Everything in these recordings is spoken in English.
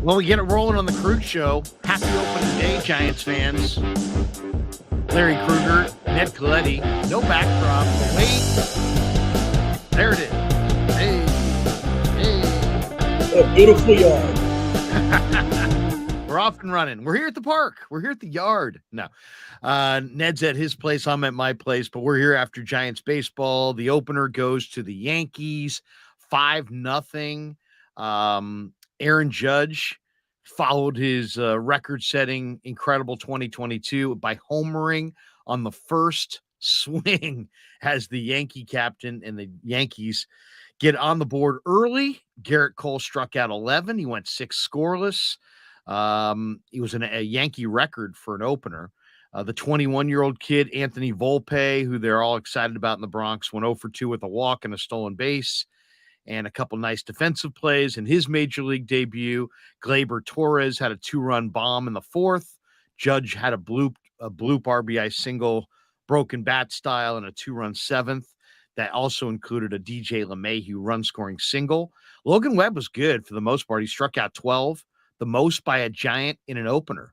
Well, we get it rolling on the Krueger Show. Happy opening day, Giants fans. Larry Krueger, Ned Colletti. No backdrop. Wait. There it is. Hey. A beautiful yard. We're off and running. We're here at the park. We're here at the yard. No. Ned's at his place. I'm at my place. But we're here after Giants baseball. The opener goes to the Yankees. 5-0. Aaron Judge followed his record-setting incredible 2022 by homering on the first swing as the Yankee captain, and the Yankees get on the board early. Garrett Cole struck out 11. He went 6 scoreless. He was a Yankee record for an opener. The 21-year-old kid, Anthony Volpe, who they're all excited about in the Bronx, went 0 for 2 with a walk and a stolen base, and a couple nice defensive plays in his major league debut. Gleyber Torres had a 2-run bomb in the 4th. Judge had a bloop RBI single, broken bat style, and a 2-run 7th. That also included a DJ LeMahieu run-scoring single. Logan Webb was good for the most part. He struck out 12, the most by a Giant in an opener.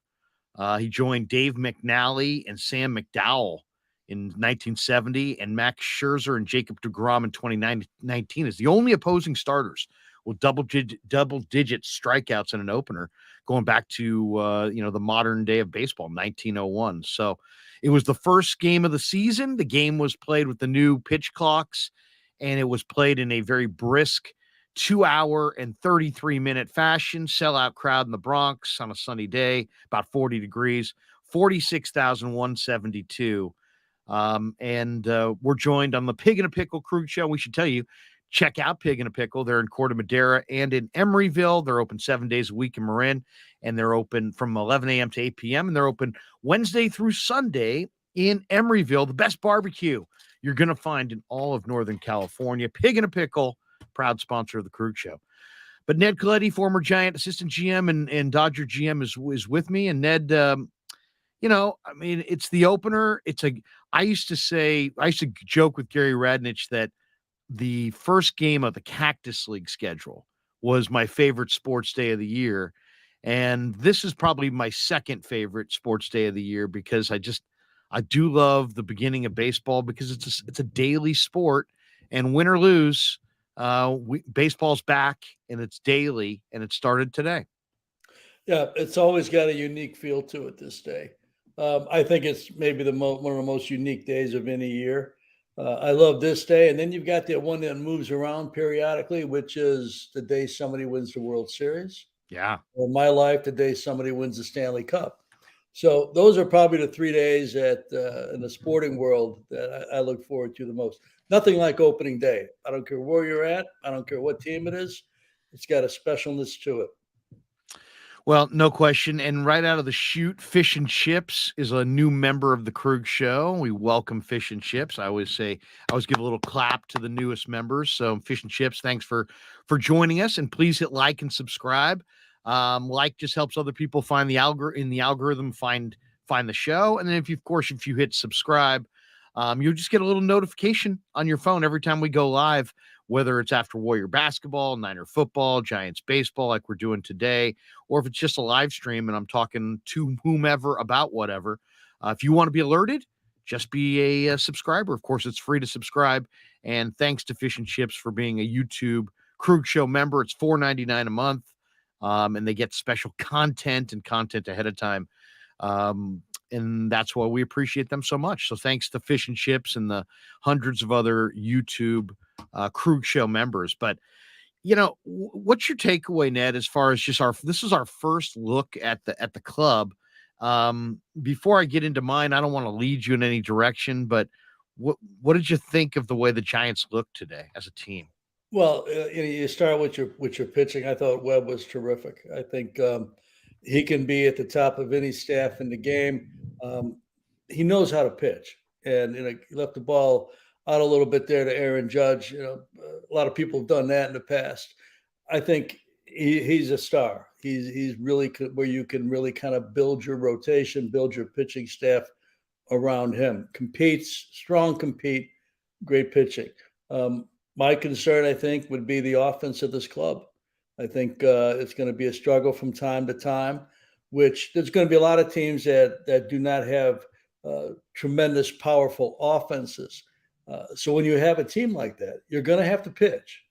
He joined Dave McNally and Sam McDowell in 1970, and Max Scherzer and Jacob deGrom in 2019 is the only opposing starters with double-digit strikeouts in an opener, going back to the modern day of baseball, 1901. So it was the first game of the season. The game was played with the new pitch clocks, and it was played in a very brisk 2-hour and 33-minute fashion. Sellout crowd in the Bronx on a sunny day, about 40 degrees, 46,172. We're joined on the Pig in a Pickle Krueger Show. We should tell you, check out Pig in a Pickle. They're in Corte Madera and in Emeryville. They're open 7 days a week in Marin, and they're open from 11 a.m. to 8 p.m. And they're open Wednesday through Sunday in Emeryville, the best barbecue you're going to find in all of Northern California. Pig in a Pickle, proud sponsor of the Krueger Show. But Ned Colletti, former Giant assistant GM and Dodger GM, is with me. And Ned, it's the opener. I used to joke with Gary Radnich that the first game of the Cactus League schedule was my favorite sports day of the year. And this is probably my second favorite sports day of the year, because I do love the beginning of baseball, because it's a daily sport, and win or lose, baseball's back, and it's daily, and it started today. Yeah, it's always got a unique feel to it this day. I think it's maybe one of the most unique days of any year. I love this day. And then you've got the one that moves around periodically, which is the day somebody wins the World Series. Yeah. Or in my life, the day somebody wins the Stanley Cup. So those are probably the 3 days in the sporting world that I look forward to the most. Nothing like opening day. I don't care where you're at. I don't care what team it is. It's got a specialness to it. Well, no question. And right out of the chute, Fish and Chips is a new member of the Krueger Show. We welcome Fish and Chips. I always give a little clap to the newest members. So Fish and Chips, thanks for joining us. And please hit like and subscribe. Like just helps other people find the algorithm, find the show. And then if you hit subscribe, you'll just get a little notification on your phone every time we go live, whether it's after Warrior basketball, Niner football, Giants baseball, like we're doing today, or if it's just a live stream and I'm talking to whomever about whatever. If you want to be alerted, just be a subscriber. Of course, it's free to subscribe. And thanks to Fish and Chips for being a YouTube Krueger Show member. It's $4.99 a month, and they get special content ahead of time. And that's why we appreciate them so much. So thanks to Fish and Chips and the hundreds of other YouTube Krueger Show members. But, what's your takeaway, Ned, as far as this is our first look at the club. Before I get into mine, I don't want to lead you in any direction, but what did you think of the way the Giants looked today as a team? Well, you start with your pitching. I thought Webb was terrific. I think he can be at the top of any staff in the game. He knows how to pitch, and he left the ball out a little bit there to Aaron Judge. A lot of people have done that in the past. I think he's a star. He's really where you can really kind of build your rotation, build your pitching staff around him. Competes, strong compete, great pitching. My concern, I think, would be the offense of this club. I think it's going to be a struggle from time to time, which there's going to be a lot of teams that do not have tremendous, powerful offenses. So when you have a team like that, you're going to have to pitch,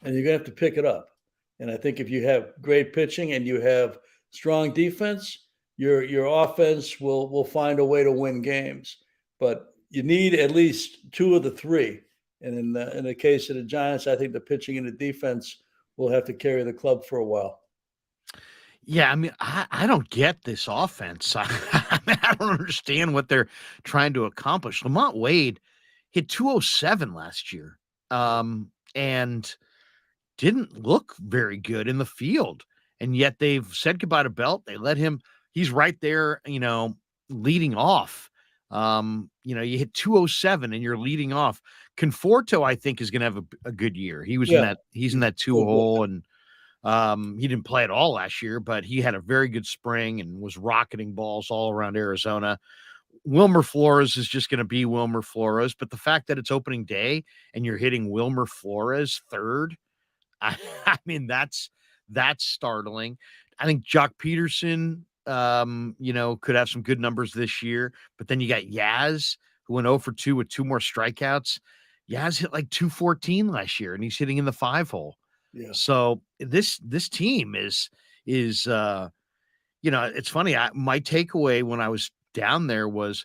and you're going to have to pick it up. And I think if you have great pitching and you have strong defense, your offense will find a way to win games. But you need at least two of the three. And in the case of the Giants, I think the pitching and the defense will have to carry the club for a while. Yeah, I mean, I don't get this offense. I don't understand what they're trying to accomplish. Lamont Wade hit 207 last year, and didn't look very good in the field. And yet they've said goodbye to Belt. They let him. He's right there, leading off. You hit 207 and you're leading off. Conforto, I think, is going to have a good year. He's in that two hole, and he didn't play at all last year, but he had a very good spring and was rocketing balls all around Arizona. Wilmer Flores is just going to be Wilmer Flores, but the fact that it's opening day and you're hitting Wilmer Flores third, I mean, that's startling. I think Jock Peterson, could have some good numbers this year, but then you got Yaz, who went 0 for 2 with 2 more strikeouts. Yaz hit like 214 last year, and he's hitting in the 5 hole. Yeah. So this team is it's funny. My takeaway when I was down there was,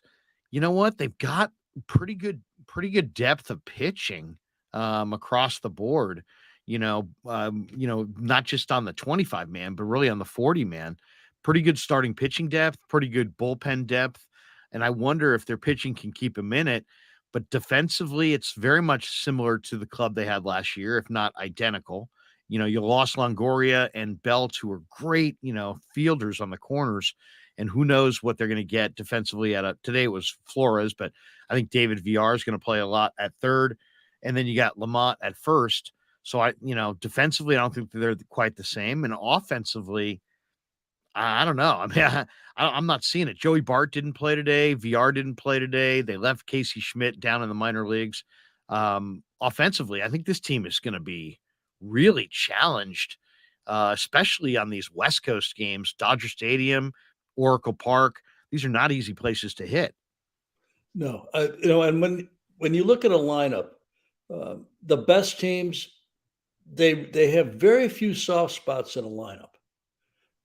you know what? They've got pretty good depth of pitching across the board. Not just on the 25 man, but really on the 40 man. Pretty good starting pitching depth, pretty good bullpen depth. And I wonder if their pitching can keep them in it. But defensively, it's very much similar to the club they had last year, if not identical. You lost Longoria and Belt, who are great, fielders on the corners. And who knows what they're going to get defensively today it was Flores, but I think David Villar is going to play a lot at third. And then you got Lamont at first. So defensively, I don't think they're quite the same. And offensively, I don't know. I mean, I'm not seeing it. Joey Bart didn't play today. VR didn't play today. They left Casey Schmidt down in the minor leagues. Offensively, I think this team is going to be really challenged, especially on these West Coast games. Dodger Stadium, Oracle Park. These are not easy places to hit. No, and when you look at a lineup, the best teams, they have very few soft spots in a lineup.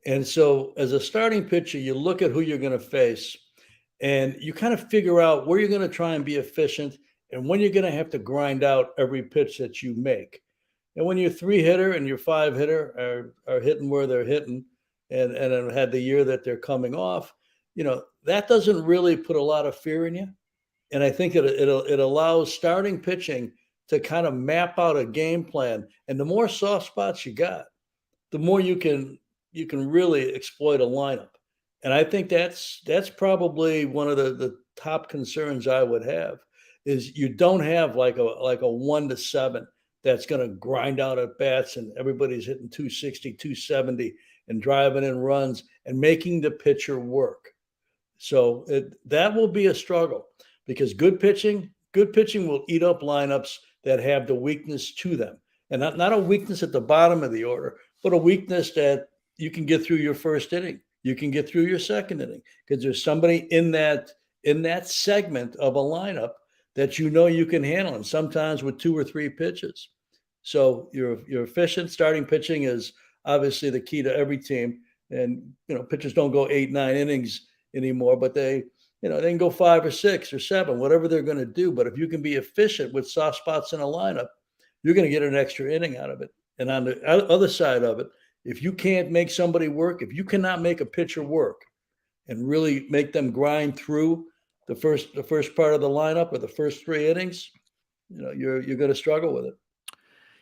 And so as a starting pitcher, you look at who you're going to face and you kind of figure out where you're going to try and be efficient and when you're going to have to grind out every pitch that you make. And when your 3-hitter and your 5-hitter are hitting where they're hitting and have had the year that they're coming off, that doesn't really put a lot of fear in you. And I think it allows starting pitching to kind of map out a game plan. And the more soft spots you got, the more you can really exploit a lineup. And I think that's probably one of the top concerns I would have is you don't have like a 1 to 7 that's going to grind out at bats and everybody's hitting 260, 270 and driving in runs and making the pitcher work. So that will be a struggle because good pitching will eat up lineups that have the weakness to them. And not a weakness at the bottom of the order, but a weakness that you can get through your first inning. You can get through your second inning because there's somebody in that segment of a lineup that you can handle, and sometimes with 2 or 3 pitches. So your efficient starting pitching is obviously the key to every team. And pitchers don't go 8, 9 innings anymore, but they can go 5 or 6 or 7, whatever they're going to do. But if you can be efficient with soft spots in a lineup, you're going to get an extra inning out of it. And on the other side of it, if you can't make somebody work, if you cannot make a pitcher work and really make them grind through the first part of the lineup or the first 3 innings, you're going to struggle with it.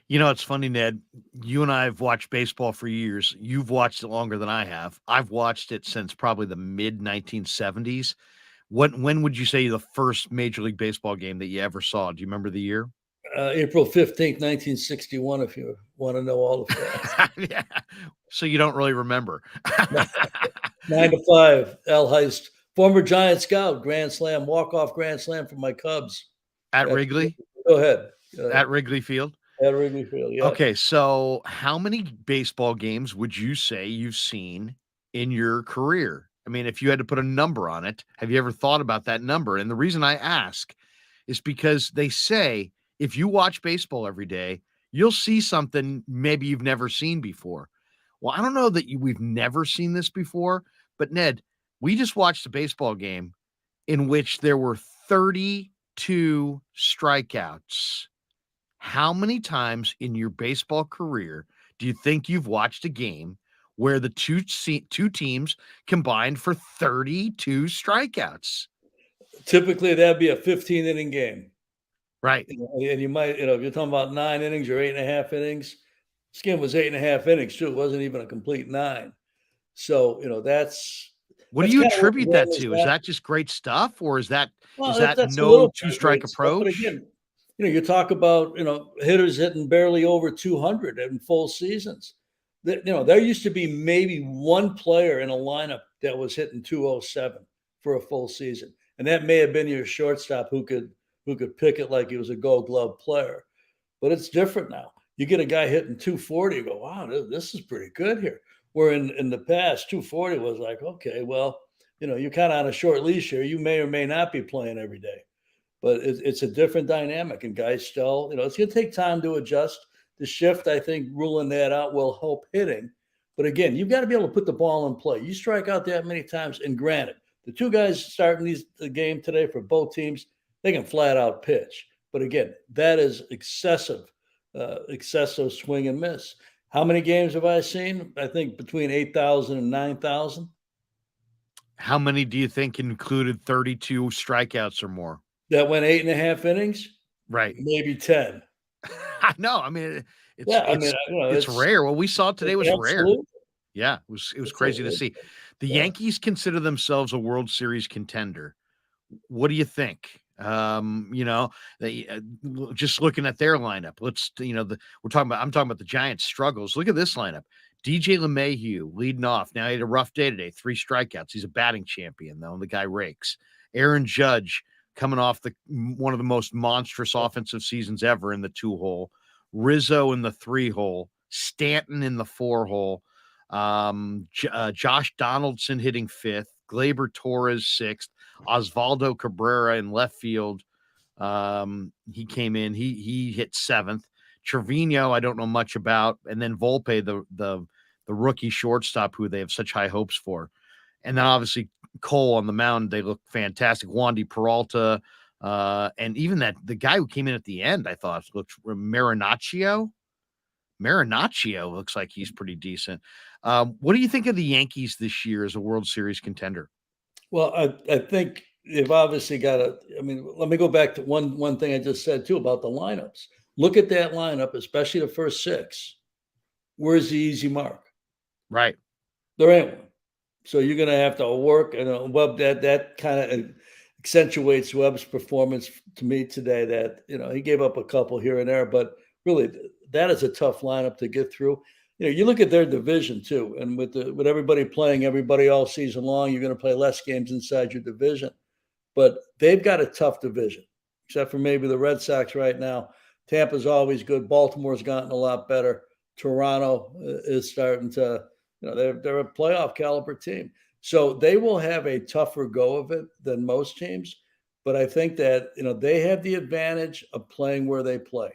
It's funny, Ned. You and I have watched baseball for years. You've watched it longer than I have. I've watched it since probably the mid 1970s. When would you say the first Major League Baseball game that you ever saw? Do you remember the year? April 15th, 1961, if you want to know all of that. Yeah. So you don't really remember. 9-5, Al Heist, former Giant scout, grand slam, walk-off grand slam for my Cubs. At Wrigley? Go ahead. At Wrigley Field? At Wrigley Field, yep. Okay, so how many baseball games would you say you've seen in your career? I mean, if you had to put a number on it, have you ever thought about that number? And the reason I ask is because they say if you watch baseball every day, you'll see something maybe you've never seen before. Well, I don't know that we've never seen this before, but Ned, we just watched a baseball game in which there were 32 strikeouts. How many times in your baseball career do you think you've watched a game where the two teams combined for 32 strikeouts? Typically, that'd be a 15-inning game. Right. And you might, if you're talking about 9 innings or 8.5 innings, this game was 8.5 innings too. It wasn't even a complete 9. So, What do that's you kind of where attribute Webb that was to? Is at. that just great stuff, or is that Well, that's a no little bit two of strike great stuff, but approach? again, you talk about, hitters hitting barely over 200 in full seasons. There used to be maybe one player in a lineup that was hitting 207 for a full season, and that may have been your shortstop who could pick it like he was a Gold Glove player. But it's different now. You get a guy hitting 240, you go, wow, this is pretty good here. Where in the past, 240 was like, okay, well, you're kind of on a short leash here. You may or may not be playing every day, but it's a different dynamic. And guys still, it's going to take time to adjust. The shift, I think, ruling that out will help hitting. But again, you've got to be able to put the ball in play. You strike out that many times, and granted, the two guys starting the game today for both teams, they can flat out pitch. But again, that is excessive swing and miss. How many games have I seen? I think between 8,000 and 9,000. How many do you think included 32 strikeouts or more? That went 8.5 innings, Right. maybe 10. I know. I mean, it's Yeah, I mean, it's it's rare. What we saw today was rare. absolutely. Yeah, it was It's a, crazy to see. The yeah. Yankees consider themselves a World Series contender. What do you think? They just looking at their lineup. I'm talking about the Giants' struggles. Look at this lineup. DJ LeMahieu leading off. Now he had a rough day today, 3 strikeouts. He's a batting champion though, and the guy rakes. Aaron Judge coming off one of the most monstrous offensive seasons ever in the 2-hole. Rizzo in the 3-hole. Stanton in the 4-hole. Josh Donaldson hitting 5th. Gleyber Torres 6th. Osvaldo Cabrera in left field. He came in. He hit 7th. Trevino, I don't know much about, and then Volpe, the rookie shortstop, who they have such high hopes for, and then obviously Cole on the mound. They look fantastic. Wandy Peralta, and even the guy who came in at the end, I thought looked Marinaccio. Marinaccio looks like he's pretty decent. What do you think of the Yankees this year as a World Series contender? Well, I think they've obviously got to. I mean, let me go back to one thing I just said too about the lineups. Look at that lineup, especially the first 6. Where's the easy mark? Right. There ain't one. So you're going to have to work, and Webb, that kind of accentuates Webb's performance to me today. That he gave up a couple here and there, but really that is a tough lineup to get through. You look at their division too, and with everybody playing everybody all season long, you're going to play less games inside your division. But they've got a tough division, except for maybe the Red Sox right now. Tampa's always good. Baltimore's gotten a lot better. Toronto is starting to, they're a playoff caliber team. So they will have a tougher go of it than most teams. But I think that, they have the advantage of playing where they play.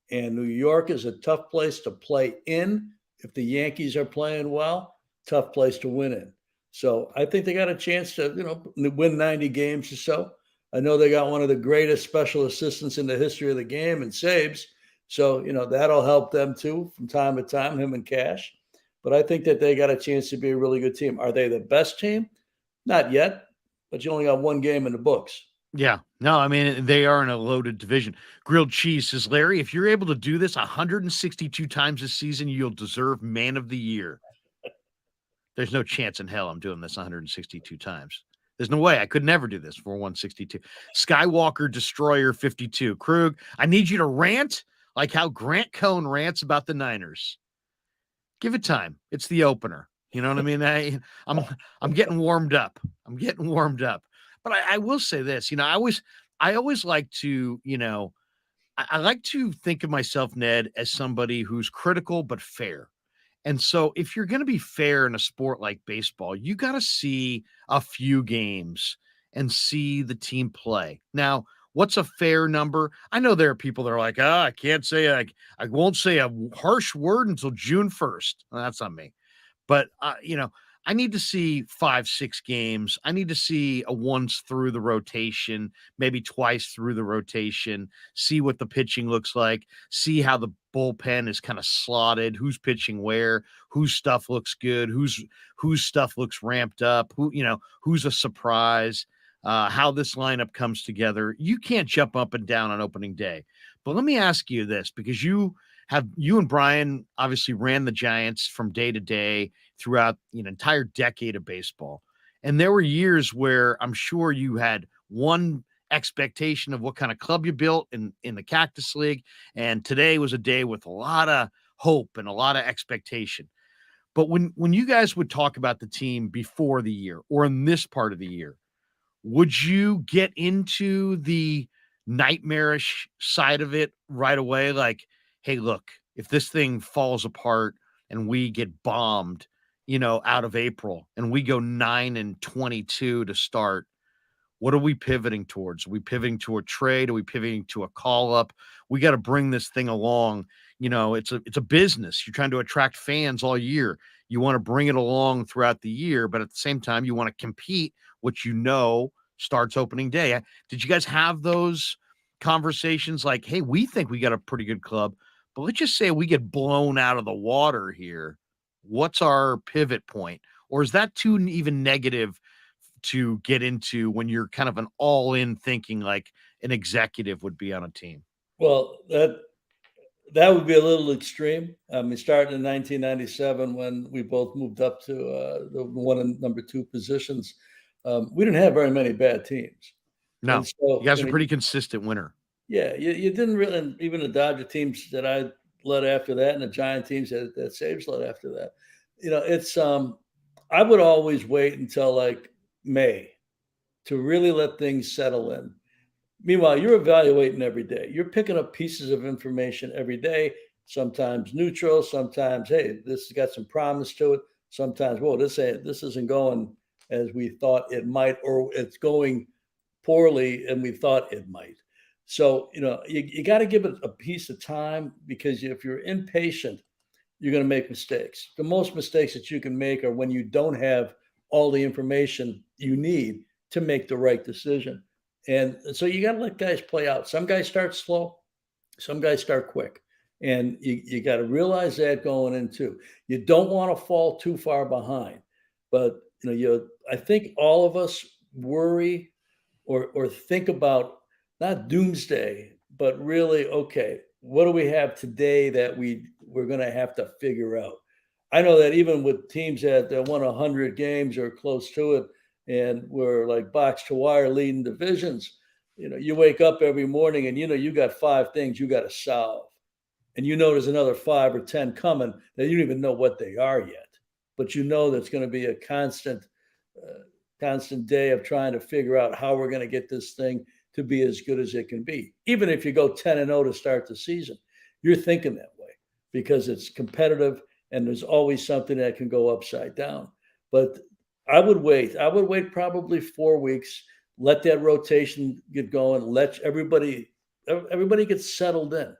And New York is a tough place to play in. If the Yankees are playing well, tough place to win in. So I think they got a chance to, win 90 games or so. I know they got one of the greatest special assistants in the history of the game in Sabes. So, that'll help them too from time to time, him and Cash. But I think that they got a chance to be a really good team. Are they the best team? Not yet, but you only got one game in the books. Yeah. No, I mean, they are in a loaded division. Grilled Cheese says, Larry, if you're able to do this 162 times this season, you'll deserve Man of the Year. There's no chance in hell I'm doing this 162 times. There's no way. I could never do this for 162. Skywalker Destroyer 52. Krug, I need you to rant like how Grant Cohn rants about the Niners. Give it time. It's the opener. You know what I mean? I'm getting warmed up. But I will say this, I always like to, I like to think of myself, Ned, as somebody who's critical but fair. And so if you're going to be fair in a sport like baseball, you got to see a few games and see the team play. Now, what's a fair number? I know there are people that are like, I can't say, I won't say a harsh word until June 1st. Well, that's not me. But, I need to see 5, 6 games. I need to see a once through the rotation, maybe twice through the rotation, see what the pitching looks like, see how the bullpen is kind of slotted, who's pitching where, whose stuff looks good, whose stuff looks ramped up, who's a surprise, how this lineup comes together. You can't jump up and down on opening day. But let me ask you this, because you and Brian obviously ran the Giants from day to day throughout an entire decade of baseball. And there were years where I'm sure you had one expectation of what kind of club you built in the Cactus League. And today was a day with a lot of hope and a lot of expectation. But when you guys would talk about the team before the year or in this part of the year, would you get into the nightmarish side of it right away? Like, hey, look, if this thing falls apart and we get bombed, out of April and we go 9-22 to start, what are we pivoting towards? Are we pivoting to a trade? Are we pivoting to a call up? We got to bring this thing along. It's a business. You're trying to attract fans all year. You want to bring it along throughout the year, but at the same time, you want to compete, which starts opening day. Did you guys have those conversations like, hey, we think we got a pretty good club, but let's just say we get blown out of the water here. What's our pivot point? Or is that too even negative to get into when you're kind of an all-in thinking like an executive would be on a team? Well, that would be a little extreme. I mean, starting in 1997 when we both moved up to the one and number two positions, we didn't have very many bad teams, and No, you so guys are pretty consistent winner. yeah, you didn't really, and even the Dodger teams that I led after that, and the Giant teams that Saves led after that. It's I would always wait until like May to really let things settle in. Meanwhile, you're evaluating every day. You're picking up pieces of information every day, sometimes neutral, sometimes, hey, this has got some promise to it. Sometimes, whoa, this isn't going as we thought it might, or it's going poorly and we thought it might. So, you got to give it a piece of time, because if you're impatient, you're going to make mistakes. The most mistakes that you can make are when you don't have all the information you need to make the right decision. And so you got to let guys play out. Some guys start slow, some guys start quick. And you got to realize that going into. You don't want to fall too far behind. But I think all of us worry or think about not doomsday, but really, okay, what do we have today that we're going to have to figure out? I know that even with teams that won 100 games or close to it, and we're like box to wire leading divisions, you wake up every morning and you got 5 things you got to solve, and there's another 5 or 10 coming that you don't even know what they are yet, but that's going to be a constant day of trying to figure out how we're going to get this thing to be as good as it can be. Even if you go 10-0 to start the season, you're thinking that way because it's competitive and there's always something that can go upside down. But I would wait. I would wait probably 4 weeks, let that rotation get going, let everybody get settled in.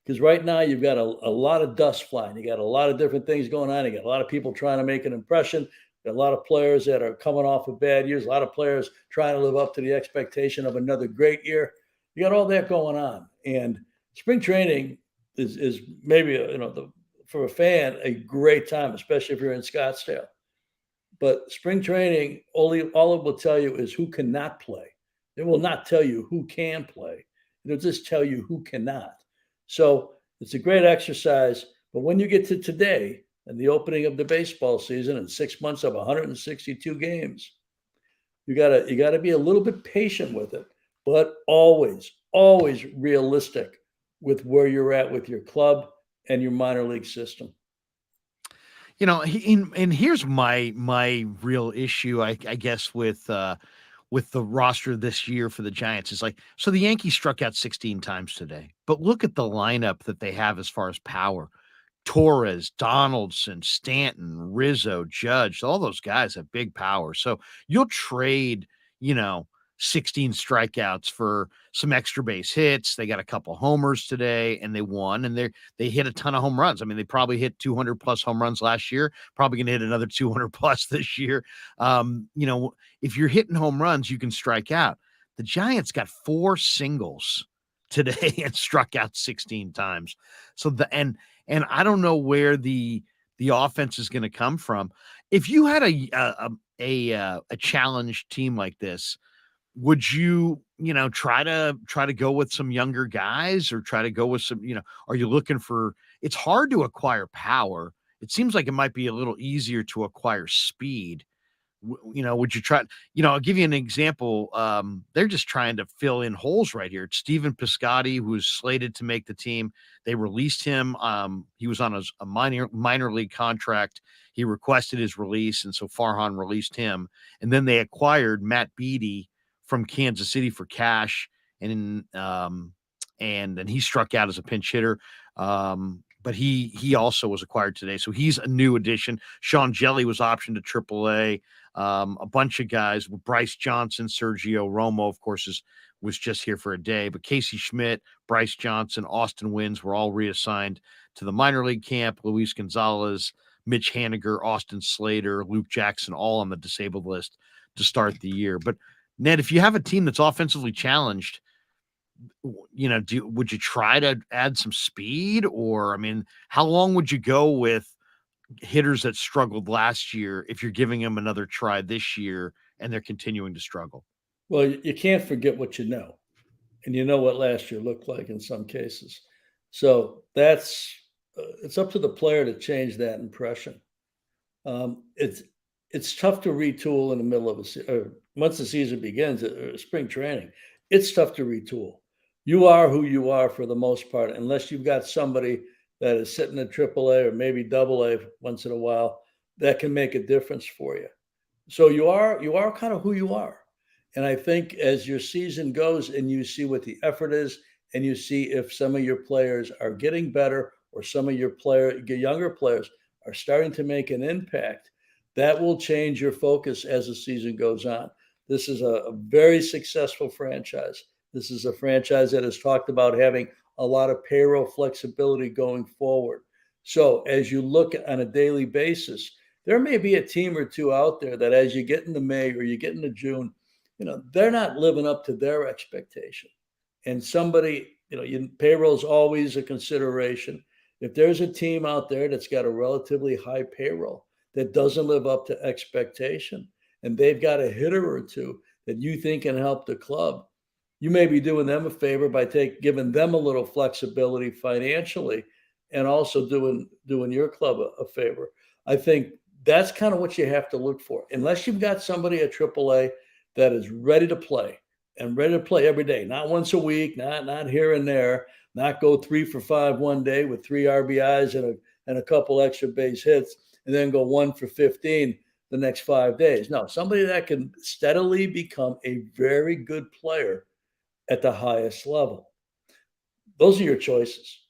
Because right now you've got a lot of dust flying. You got a lot of different things going on. You got a lot of people trying to make an impression. A lot of players that are coming off of bad years, a lot of players trying to live up to the expectation of another great year. You got all that going on. And spring training is maybe, for a fan, a great time, especially if you're in Scottsdale. But spring training, all it will tell you is who cannot play. It will not tell you who can play. It'll just tell you who cannot. So it's a great exercise. But when you get to today, and the opening of the baseball season and 6 months of 162 games, you gotta be a little bit patient with it, but always realistic with where you're at with your club and your minor league system. And here's my real issue, I guess, with with the roster this year for the Giants is like, so the Yankees struck out 16 times today, but look at the lineup that they have as far as power. Torres, Donaldson, Stanton, Rizzo, Judge, all those guys have big power. So you'll trade, 16 strikeouts for some extra base hits. They got a couple homers today and they won, and they hit a ton of home runs. I mean, they probably hit 200 plus home runs last year, probably going to hit another 200 plus this year. If you're hitting home runs, you can strike out. The Giants got 4 singles today and struck out 16 times. So and I don't know where the offense is going to come from. If you had a challenged team like this, would you try to go with some younger guys, or try to go with some, are you looking for, it's hard to acquire power. It seems like it might be a little easier to acquire speed. Would you try, I'll give you an example. They're just trying to fill in holes right here. It's Stephen Piscotty, who's slated to make the team. They released him. He was on a minor league contract. He requested his release, and so Farhan released him. And then they acquired Matt Beattie from Kansas City for cash, and then he struck out as a pinch hitter. But he also was acquired today, so he's a new addition. Sean Jelly was optioned to AAA. A bunch of guys, Bryce Johnson, Sergio Romo, of course, was just here for a day. But Casey Schmidt, Bryce Johnson, Austin Wynns were all reassigned to the minor league camp. Luis Gonzalez, Mitch Haniger, Austin Slater, Luke Jackson, all on the disabled list to start the year. But Ned, if you have a team that's offensively challenged, would you try to add some speed? Or, I mean, how long would you go with hitters that struggled last year if you're giving them another try this year and they're continuing to struggle? Well, you can't forget what you know, and you know what last year looked like in some cases. So it's up to the player to change that impression. It's tough to retool in the middle of once the season begins, spring training. It's tough to retool. You are who you are for the most part, unless you've got somebody that is sitting at AAA or maybe AA once in a while that can make a difference for you. So you are kind of who you are. And I think as your season goes and you see what the effort is, and you see if some of your players are getting better, or some of your younger players are starting to make an impact, that will change your focus as the season goes on. This is a very successful franchise. This is a franchise that has talked about having a lot of payroll flexibility going forward. So as you look on a daily basis, there may be a team or two out there that as you get into May or you get into June, they're not living up to their expectation. And somebody, payroll is always a consideration. If there's a team out there that's got a relatively high payroll that doesn't live up to expectation, and they've got a hitter or two that you think can help the club, you may be doing them a favor by giving them a little flexibility financially, and also doing your club a favor. I think that's kind of what you have to look for. Unless you've got somebody at AAA that is ready to play every day, not once a week, not here and there, not go 3 for 5 one day with 3 RBIs and a couple extra base hits, and then go 1 for 15 the next 5 days. No, somebody that can steadily become a very good player at the highest level. Those are your choices.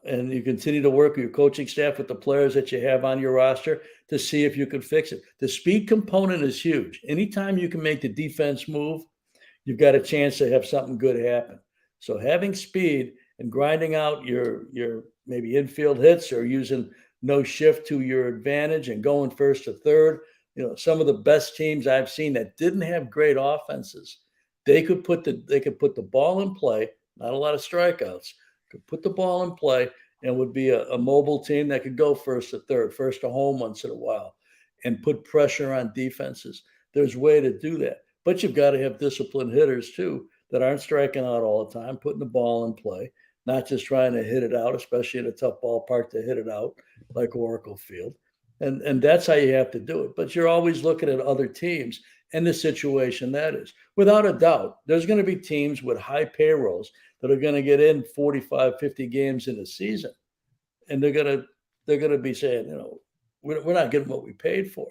And you continue to work with your coaching staff, with the players that you have on your roster, to see if you can fix it. The speed component is huge. Anytime you can make the defense move, you've got a chance to have something good happen. So having speed and grinding out your maybe infield hits, or using no shift to your advantage and going first to third. Some of the best teams I've seen that didn't have great offenses, they could put the ball in play, not a lot of strikeouts, could put the ball in play, and would be a mobile team that could go first to third, first to home once in a while, and put pressure on defenses. There's a way to do that. But you've got to have disciplined hitters too, that aren't striking out all the time, putting the ball in play, not just trying to hit it out, especially in a tough ballpark to hit it out like Oracle Field. And that's how you have to do it. But you're always looking at other teams and the situation that is. Without a doubt, there's going to be teams with high payrolls that are going to get in 45, 50 games in a season. And they're going to be saying, we're not getting what we paid for.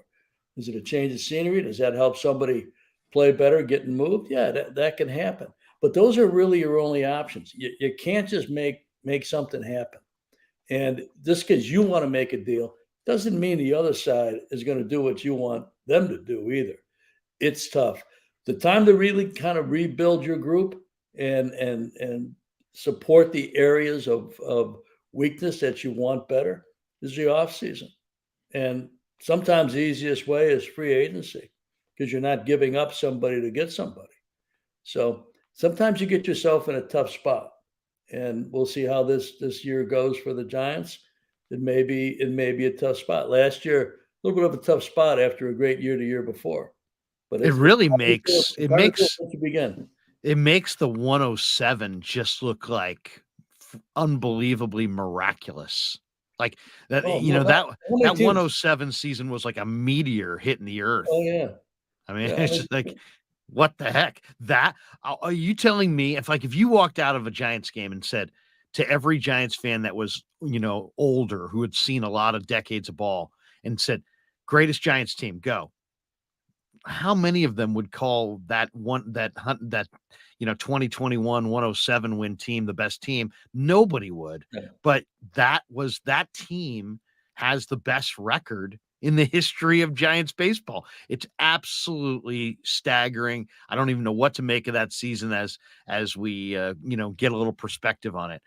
Is it a change of scenery? Does that help somebody play better, getting moved, yeah, that can happen. But those are really your only options. You can't just make something happen. And just because you want to make a deal doesn't mean the other side is going to do what you want them to do either. It's tough. The time to really kind of rebuild your group and support the areas of weakness that you want better is the off season. And sometimes the easiest way is free agency because you're not giving up somebody to get somebody. So sometimes you get yourself in a tough spot, and we'll see how this year goes for the Giants. It may be a tough spot. Last year, a little bit of a tough spot after a great year the year before. But It it's really hard to do makes it's hard to do it once you begin. it makes the 107 just look like unbelievably miraculous. Like that, Oh, no doubt. How many that teams? 107 season was like a meteor hitting the earth. Oh, yeah. I mean, Yeah, it's just like, what the heck? That are you telling me if you walked out of a Giants game and said to every Giants fan that was, older, who had seen a lot of decades of ball and said, greatest Giants team, go. How many of them would call that 2021 107 win team the best team? Nobody would. yeah. But that team has the best record in the history of Giants baseball. It's absolutely staggering. I don't even know what to make of that season as we get a little perspective on it.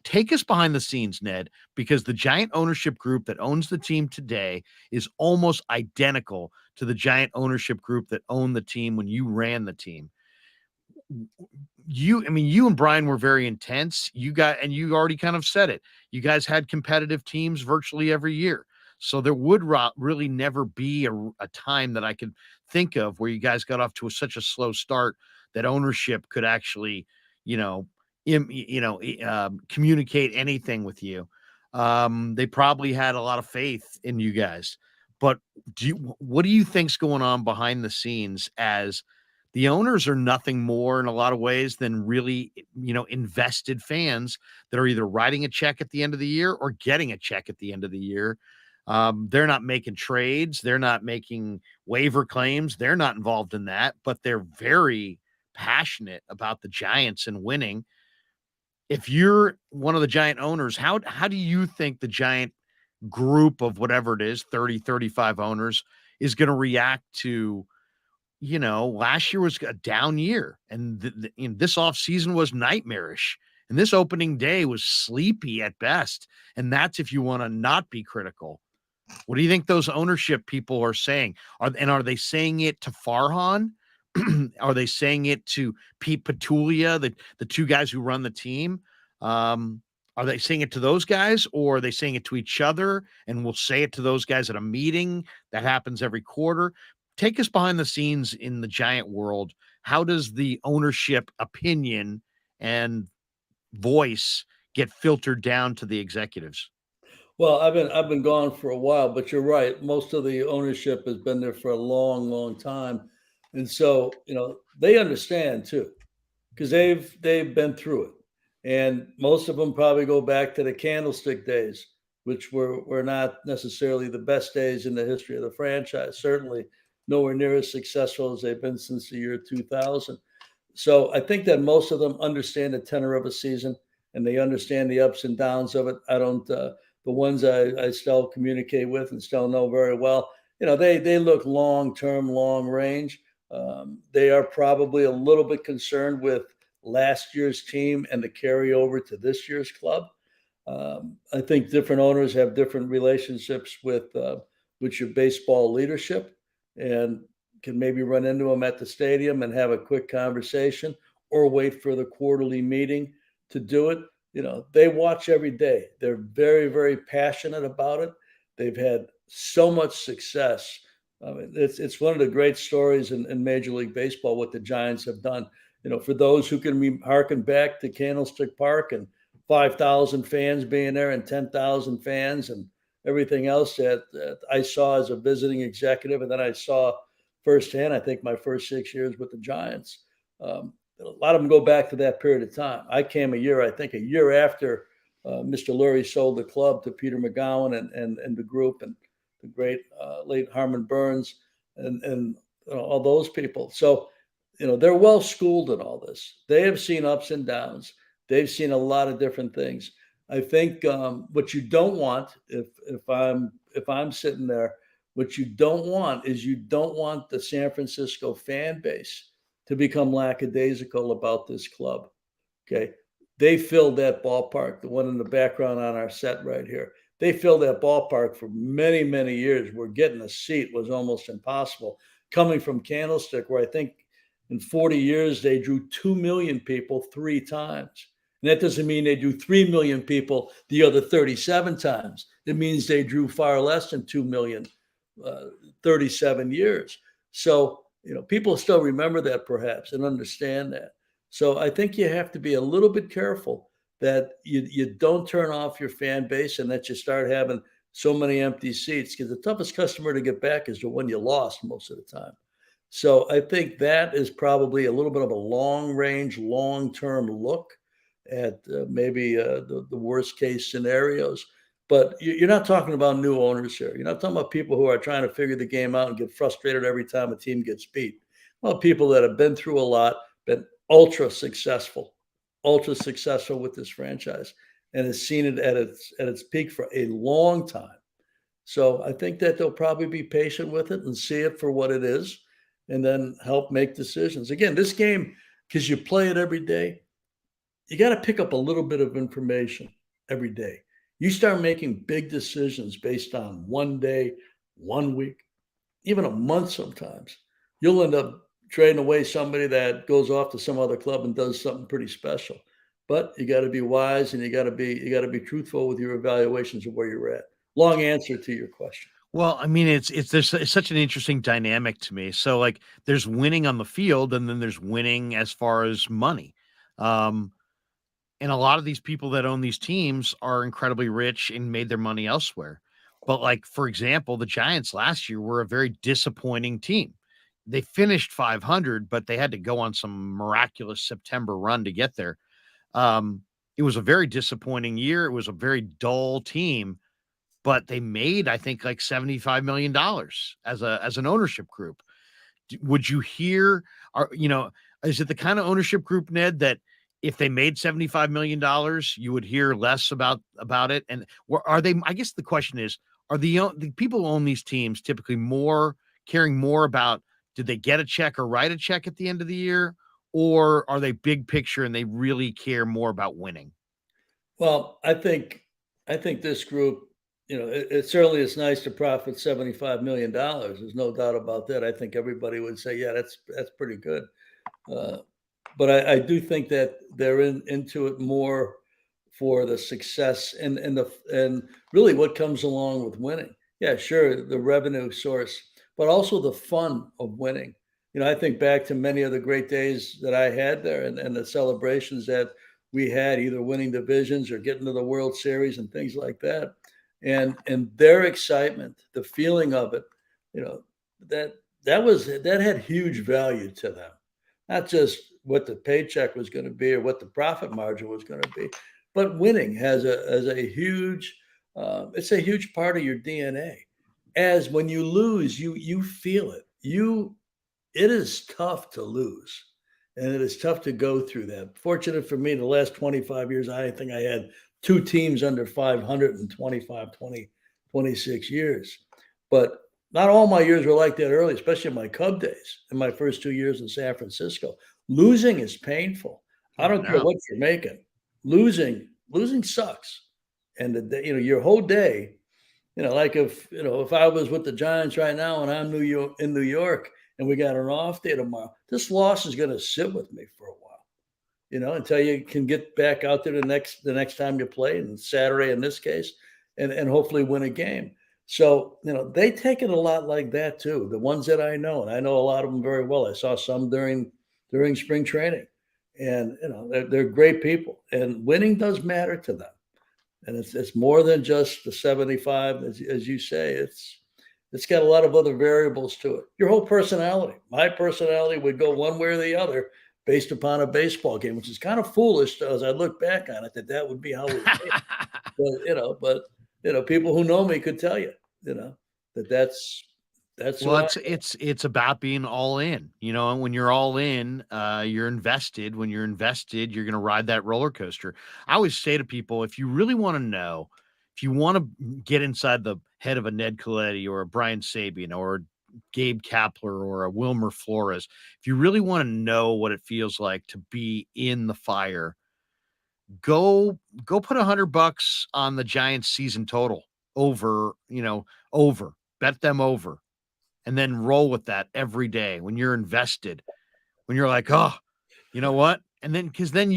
Take us behind the scenes, Ned, because the Giant ownership group that owns the team today is almost identical to the Giant ownership group that owned the team when you ran the team. You and Brian were very intense. You already kind of said it. You guys had competitive teams virtually every year. So there would really never be a time that I could think of where you guys got off to such a slow start that ownership could actually, you know, communicate anything with you. They probably had a lot of faith in you guys. But what do you think's going on behind the scenes, as the owners are nothing more in a lot of ways than really, invested fans that are either writing a check at the end of the year or getting a check at the end of the year. They're not making trades. They're not making waiver claims. They're not involved in that, but they're very passionate about the Giants and winning. If you're one of the Giant owners, how do you think the Giant group of whatever it is, 30, 35 owners, is going to react to, last year was a down year, and this offseason was nightmarish, and this opening day was sleepy at best, and that's if you want to not be critical. What do you think those ownership people are saying? Are they saying it to Farhan? Are they saying it to Pete Petulia, the two guys who run the team? Are they saying it to those guys, or are they saying it to each other? And we'll say it to those guys at a meeting that happens every quarter. Take us behind the scenes in the Giant world. How does the ownership opinion and voice get filtered down to the executives? Well, I've been gone for a while, but you're right. Most of the ownership has been there for a long, long time. And so, they understand too, because they've been through it. And most of them probably go back to the candlestick days, which were not necessarily the best days in the history of the franchise. Certainly nowhere near as successful as they've been since the year 2000. So I think that most of them understand the tenor of a season and they understand the ups and downs of it. I don't. The ones I still communicate with and still know very well, they look long term, long range. They are probably a little bit concerned with last year's team and the carryover to this year's club. I think different owners have different relationships with your baseball leadership, and can maybe run into them at the stadium and have a quick conversation, or wait for the quarterly meeting to do it. They watch every day. They're very, very passionate about it. They've had so much success. I mean, it's one of the great stories in Major League Baseball what the Giants have done. For those who can harken back to Candlestick Park and 5,000 fans being there and 10,000 fans and everything else that I saw as a visiting executive, and then I saw firsthand, I think my first 6 years with the Giants. A lot of them go back to that period of time. I came a year after Mr. Lurie sold the club to Peter McGowan and the group and the great late Harmon Burns. And all those people. So, they're well schooled in all this. They have seen ups and downs. They've seen a lot of different things. I think what you don't want, if I'm sitting there, what you don't want is you don't want the San Francisco fan base to become lackadaisical about this club. Okay. They filled that ballpark, the one in the background on our set right here. They filled that ballpark for many, many years where getting a seat was almost impossible. Coming from Candlestick, where I think in 40 years they drew 2 million people 3 times. And that doesn't mean they drew 3 million people the other 37 times. It means they drew far less than 2 million 37 years. So, people still remember that perhaps and understand that. So I think you have to be a little bit careful that you don't turn off your fan base and that you start having so many empty seats, because the toughest customer to get back is the one you lost most of the time. So I think that is probably a little bit of a long range, long term look at maybe the worst case scenarios. But you're not talking about new owners here. You're not talking about people who are trying to figure the game out and get frustrated every time a team gets beat. Well, people that have been through a lot, been ultra successful with this franchise, and has seen it at its peak for a long time. So I think that they'll probably be patient with it and see it for what it is, and then help make decisions. Again, this game, because you play it every day, you got to pick up a little bit of information every day. You start making big decisions based on one day, 1 week, even a month sometimes. You'll end up trading away somebody that goes off to some other club and does something pretty special. But you got to be wise, and you got to be truthful with your evaluations of where you're at. Long answer to your question. Well, I mean, it's such an interesting dynamic to me. So like there's winning on the field and then there's winning as far as money. Um, and a lot of these people that own these teams are incredibly rich and made their money elsewhere. But like, for example, the Giants last year were a very disappointing team. They finished 500, but they had to go on some miraculous September run to get there. Um, it was a very disappointing year. It was a very dull team, but they made, I think, like $75 million dollars as an ownership group. Would you hear, is it the kind of ownership group, Ned, that if they made $75 million dollars, you would hear less about it? And are they, I guess the question is, are the people who own these teams typically more caring more about did they get a check or write a check at the end of the year? Or are they big picture and they really care more about winning? Well, I think this group, it certainly is nice to profit $75 million. There's no doubt about that. I think everybody would say, yeah, that's pretty good. Uh, but I do think that they're into it more for the success and really what comes along with winning. Yeah, sure, the revenue source, but also the fun of winning. I think back to many of the great days that I had there, and the celebrations that we had, either winning divisions or getting to the World Series and things like that. And their excitement, the feeling of it, you know, that that had huge value to them. Not just what the paycheck was going to be or what the profit margin was going to be, but winning has a huge it's a huge part of your DNA. As when you lose, you feel it. It is tough to lose, and it is tough to go through that. Fortunate for me, the last 25 years, I think I had 2 teams under 500 and 25, 20, 26 years. But not all my years were like that early, especially in my Cub days, in my first 2 years in San Francisco. Losing is painful. I Oh, don't care no. what you're making. Losing sucks. And your whole day, like if I was with the Giants right now and I'm in New York and we got an off day tomorrow, this loss is going to sit with me for a while, until you can get back out there the next time you play, and Saturday in this case, and hopefully win a game. So, they take it a lot like that too. The ones that I know, and I know a lot of them very well. I saw some during spring training, and they're great people, and winning does matter to them. And it's more than just the 75, as you say. It's got a lot of other variables to it. Your whole personality. My personality would go one way or the other based upon a baseball game, which is kind of foolish as I look back on it, that would be how we think. But people who know me could tell you, that That's who Well, I it's about being all in. You know, and when you're all in, you're invested. When you're invested, you're going to ride that roller coaster. I always say to people, if you really want to know, if you want to get inside the head of a Ned Colletti or a Brian Sabian or a Gabe Kapler or a Wilmer Flores, if you really want to know what it feels like to be in the fire, go put $100 on the Giants season total over, over, bet them over, and then roll with that every day when you're invested, when you're like, oh, you know what? And then because then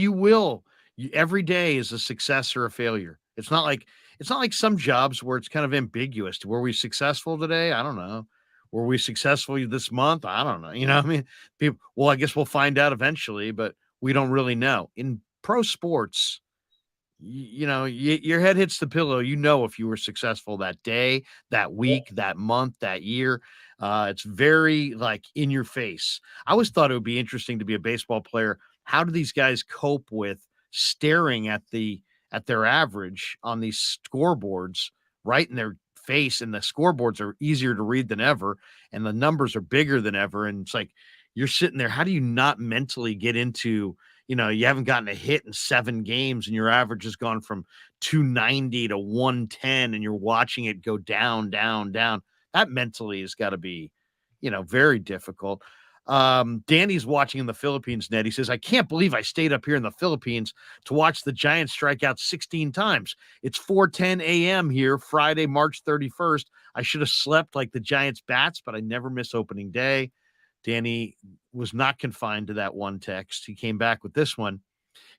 every day is a success or a failure. It's not like some jobs where it's kind of ambiguous. Were we successful today? I don't know. Were we successful this month? I don't know. I mean, people, well, I guess we'll find out eventually, but we don't really know. In pro sports, your head hits the pillow. If you were successful that day, that week, that month, that year. It's very like in your face. I always thought it would be interesting to be a baseball player. How do these guys cope with staring at their average on these scoreboards right in their face? And the scoreboards are easier to read than ever, and the numbers are bigger than ever. And it's like you're sitting there. How do you not mentally get into you haven't gotten a hit in 7 games and your average has gone from 290 to 110 and you're watching it go down, down, down. That mentally has got to be, very difficult. Danny's watching in the Philippines, Ned. He says, I can't believe I stayed up here in the Philippines to watch the Giants strike out 16 times. It's 4:10 a.m. here, Friday, March 31st. I should have slept like the Giants bats, but I never miss opening day. Danny was not confined to that one text. He came back with this one.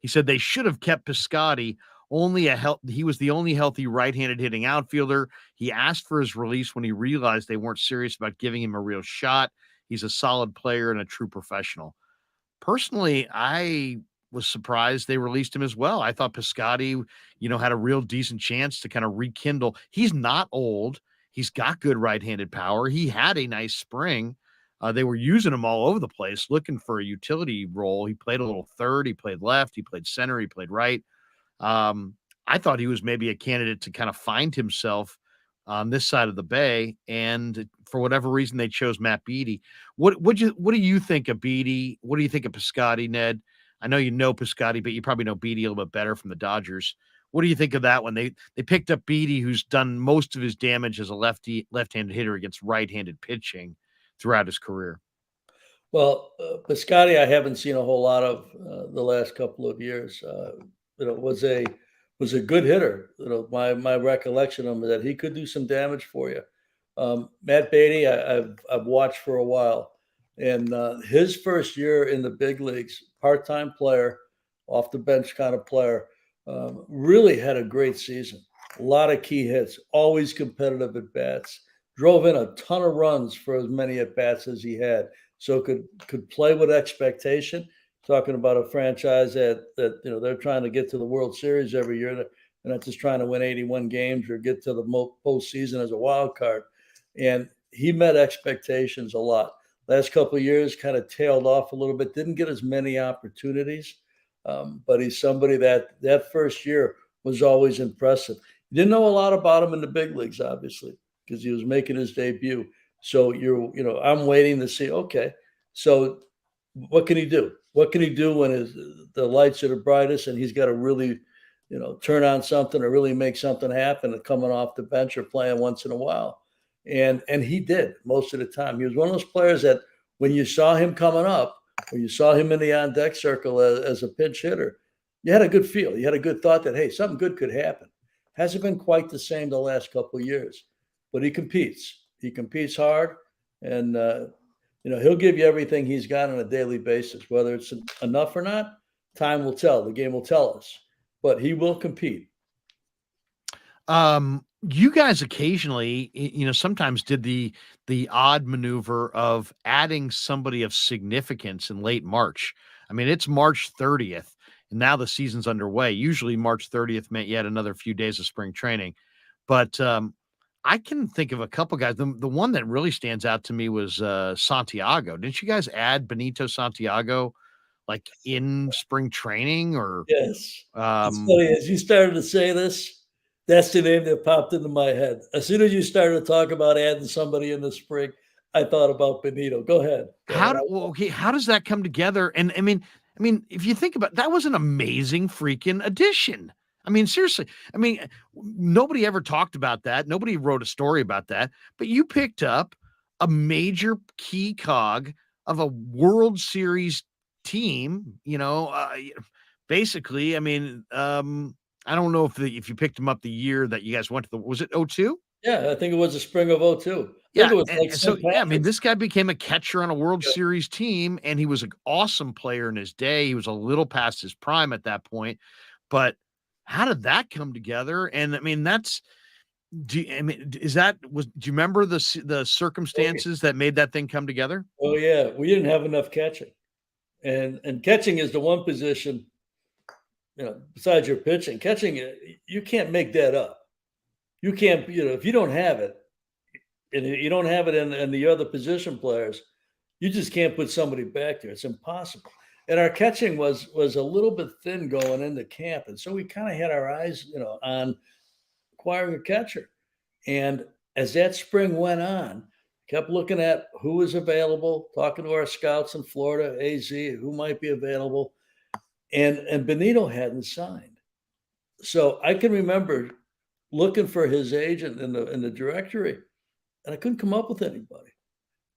He said they should have kept Piscotty. He was the only healthy right-handed hitting outfielder. He asked for his release when he realized they weren't serious about giving him a real shot. He's a solid player and a true professional. Personally, I was surprised they released him as well. I thought Piscotty, had a real decent chance to kind of rekindle. He's not old. He's got good right-handed power. He had a nice spring. They were using him all over the place, looking for a utility role. He played a little third. He played left. He played center. He played right. I thought he was maybe a candidate to kind of find himself on this side of the bay, and for whatever reason, they chose Matt Beattie. What do you think of Beattie? What do you think of Piscotty, Ned? I know you know Piscotty, but you probably know Beattie a little bit better from the Dodgers. What do you think of that one? They picked up Beattie, who's done most of his damage as a left-handed hitter against right-handed pitching throughout his career. Well, Piscotty, I haven't seen a whole lot of the last couple of years. Was a good hitter. My recollection of him is that he could do some damage for you. Matt Beatty, I've watched for a while, and his first year in the big leagues, part-time player, off the bench kind of player, really had a great season. A lot of key hits, always competitive at bats. Drove in a ton of runs for as many at bats as he had, so could play with expectation. Talking about a franchise that they're trying to get to the World Series every year. They're not just trying to win 81 games or get to the postseason as a wild card. And he met expectations a lot. Last couple of years kind of tailed off a little bit, didn't get as many opportunities. But he's somebody that first year was always impressive. Didn't know a lot about him in the big leagues, obviously, because he was making his debut. So I'm waiting to see, okay, so what can he do? What can he do when the lights are the brightest and he's got to really, turn on something or really make something happen coming off the bench or playing once in a while? And he did most of the time. He was one of those players that when you saw him coming up, or you saw him in the on deck circle as a pinch hitter, you had a good feel. You had a good thought that, hey, something good could happen. Hasn't been quite the same the last couple of years, but he competes. He competes hard, and he'll give you everything he's got on a daily basis. Whether it's enough or not, time will tell. The game will tell us, but he will compete. You guys occasionally, sometimes did the odd maneuver of adding somebody of significance in late March. I mean, it's March 30th, and now the season's underway. Usually March 30th meant you had another few days of spring training. But I can think of a couple guys. The one that really stands out to me was Santiago. Didn't you guys add Benito Santiago like in spring training or Yes. It's funny, as you started to say this, that's the name that popped into my head. As soon as you started to talk about adding somebody in the spring, I thought about Benito. Go ahead. How does that come together? And I mean, if you think about that, was an amazing freaking addition. I mean, seriously. I mean, nobody ever talked about that. Nobody wrote a story about that. But you picked up a major key cog of a World Series team. Basically. I mean, I don't know if you picked him up the year that you guys went to was it 02? Yeah, I think it was the spring of '02. I think Yeah, it was like and so St. yeah, I mean, Patrick's. this guy became a catcher on a World Yeah. Series team, and he was an awesome player in his day. He was a little past his prime at that point, but how did that come together? And I mean, do you remember the Okay. circumstances that made that thing come together? Oh, yeah, we didn't have enough catching, and catching is the one position, besides your pitching. Catching, you can't make that up. You can't, if you don't have it, and you don't have it in the other position players, you just can't put somebody back there. It's impossible. And our catching was a little bit thin going into camp, and so we kind of had our eyes, on acquiring a catcher. And as that spring went on, kept looking at who was available, talking to our scouts in Florida, AZ, who might be available, and Benito hadn't signed. So I can remember looking for his agent in the directory, and I couldn't come up with anybody.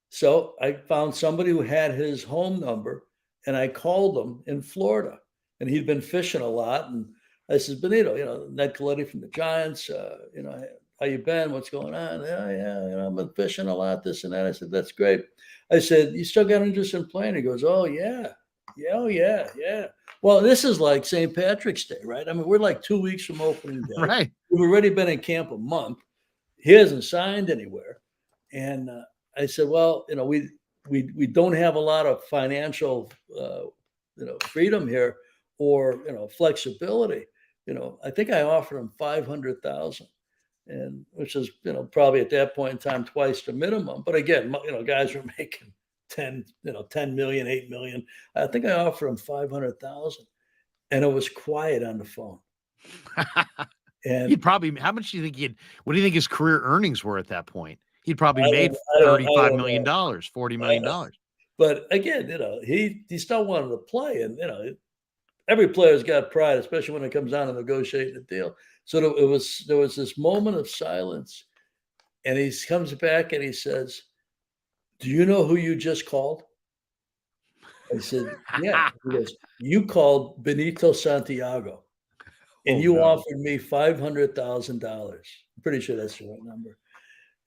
So I found somebody who had his home number, and I called him in Florida, and he'd been fishing a lot. And I said, Benito, Ned Colletti from the Giants, how you been? What's going on? Yeah, yeah, I've been fishing a lot, this and that. I said, that's great. I said, you still got interest in playing? He goes, oh yeah, yeah, oh yeah, yeah. Well, this is like St. Patrick's Day, right? I mean, we're like 2 weeks from opening day. Right. We've already been in camp a month. He hasn't signed anywhere, and I said, well, we don't have a lot of financial, freedom here, or flexibility. I think I offered him 500,000, and which is probably at that point in time twice the minimum. But again, guys were making 10 million, 8 million. I think I offered him 500,000, and it was quiet on the phone. And He'd probably how much do you think what do you think his career earnings were at that point? He'd probably I made don't, I don't, I $35 don't million, know. $40 million. But again, he still wanted to play, and every player's got pride, especially when it comes down to negotiating a deal. So there was this moment of silence, and he comes back and he says, "Do you know who you just called?" I said, "Yeah." He goes, "You called Benito Santiago, and Oh, you no. offered me $500,000. I'm pretty sure that's the right number."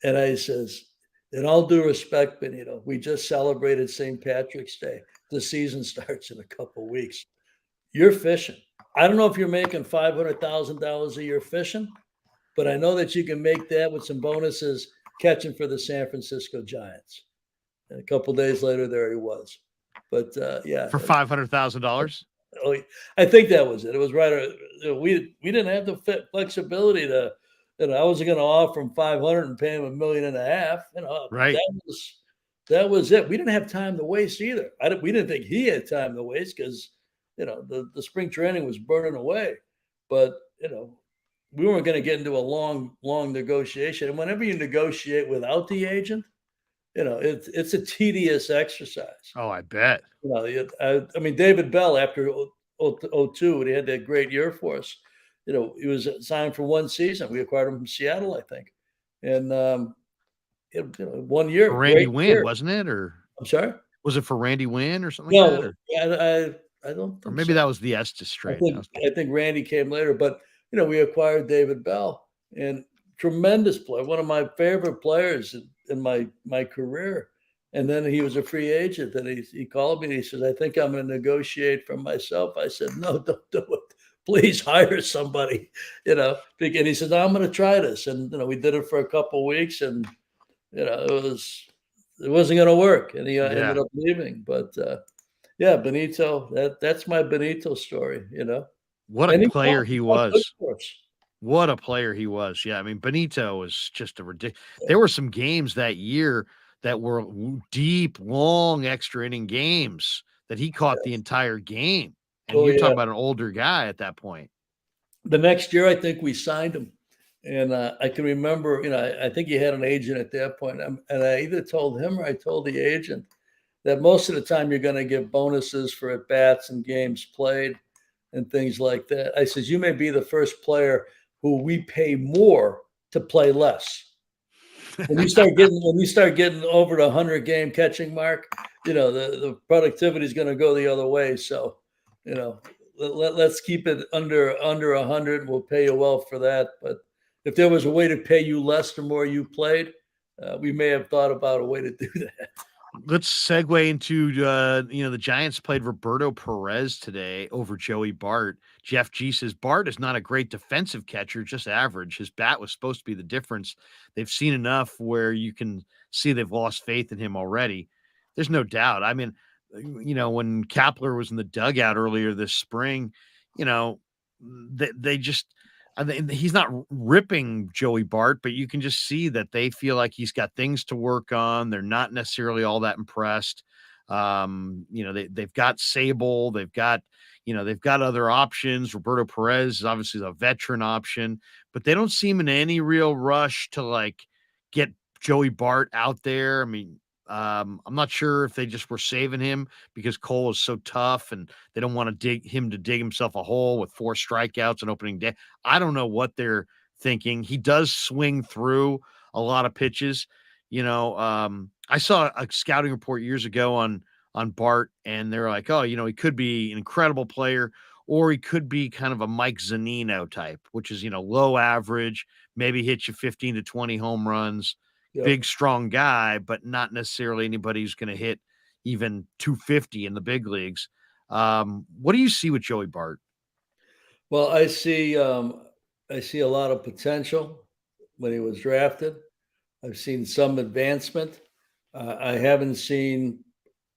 And I says, "In all due respect, Benito, we just celebrated St. Patrick's Day. The season starts in a couple weeks. You're fishing. I don't know if you're making $500,000 a year fishing, but I know that you can make that with some bonuses catching for the San Francisco Giants." And a couple days later, there he was. But yeah, For $500,000? oh, I think that was it. It was right. We didn't have the flexibility to. I wasn't going to offer him 500 and pay him $1.5 million. Right. That was it. We didn't have time to waste either. We didn't think he had time to waste because the spring training was burning away. But we weren't going to get into a long negotiation. And whenever you negotiate without the agent, it's a tedious exercise. Oh, I bet. I mean, David Bell, after '02, when he had that great year for us, he was signed for one season. We acquired him from Seattle, I think. And 1 year, For Randy great Wynn, year. wasn't it? Or I'm sorry? was it for Randy Wynn or something like that? No, yeah, I don't Or think maybe so. that was the Estes I trade. think I think Randy came later, but we acquired David Bell, and tremendous player, one of my favorite players in my career. And then he was a free agent, and he called me and he says, "I think I'm going to negotiate for myself." I said, "No, don't do it. Please hire somebody." And he said, "No, I'm going to try this." And we did it for a couple of weeks, and it wasn't going to work, and he ended Yeah. up leaving. But yeah, Benito, that's my Benito story. What a And player he he fought good was. for us. What a player he was. Yeah, I mean, Benito was just a ridiculous. There were some games that year that were deep, long extra inning games that he caught the entire game. And Oh you're talking yeah. about an older guy at that point. The next year, I think we signed him, And I can remember, I think he had an agent at that point, and I either told him or I told the agent that most of the time you're going to give bonuses for at bats and games played and things like that. I says, you may be the first player who we pay more to play less. When you start getting over the 100 game catching mark, the productivity is going to go the other way. So, you know, let's keep it under 100. We'll pay you well for that. But if there was a way to pay you less the more you played, we may have thought about a way to do that. Let's segue into the Giants played Roberto Perez today over Joey Bart. Jeff G says Bart is not a great defensive catcher, just average. His bat was supposed to be the difference. They've seen enough where you can see they've lost faith in him already. There's no doubt. I mean, when Kapler was in the dugout earlier this spring, they just he's not ripping Joey Bart, but you can just see that they feel like he's got things to work on. They're not necessarily all that impressed. They've got Sable, they've got other options. Roberto Perez is obviously a veteran option, but they don't seem in any real rush to like get Joey Bart out there. I mean, I'm not sure if they just were saving him because Cole is so tough and they don't want to dig himself a hole with 4 strikeouts and opening day. I don't know what thinking. He does swing through a lot of pitches. I saw a scouting report years ago on Bart, and they're like, oh, he could be an incredible player, or he could be kind of a Mike Zunino type, which is, low average, maybe hit you 15 to 20 home runs, Yep. big, strong guy, but not necessarily anybody who's going to hit even 250 in the big leagues. What do you see with Joey Bart? Well, I see a lot of potential when he was drafted. I've seen some advancement. I haven't seen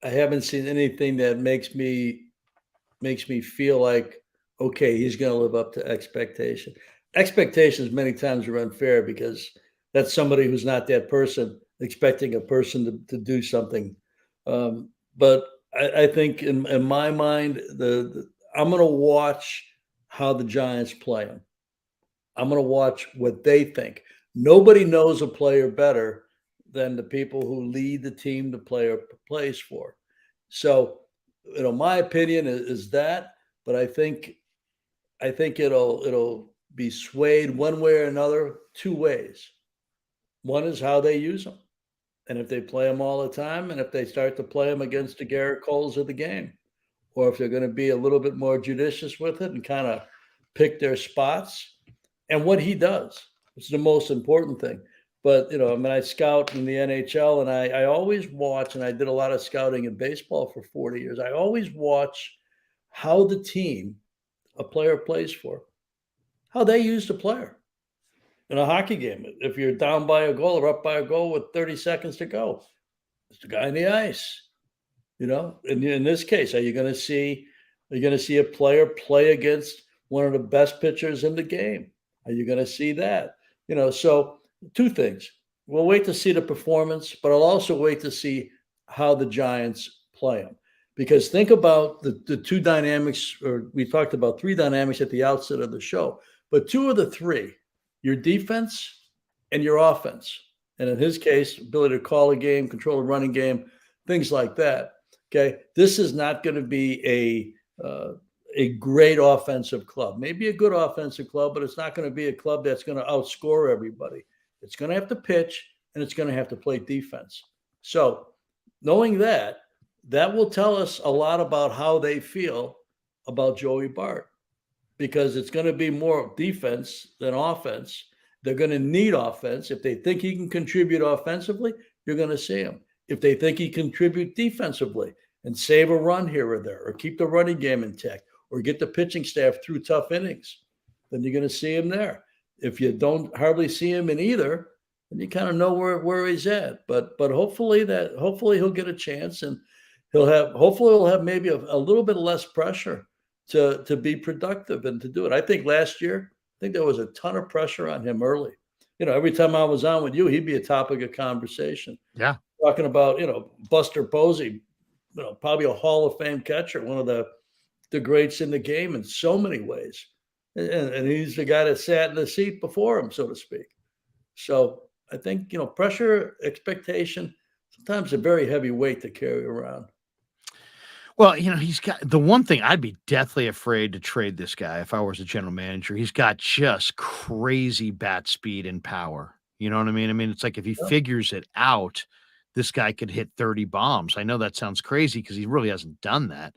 anything that makes me feel like, okay, he's going to live up to expectation. Expectations many times are unfair because that's somebody who's not that person expecting a person to do something. But I think in my mind, I'm going to watch how the Giants play him. I'm going to watch what they think. Nobody knows a player better than the people who lead the team the player plays for. So, my opinion is that, but I think it'll be swayed one way or another 2 ways. One is how they use them, and if they play them all the time, and if they start to play them against the Garrett Coles of the game, or if they're going to be a little bit more judicious with it and kind of pick their spots, and what he does. It's the most important thing. But I scout in the NHL, and I always watch, and I did a lot of scouting in baseball for 40 years. I always watch how the team a player plays for, how they use the player. In a hockey game, if you're down by a goal or up by a goal with 30 seconds to go, it's the guy in the ice. In this case, are you going to see a player play against one of the best pitchers in the game? Are you going to see that? So 2 things. We'll wait to see the performance, but I'll also wait to see how the Giants play them. Because think about the 2 dynamics, or we talked about 3 dynamics at the outset of the show, but 2 of the 3, your defense and your offense. And in his case, ability to call a game, control a running game, things like that. Okay. This is not going to be a great offensive club, maybe a good offensive club, but it's not going to be a club that's going to outscore everybody. It's going to have to pitch and it's going to have to play defense. So knowing that will tell us a lot about how they feel about Joey Bart, because it's going to be more defense than offense. They're going to need offense. If they think he can contribute offensively, you're going to see him. If they think he can contribute defensively and save a run here or there, or keep the running game intact, or get the pitching staff through tough innings, then you're going to see him there. If you don't hardly see him in either, then you kind of know where he's at. But hopefully he'll get a chance, and he'll have maybe a little bit less pressure to be productive and to do it. I think last year, there was a ton of pressure on him early. Every time I was on with you, he'd be a topic of conversation. Yeah. Talking about, Buster Posey, probably a Hall of Fame catcher, one of the greats in the game in so many ways. and he's the guy that sat in the seat before him, so to speak. So I think, pressure, expectation, sometimes a very heavy weight to carry around. Well, he's got the one thing I'd be deathly afraid to trade this guy if I was a general manager. He's got just crazy bat speed and power. You know what I mean? I mean, it's like if he Yeah. figures it out, this guy could hit 30 bombs. I know that sounds crazy because he really hasn't done that.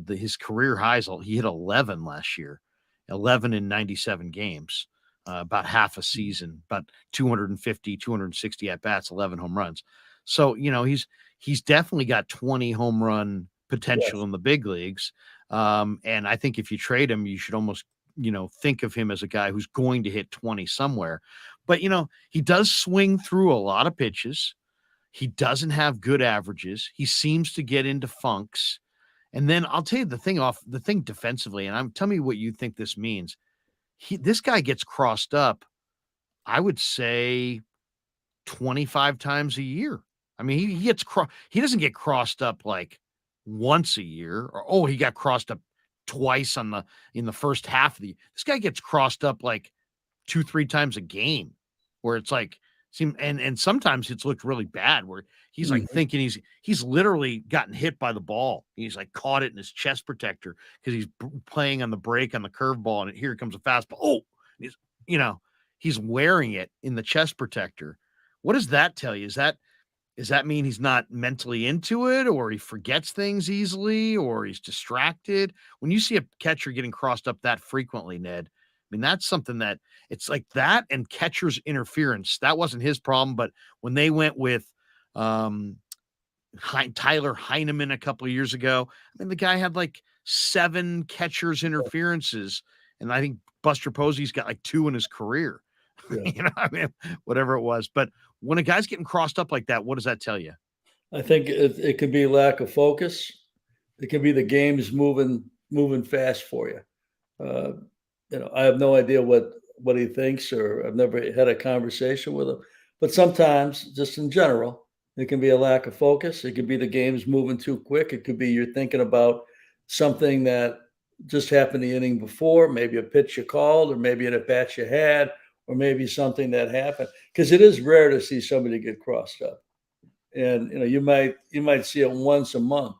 His career highs, he hit 11 last year, 11 in 97 games, about half a season, about 250, 260 at bats, 11 home runs. So, he's definitely got 20 home run potential Yes. in the big leagues. And I think if you trade him, you should almost, think of him as a guy who's going to hit 20 somewhere. But, he does swing through a lot of pitches. He doesn't have good averages. He seems to get into funks. And then I'll tell you the thing defensively, and tell me what you think this means. This guy gets crossed up, I would say 25 times a year. I mean, he doesn't get crossed up like once a year or he got crossed up twice in the first half of this guy gets crossed up like 2-3 times a game where it's like and sometimes it's looked really bad where he's like Mhm. thinking he's literally gotten hit by the ball. He's like caught it in his chest protector because he's playing on the break on the curveball and here comes a fastball. He's you know, he's wearing it in the chest protector. What does that tell you? Does that mean he's not mentally into it or he forgets things easily or he's distracted? When you see a catcher getting crossed up that frequently, Ned, I mean, that's something that it's like that and catcher's interference. That wasn't his problem, but when they went with um, Tyler Heineman a couple of years ago, I mean, the guy had like 7 catcher's interferences, and I think Buster Posey's got like 2 in his career. Yeah. I mean, whatever it was. But when a guy's getting crossed up like that, what does that tell you? I think it could be lack of focus. It could be the game's moving fast for you. Uh, I have no idea what he thinks, or I've never had a conversation with him. But sometimes, just in general, it can be a lack of focus. It could be the game's moving too quick. It could be you're thinking about something that just happened the inning before, maybe a pitch you called, or maybe an at bat you had, or maybe something that happened. Because it is rare to see somebody get crossed up, and you might see it once a month,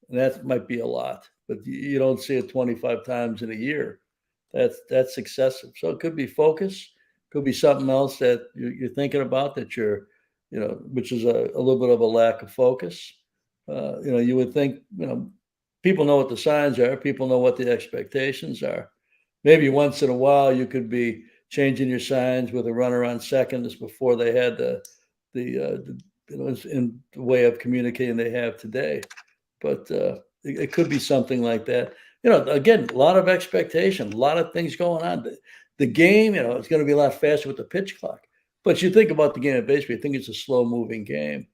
and that might be a lot, but you don't see it 25 times in a year. That's excessive. So it could be focus, could be something else that you're thinking about that which is a little bit of a lack of focus. You would think, people know what the signs are, people know what the expectations are. Maybe once in a while you could be changing your signs with a runner on second as before they had the in the way of communicating they have today. But it could be something like that. Again, a lot of expectation, a lot of things going on. The game, it's going to be a lot faster with the pitch clock. But you think about the game of baseball, you think it's a slow moving game.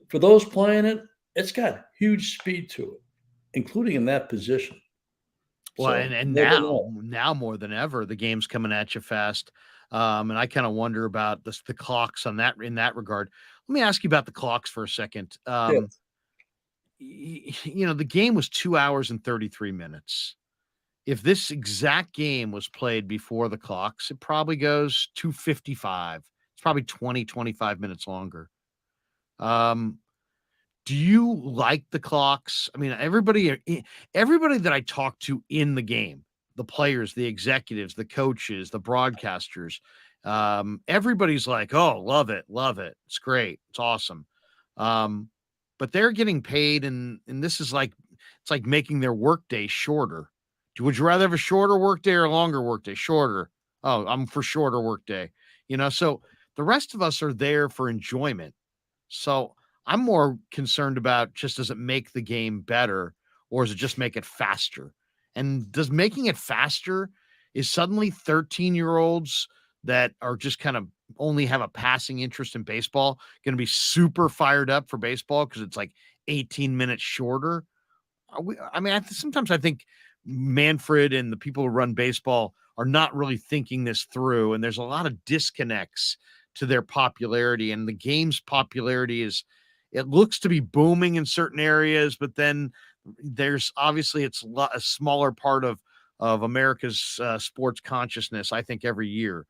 For those playing it, it's got huge speed to it, including in that position. Well, So and never now know. now more than ever, the game's coming at you fast. And I kind of wonder about the clocks on that in that regard. Let me ask you about the clocks for a second. Yeah. The game was 2 hours and 33 minutes. If this exact game was played before the clocks, it probably goes 2:55. It's probably 20, 25 minutes longer. Um, do you like the clocks? I mean, everybody that I talk to in the game, the players, the executives, the coaches, the broadcasters, everybody's like, "Oh, love it, love it. It's great. It's awesome." Um, but they're getting paid and this is like it's like making their workday shorter. Would you rather have a shorter workday or a longer workday? Shorter. Oh, I'm for shorter workday. So the rest of us are there for enjoyment. So I'm more concerned about just does it make the game better or does it just make it faster? And does making it faster is suddenly 13-year-olds that are just kind of only have a passing interest in baseball going to be super fired up for baseball because it's like 18 minutes shorter? I mean, sometimes I think Manfred and the people who run baseball are not really thinking this through, and there's a lot of disconnects to their popularity. And the game's popularity it looks to be booming in certain areas, but then there's obviously it's a smaller part of of America's sports consciousness, I think, every year.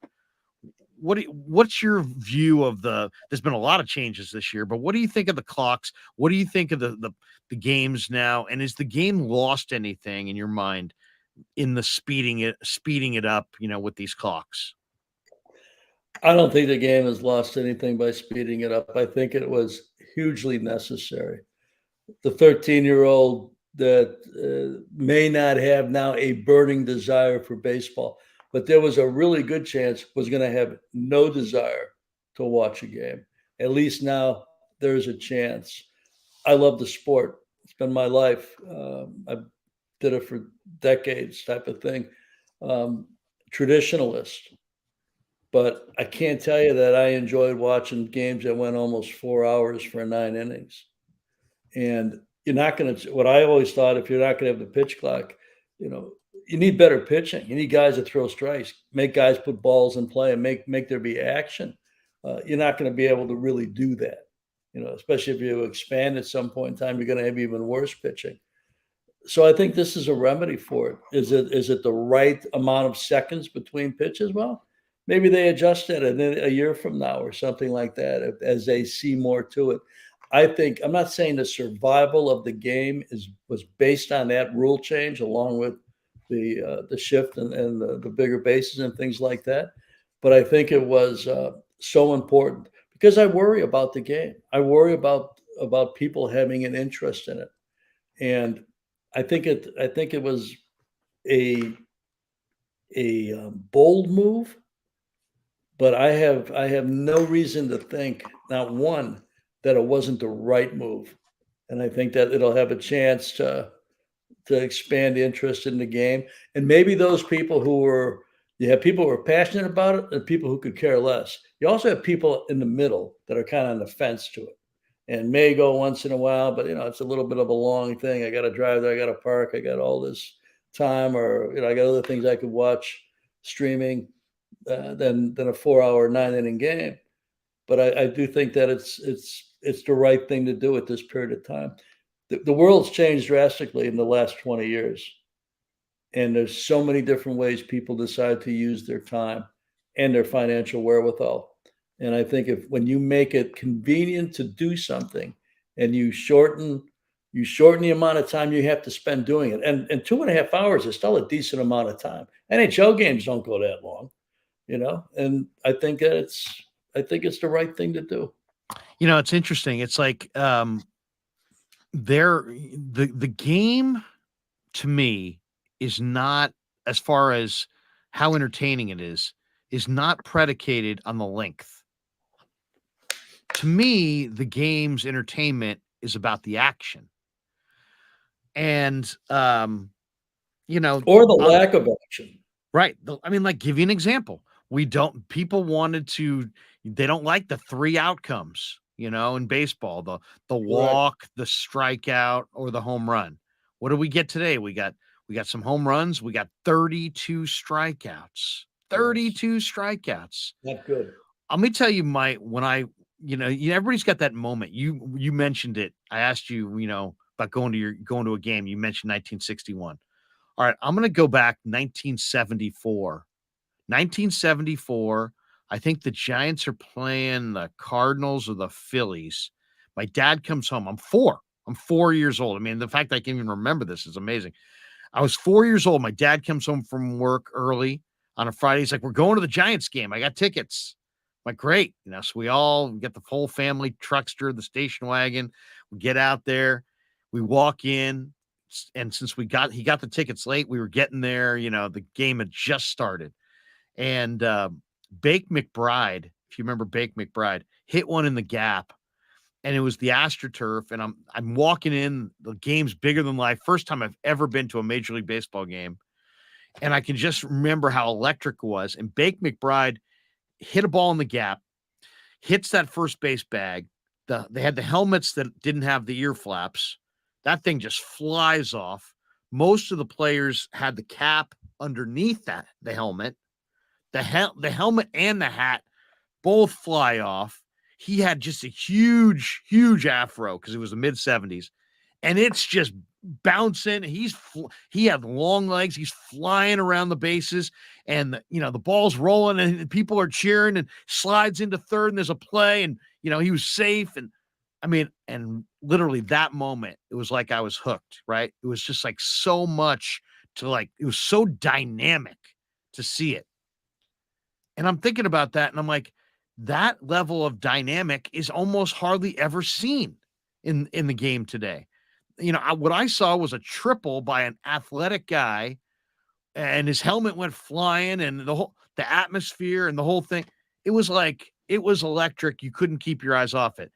What's your view of there's been a lot of changes this year, but what do you think of the clocks? What do you think of the games now? And is the game lost anything in your mind in the speeding it up, with these clocks? I don't think the game has lost anything by speeding it up. I think it was hugely necessary. The 13-year-old that may not have now a burning desire for baseball, but there was a really good chance was going to have no desire to watch a game. At least now there's a chance. I love the sport. It's been my life. I did it for decades, type of thing. Traditionalist, but I can't tell you that I enjoyed watching games that went almost 4 hours for 9 innings. And you're not going to, what I always thought, if you're not going to have the pitch clock, you know, you need better pitching. You need guys that throw strikes, make guys put balls in play and make there be action. You're not going to be able to really do that, especially if you expand at some point in time, you're going to have even worse pitching. So I think this is a remedy for it. Is it the right amount of seconds between pitches? Well, maybe they adjust it and then a year from now or something like that as they see more to it. I think I'm not saying the survival of the game was based on that rule change, along with the shift and the bigger bases and things like that. But I think it was so important because I worry about the game. I worry about people having an interest in it, and I think it was a bold move, but I have no reason to think, not one, that it wasn't the right move. And I think that it'll have a chance to expand interest in the game. And maybe those people you have people who are passionate about it and people who could care less. You also have people in the middle that are kind of on the fence to it and may go once in a while, but it's a little bit of a long thing. I got to drive there, I got to park, I got all this time, or I got other things I could watch streaming than a 4-hour 9-inning game. But I do think that it's the right thing to do at this period of time. The world's changed drastically in the last 20 years. And there's so many different ways people decide to use their time and their financial wherewithal. And I think when you make it convenient to do something and you shorten the amount of time you have to spend doing it, and 2.5 hours is still a decent amount of time. NHL games don't go that long, and I think it's the right thing to do. It's interesting. It's like the game to me is not, as far as how entertaining it is not predicated on the length. To me, the game's entertainment is about the action. And or the lack of action. Right. Give you an example. People wanted to, they don't like the 3 outcomes, in baseball, the walk, the strikeout, or the home run. What do we get today? We got some home runs. We got 32 strikeouts. 32 strikeouts. Not good. Let me tell you everybody's got that moment. You mentioned it. I asked you, about going to a game. You mentioned 1961. All right, I'm going to go back 1974. 1974, I think the Giants are playing the Cardinals or the Phillies. My dad comes home. I'm 4. I'm 4 years old. I mean, the fact that I can even remember this is amazing. I was 4 years old. My dad comes home from work early on a Friday. He's like, we're going to the Giants game. I got tickets. I'm like, great. So we get the whole family truckster, the station wagon. We get out there. We walk in. And since he got the tickets late, we were getting there. The game had just started. And Bake McBride, if you remember Bake McBride, hit one in the gap. And it was the AstroTurf. And I'm walking in. The game's bigger than life. First time I've ever been to a Major League Baseball game. And I can just remember how electric it was. And Bake McBride hit a ball in the gap, hits that first base bag. They had the helmets that didn't have the ear flaps. That thing just flies off. Most of the players had the cap underneath the helmet. The helmet and the hat both fly off. He had just a huge, huge afro because it was the mid-70s. And it's just bouncing. He had long legs. He's flying around the bases, and the ball's rolling, and people are cheering, and slides into third, and there's a play, and he was safe. And I mean, and literally that moment, it was like I was hooked, right? It was just like so much it was so dynamic to see it. And I'm thinking about that, and I'm like, that level of dynamic is almost hardly ever seen in the game today. What I saw was a triple by an athletic guy, and his helmet went flying, and the atmosphere and the whole thing. It was electric. You couldn't keep your eyes off it.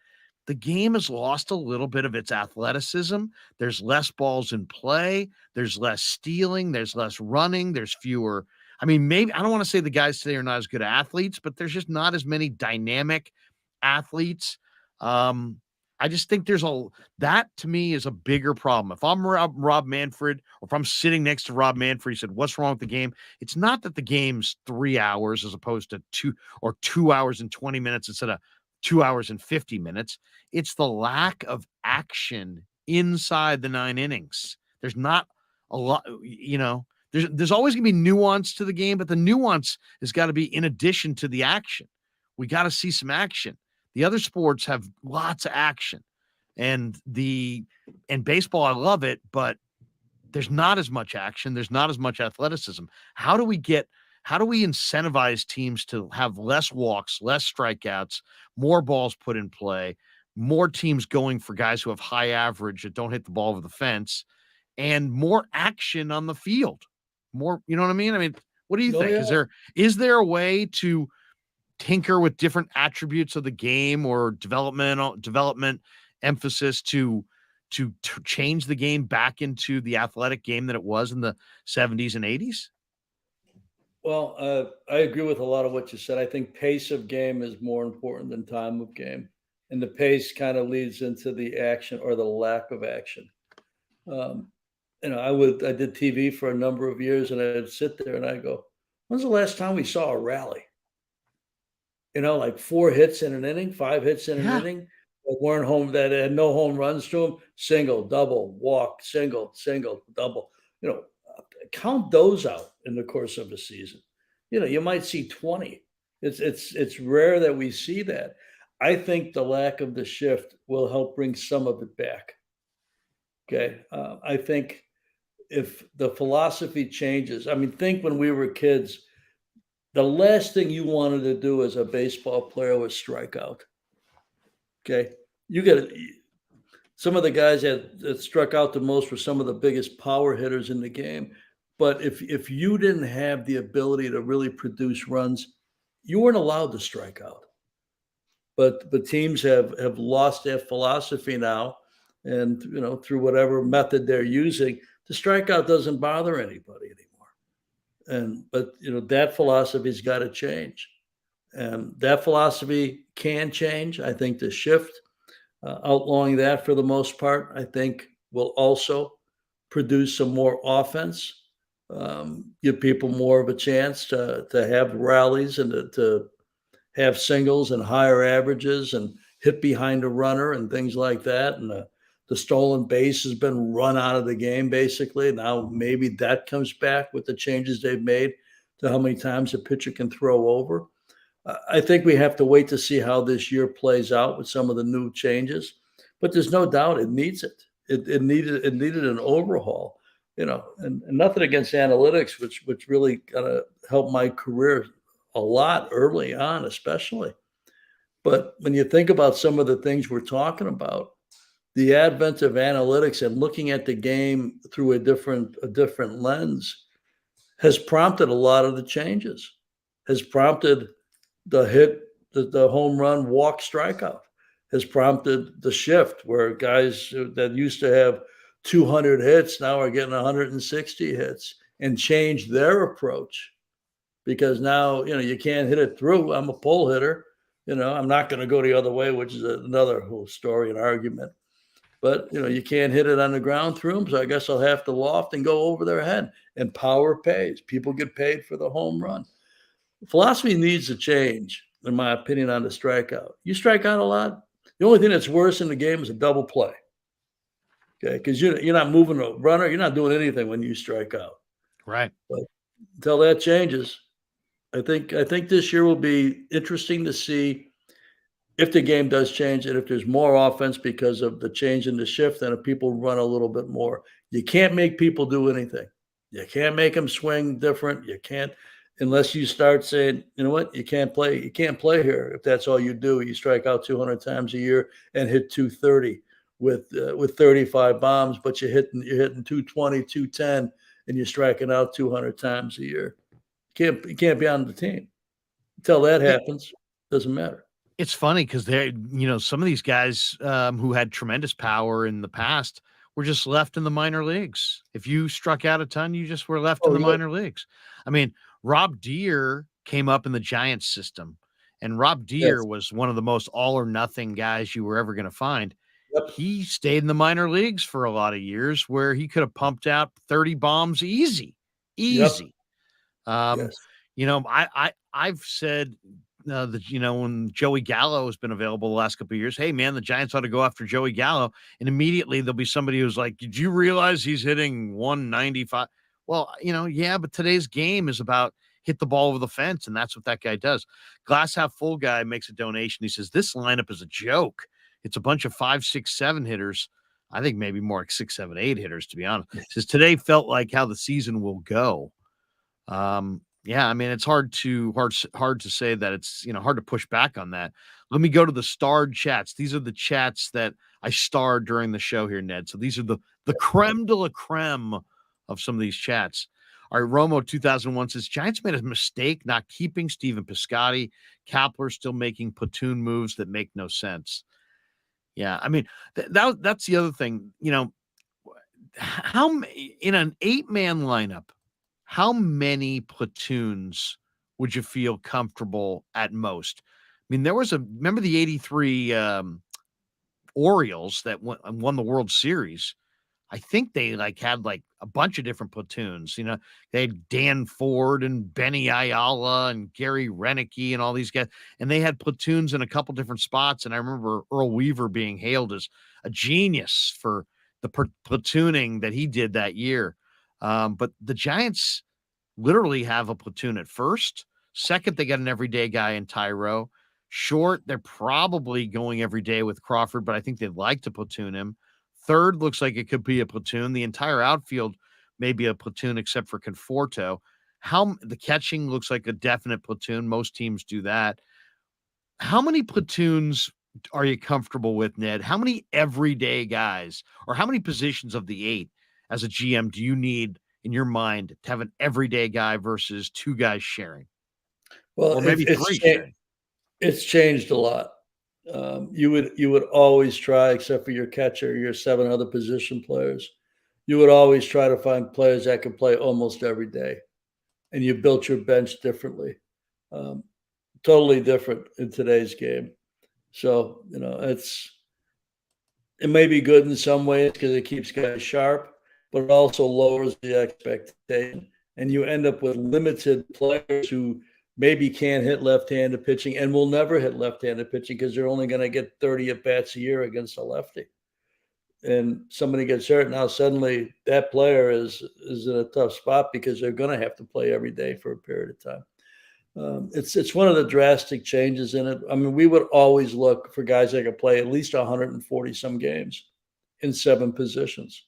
The game has lost a little bit of its athleticism. There's less balls in play. There's less stealing. There's less running. There's fewer. I mean, maybe I don't want to say the guys today are not as good athletes, but there's just not as many dynamic athletes. I just think that to me is a bigger problem. If I'm Rob Manfred, or if I'm sitting next to Rob Manfred, he said, "What's wrong with the game?" It's not that the game's 3 hours as opposed to 2 hours and 20 minutes instead of 2 hours and 50 minutes. It's the lack of action inside the 9 innings. There's not a lot, there's always going to be nuance to the game, but the nuance has got to be in addition to the action. We got to see some action. The other sports have lots of action, and baseball, I love it, but there's not as much action. There's not as much athleticism. How do we incentivize teams to have less walks, less strikeouts, more balls put in play, more teams going for guys who have high average that don't hit the ball over the fence, and more action on the field? More, you know what I mean? I mean, what do you think? Yeah. Is there a way to tinker with different attributes of the game or development emphasis to change the game back into the athletic game that it was in the 70s and 80s? Well, I agree with a lot of what you said. I think pace of game is more important than time of game, and the pace kind of leads into the action or the lack of action. I did TV for a number of years, and I'd sit there and I go, "When's the last time we saw a rally?" Like 4 hits in an inning, 5 hits in an Yeah. inning that weren't home, that had no home runs to them, single, double, walk, single, double. Count those out in the course of a season. You might see 20. It's rare that we see that. I think the lack of the shift will help bring some of it back. Okay. I think if the philosophy changes, I mean, think when we were kids, the last thing you wanted to do as a baseball player was strike out. Okay. Some of the guys that struck out the most were some of the biggest power hitters in the game. But if you didn't have the ability to really produce runs, you weren't allowed to strike out. But the teams have lost that philosophy now, and through whatever method they're using, the strikeout doesn't bother anybody anymore. But that philosophy's got to change, and that philosophy can change. I think the shift, outlawing that for the most part, I think will also produce some more offense, give people more of a chance to have rallies and to have singles and higher averages and hit behind a runner and things like that. And the stolen base has been run out of the game, basically. Now, maybe that comes back with the changes they've made to how many times a pitcher can throw over. I think we have to wait to see how this year plays out with some of the new changes, but there's no doubt it needs it. It needed an overhaul, and nothing against analytics, which really kind of helped my career a lot early on, especially. But when you think about some of the things we're talking about, the advent of analytics and looking at the game through a different lens has prompted a lot of the changes, has prompted the hit, the home run, walk, strikeout, has prompted the shift where guys that used to have 200 hits now are getting 160 hits, and change their approach. Because now, you can't hit it through. I'm a pull hitter. I'm not going to go the other way, which is another whole story and argument. But, you can't hit it on the ground through them. So I guess I'll have to loft and go over their head. And power pays. People get paid for the home run. Philosophy needs to change, in my opinion, on the strikeout. You strike out a lot. The only thing that's worse in the game is a double play. Okay, because you're not moving a runner, you're not doing anything when you strike out. Right. But until that changes, I think this year will be interesting to see if the game does change and if there's more offense because of the change in the shift and if people run a little bit more. You can't make people do anything. You can't make them swing different. You can't unless you start saying, you know what, you can't play. You can't play here if that's all you do. You strike out 200 times a year and hit 230 with 35 bombs, but you're hitting 220, 210, and you're striking out 200 times a year. You can't be on the team until that Yeah. happens. Doesn't matter. It's funny because some of these guys who had tremendous power in the past were just left in the minor leagues. If you struck out a ton, you just were left in Oh the yeah. minor leagues. I mean, Rob Deere came up in the Giants system, and Rob Deere Yes. was one of the most all or nothing guys you were ever going to find. Yep. He stayed in the minor leagues for a lot of years where he could have pumped out 30 bombs easy, Yep. easy. Um, Yes. I've said that when Joey Gallo has been available the last couple of years, hey man, the Giants ought to go after Joey Gallo, and immediately there'll be somebody who's like, "Did you realize he's hitting 195?" Well, yeah, but today's game is about hit the ball over the fence, and that's what that guy does. Glass half full guy makes a donation. He says this lineup is a joke. It's a bunch of 5, 6, 7 hitters. I think maybe more like 6, 7, 8 hitters, to be honest. He says today felt like how the season will go. Yeah, I mean, it's hard to say that it's, hard to push back on that. Let me go to the starred chats. These are the chats that I starred during the show here, Ned. So these are the creme de la creme of some of these chats. All right, Romo 2001 says Giants made a mistake not keeping Steven Piscotty. Kapler still making platoon moves that make no sense. Yeah, I mean, that's the other thing. In an 8-man lineup, how many platoons would you feel comfortable at most? I mean, remember the 83 Orioles that won the World Series. I think they had a bunch of different platoons. They had Dan Ford and Benny Ayala and Gary Renicky and all these guys, and they had platoons in a couple different spots. And I remember Earl Weaver being hailed as a genius for the platooning that he did that year. But the Giants literally have a platoon at first. Second, they got an everyday guy in Tyro. Short, they're probably going every day with Crawford, but I think they'd like to platoon him. Third looks like it could be a platoon. The entire outfield may be a platoon except for Conforto. The catching looks like a definite platoon. Most teams do that. How many platoons are you comfortable with, Ned? How many everyday guys or how many positions of the 8 as a GM do you need in your mind to have an everyday guy versus 2 guys sharing? Well, Or maybe 3 sharing? it's changed a lot. You would always try, except for your catcher, your 7 other position players. You would always try to find players that can play almost every day, and you built your bench differently, um, totally different in today's game. So it may be good in some ways because it keeps guys sharp, but it also lowers the expectation. And you end up with limited players who maybe can't hit left-handed pitching and will never hit left-handed pitching because they're only going to get 30 at bats a year against a lefty. And somebody gets hurt, now suddenly that player is in a tough spot because they're going to have to play every day for a period of time. It's one of the drastic changes in it. I mean, we would always look for guys that could play at least 140 some games in 7 positions.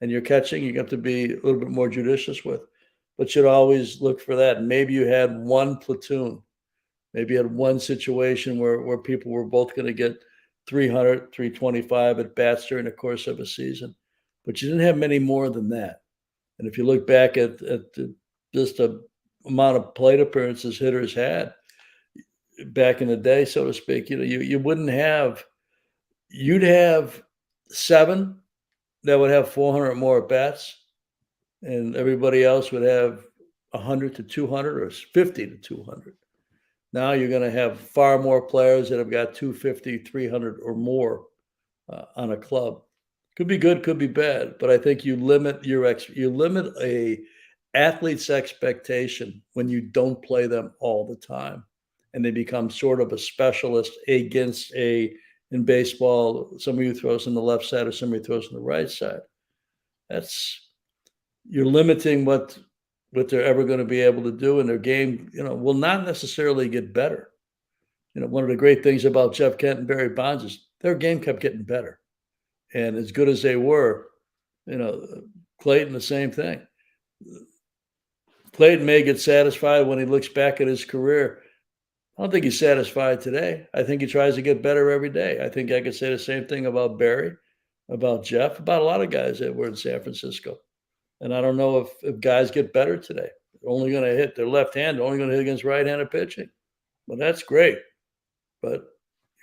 And you're catching, you have to be a little bit more judicious with, but you'd always look for that. And maybe you had one platoon, maybe you had one situation where people were both going to get 300, 325 at bats during the course of a season, but you didn't have many more than that. And if you look back at just the amount of plate appearances hitters had back in the day, so to speak, you wouldn't have you'd have 7 that would have 400 more at bats, and everybody else would have 100 to 200 or 50 to 200. Now you're going to have far more players that have got 250, 300 or more on a club. Could be good, could be bad, but I think you limit a athlete's expectation when you don't play them all the time, and they become sort of a specialist against a in baseball. Somebody who throws on the left side or somebody who throws on the right side. You're limiting what they're ever going to be able to do, and their game, will not necessarily get better. One of the great things about Jeff Kent and Barry Bonds is their game kept getting better. And as good as they were, Clayton, the same thing. Clayton may get satisfied when he looks back at his career. I don't think he's satisfied today. I think he tries to get better every day. I think I could say the same thing about Barry, about Jeff, about a lot of guys that were in San Francisco. And I don't know if guys get better today. They're only going to hit their left hand, they're only going to hit against right-handed pitching. Well, that's great. But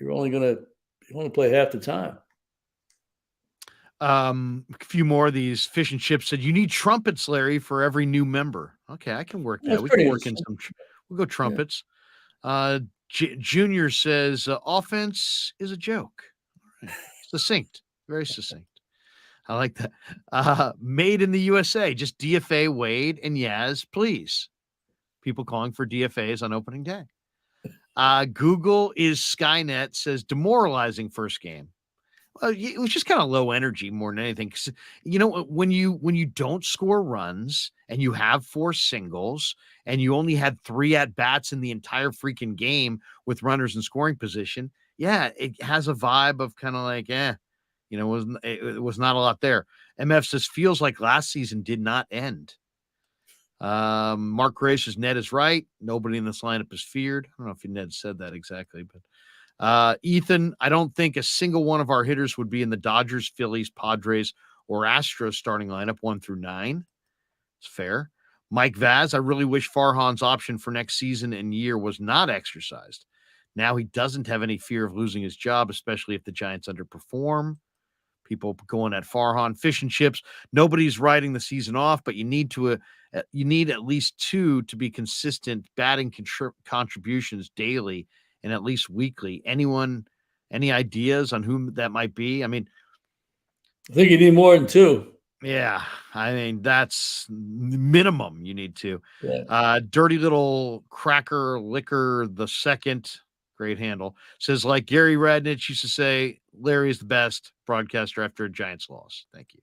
you're only going to play half the time. A few more of these. Fish and Chips said, you need trumpets, Larry, for every new member. Okay, I can work that. That's We pretty can work in interesting. we'll go trumpets. Junior says, offense is a joke. All right. Succinct, very succinct. I like that. Made in the USA, just DFA Wade and Yaz, please. People calling for DFAs on opening day. Google is Skynet says, demoralizing first game. It was just kind of low energy more than anything. 'Cause, when you don't score runs and you have 4 singles and you only had 3 at bats in the entire freaking game with runners in scoring position, yeah, it has a vibe of kind of like, it was not a lot there. MF says, feels like last season did not end. Mark Gray says, Ned is right. Nobody in this lineup is feared. I don't know if Ned said that exactly, but Ethan, I don't think a single one of our hitters would be in the Dodgers, Phillies, Padres, or Astros starting lineup 1 through 9. It's fair. Mike Vaz, I really wish Farhan's option for next season and year was not exercised. Now he doesn't have any fear of losing his job, especially if the Giants underperform. People going at Farhan. Fish and Chips, nobody's writing the season off, but you need at least 2 to be consistent batting contributions daily and at least weekly. Any ideas on whom that might be? I mean, I think you need more than 2. Yeah, I mean, that's minimum you need to. Yeah. Dirty Little Cracker Liquor the second, great handle, says, like Gary Radnich used to say, Larry is the best broadcaster after a Giants loss. Thank you.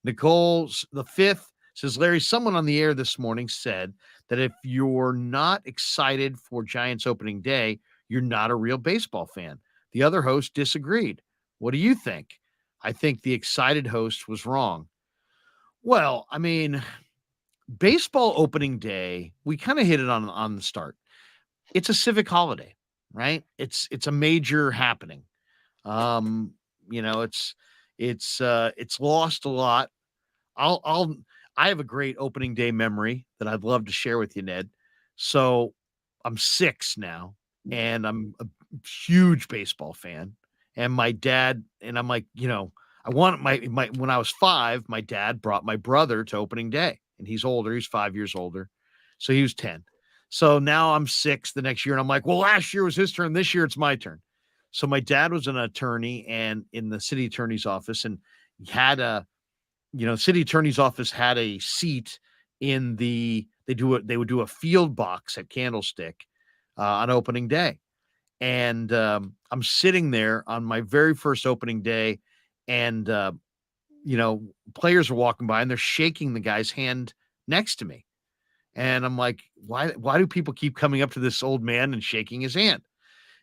Nicole the fifth says, Larry, someone on the air this morning said that if you're not excited for Giants opening day, you're not a real baseball fan. The other host disagreed. What do you think? I think the excited host was wrong. Well, I mean, baseball opening day, we kind of hit it on the start. It's a civic holiday, right? It's a major happening. It's lost a lot. I have a great opening day memory that I'd love to share with you, Ned. So I'm 6 now, and I'm a huge baseball fan. And my dad, and I'm like, I want my when I was 5, my dad brought my brother to opening day, and he's older. He's 5 years older. So he was 10. So now I'm 6 the next year, and I'm like, well, last year was his turn. This year it's my turn. So my dad was an attorney and in the city attorney's office, and he had city attorney's office had a seat in they would do a field box at Candlestick on opening day. And I'm sitting there on my very first opening day, and players are walking by and they're shaking the guy's hand next to me. And I'm like, why do people keep coming up to this old man and shaking his hand?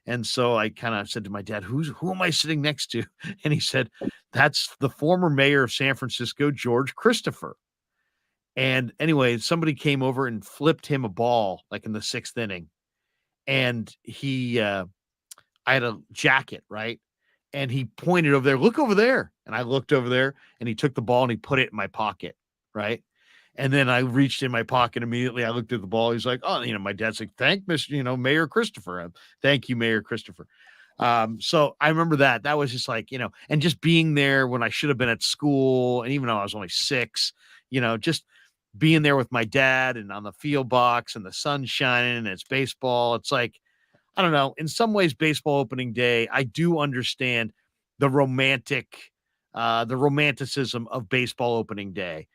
And so I kind of said to my dad, who am I sitting next to? And he said, that's the former mayor of San Francisco, George Christopher. And anyway, somebody came over and flipped him a ball like in the 6th inning. And I had a jacket, right? And he pointed over there, look over there. And I looked over there, and he took the ball and he put it in my pocket, right? And then I reached in my pocket immediately. I looked at the ball. He's like, oh, my dad's like, thank Mr. Mayor Christopher. Thank you, Mayor Christopher. So I remember that was just like, and just being there when I should have been at school. And even though I was only 6, just being there with my dad and on the field box and the sun shining and it's baseball. It's like, I don't know. In some ways, baseball opening day, I do understand the romanticism of baseball opening day.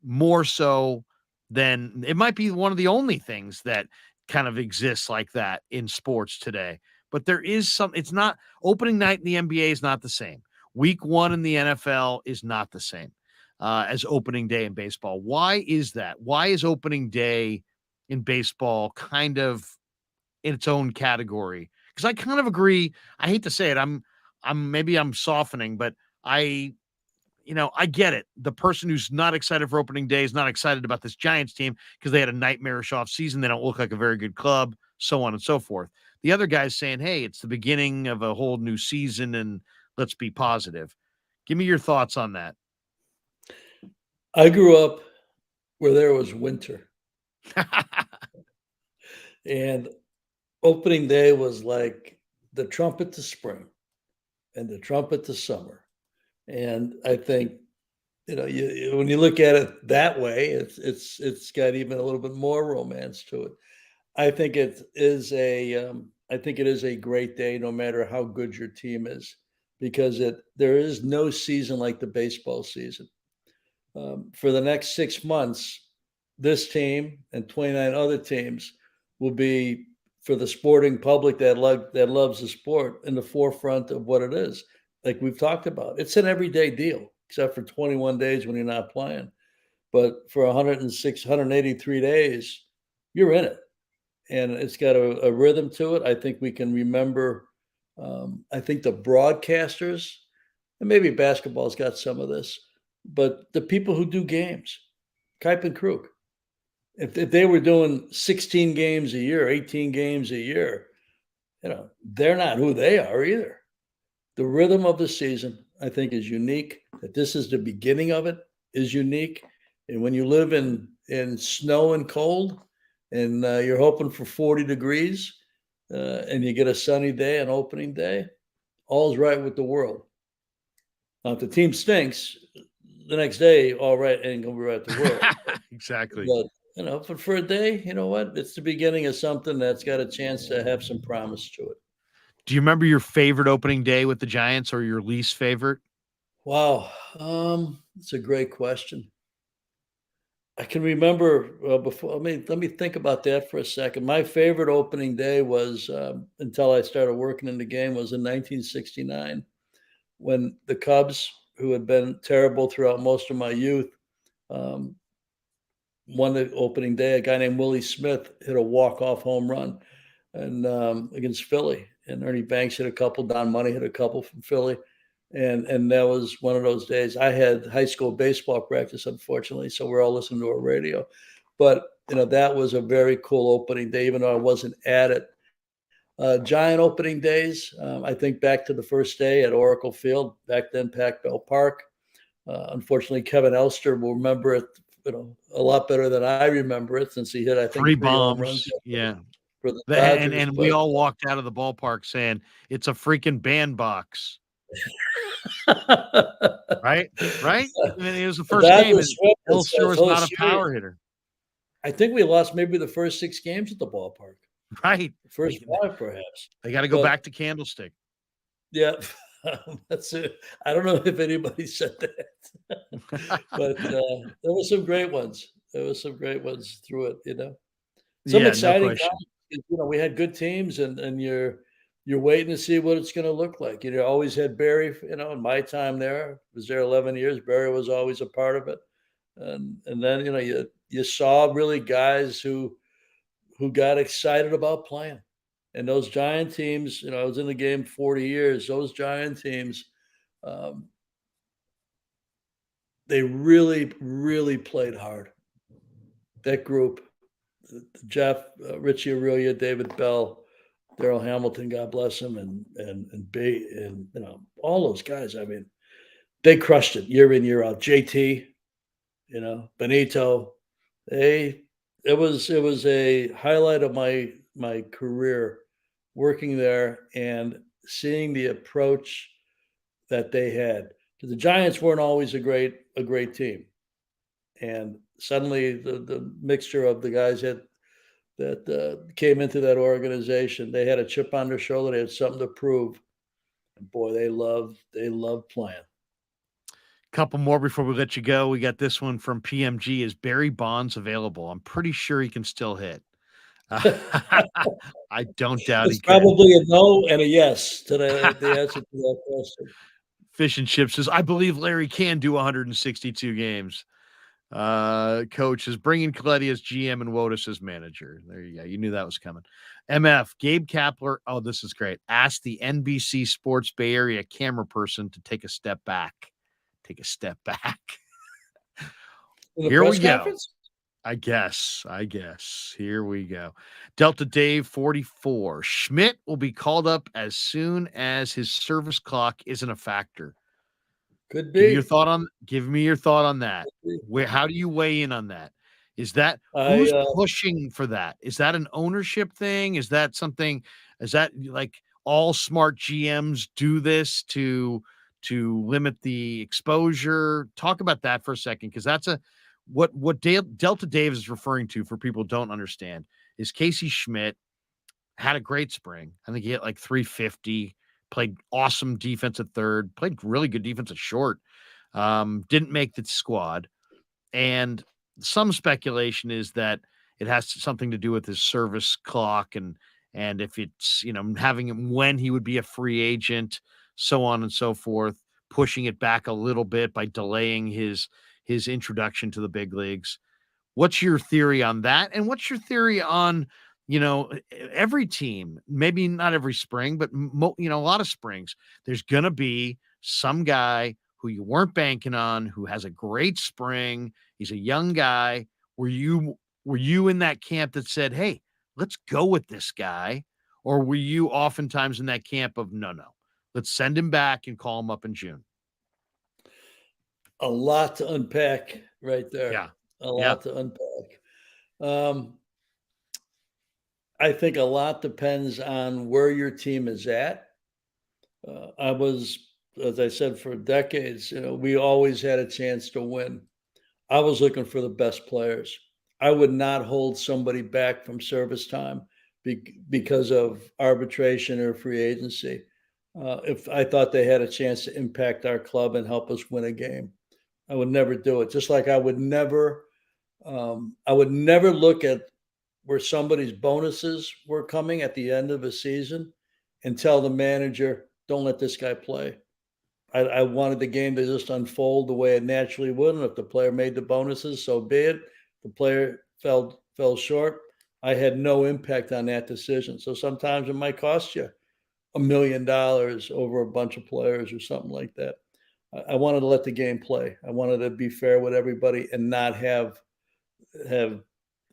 More so than it might be one of the only things that kind of exists like that in sports today. but there is some. It's not opening night in the NBA is not the same. Week 1 in the NFL is not the same as opening day in baseball. Why is that? Why is opening day in baseball kind of in its own category? Because I kind of agree. I hate to say it. I'm softening, but I I get it. The person who's not excited for opening day is not excited about this Giants team because they had a nightmarish offseason. They don't look like a very good club, so on and so forth. The other guy's saying, hey, it's the beginning of a whole new season and let's be positive. Give me your thoughts on that. I grew up where there was winter, and opening day was like the trumpet to spring and the trumpet to summer. And I think when you look at it that way, it's got even a little bit more romance to it. I think it is a great day, no matter how good your team is, because there is no season like the baseball season. For the next 6 months, this team and 29 other teams will be, for the sporting public that loves the sport, in the forefront of what it is. Like we've talked about, it's an everyday deal, except for 21 days when you're not playing. But for 106, 183 days, you're in it, and it's got a rhythm to it. I think we can remember. I think the broadcasters, and maybe basketball's got some of this, but the people who do games, Kipe and Krug, if they were doing 16 games a year, 18 games a year, they're not who they are either. The rhythm of the season, I think, is unique. That this is the beginning of it is unique. And when you live in snow and cold, and you're hoping for 40 degrees, and you get a sunny day on opening day, all's right with the world. Now, if the team stinks, the next day, all right, ain't gonna be right with the world. Exactly. But for a day, you know what? It's the beginning of something that's got a chance to have some promise to it. Do you remember your favorite opening day with the Giants or your least favorite? Wow, it's a great question. I can remember before. Let me think about that for a second. My favorite opening day was until I started working in the game was in 1969 when the Cubs, who had been terrible throughout most of my youth, um, won the opening day. A guy named Willie Smith hit a walk-off home run and against Philly, and Ernie Banks hit a couple. Don Money hit a couple from Philly, and that was one of those days. I had high school baseball practice, unfortunately, so we're all listening to a radio. But that was a very cool opening day, even though I wasn't at it. Giant opening days. I think back to the first day at Oracle Field, back then Pac Bell Park. Unfortunately, Kevin Elster will remember it, a lot better than I remember it, since he hit, I think, 3 three home runs bombs. Yeah. for the And Dodgers. and we But all walked out of the ballpark saying, "It's a freaking bandbox." Right? Right? I mean, it was the the first game, Dodgers and swept us Elster that was whole not a series. power hitter. I think we lost maybe the first 6 games at the ballpark. Right. The first 5 perhaps. They gotta go But back to Candlestick. yeah, that's it. I don't know if anybody said that. But there were some great ones. There were some great ones through it. Some Yeah, no exciting question. times. We had good teams, and you're waiting to see what it's gonna look like. Always had Barry, in my time there, was there 11 years. Barry was always a part of it. And then, you saw really guys who got excited about playing. And those Giant teams, I was in the game 40 years. Those Giant teams, um, they really, really played hard. That group, Jeff, Richie Aurelia, David Bell, Daryl Hamilton, God bless him, and B, and all those guys. I mean, they crushed it year in, year out. JT, Benito, they it was a highlight of my career working there and seeing the approach that they had. 'Cause the Giants weren't always a great team. And suddenly the mixture of the guys that came into that organization, they had a chip on their shoulder, they had something to prove. And boy, they loved playing. Couple more before we let you go. We got this one from PMG. Is Barry Bonds available? I'm pretty sure he can still hit. I don't doubt he It's can. probably a no and a yes to the answer to that question. Fish and Chips says, I believe Larry can do 162 games. Coach is bringing Colletti as GM and Wotus as manager. There you go. You knew that was coming. MF, Gabe Kapler. Oh, this is great. Ask the NBC Sports Bay Area camera person to take a step back. Take a step back. In the Here we press go. conference? I guess. Here we go. Delta Dave 44. Schmidt will be called up as soon as his service clock isn't a factor. Could Give me your be. thought on that. Where how do you weigh in on that? Is that I who's pushing for that? Is that an ownership thing? Is that something is that like all smart GMs do this to limit the exposure? Talk about that for a second because that's a what Delta Dave is referring to for people who don't understand is Casey Schmidt had a great spring. I think he hit like 350, played awesome defense at third, played really good defense at short. Didn't make the squad. And some speculation is that it has something to do with his service clock and if it's, having him when he would be a free agent, so on and so forth, pushing it back a little bit by delaying his introduction to the big leagues. What's your theory on that? And what's your theory on, every team, maybe not every spring, but, a lot of springs, there's going to be some guy who you weren't banking on, who has a great spring. He's a young guy. Were you in that camp that said, hey, let's go with this guy? Or were you oftentimes in that camp of, no, let's send him back and call him up in June? A lot to unpack right there. Yeah. A Yeah. lot to unpack. I think a lot depends on where your team is at. I was, as I said, for decades, we always had a chance to win. I was looking for the best players. I would not hold somebody back from service time because of arbitration or free agency. If I thought they had a chance to impact our club and help us win a game, I would never do it. Just like I would never look at where somebody's bonuses were coming at the end of a season and tell the manager, don't let this guy play. I wanted the game to just unfold the way it naturally would. And if the player made the bonuses, so be it. The player fell short. I had no impact on that decision. So sometimes it might cost you $1 million over a bunch of players or something like that. I wanted to let the game play. I wanted to be fair with everybody and not have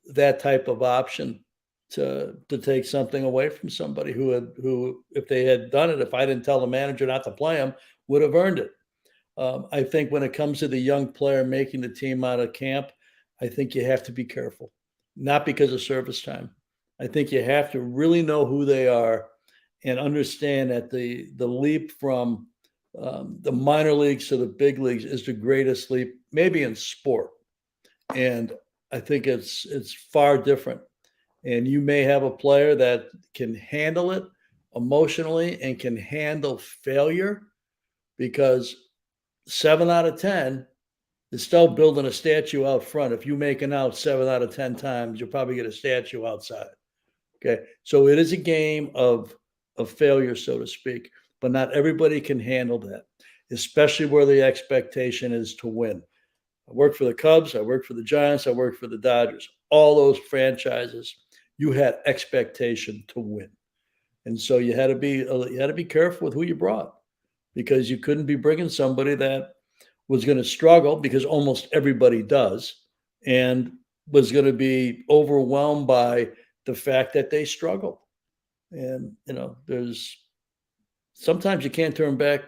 that type of option to take something away from somebody who if they had done it, if I didn't tell the manager not to play him, would have earned it. I think when it comes to the young player making the team out of camp, I think you have to be careful, not because of service time. I think you have to really know who they are and understand that the leap from the minor leagues to the big leagues is the greatest leap, maybe in sport. And I think it's far different. And you may have a player that can handle it emotionally and can handle failure because 7 out of 10 is still building a statue out front. If you make an out 7 out of 10 times, you'll probably get a statue outside. Okay. So it is a game of failure, so to speak, but not everybody can handle that, especially where the expectation is to win. I worked for the Cubs. I worked for the Giants. I worked for the Dodgers. All those franchises, you had expectation to win, and so you had to be careful with who you brought because you couldn't be bringing somebody that was going to struggle because almost everybody does, and was going to be overwhelmed by the fact that they struggle. And there's sometimes you can't turn back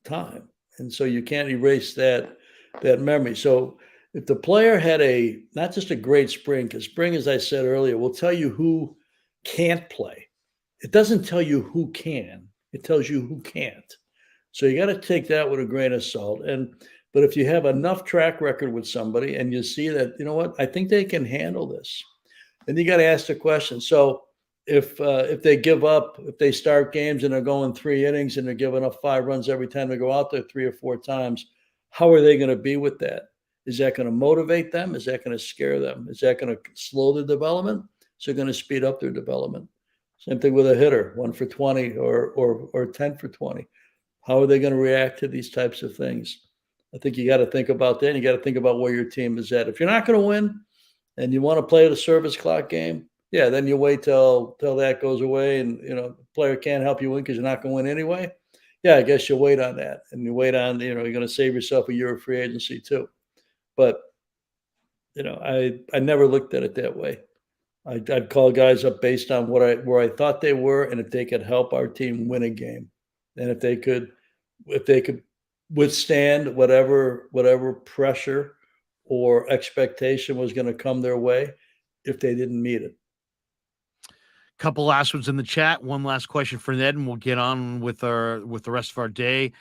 time, and so you can't erase that memory. So if the player had not just a great spring, because spring, as I said earlier, will tell you who can't play. It doesn't tell you who can. It tells you who can't. So you got to take that with a grain of salt. But if you have enough track record with somebody and you see that, you know what, I think they can handle this, then you got to ask the question. So if they give up, if they start games and they're going 3 innings and they're giving up 5 runs every time they go out there 3 or 4 times, how are they going to be with that? Is that going to motivate them? Is that going to scare them? Is that going to slow the development? are going to speed up their development. Same thing with a hitter, 1 for 20 or 10 for 20. How are they going to react to these types of things? I think you got to think about that. And you got to think about where your team is at. If you're not going to win and you want to play the service clock game, yeah, then you wait till that goes away, and the player can't help you win because you're not going to win anyway. Yeah, I guess you wait on that, and you wait on you're going to save yourself a year of free agency too. But I never looked at it that way. I'd call guys up based on where I thought they were, and if they could help our team win a game, and if they could withstand whatever pressure or expectation was going to come their way, if they didn't meet it. Couple last ones in the chat. One last question for Ned, and we'll get on with the rest of our day.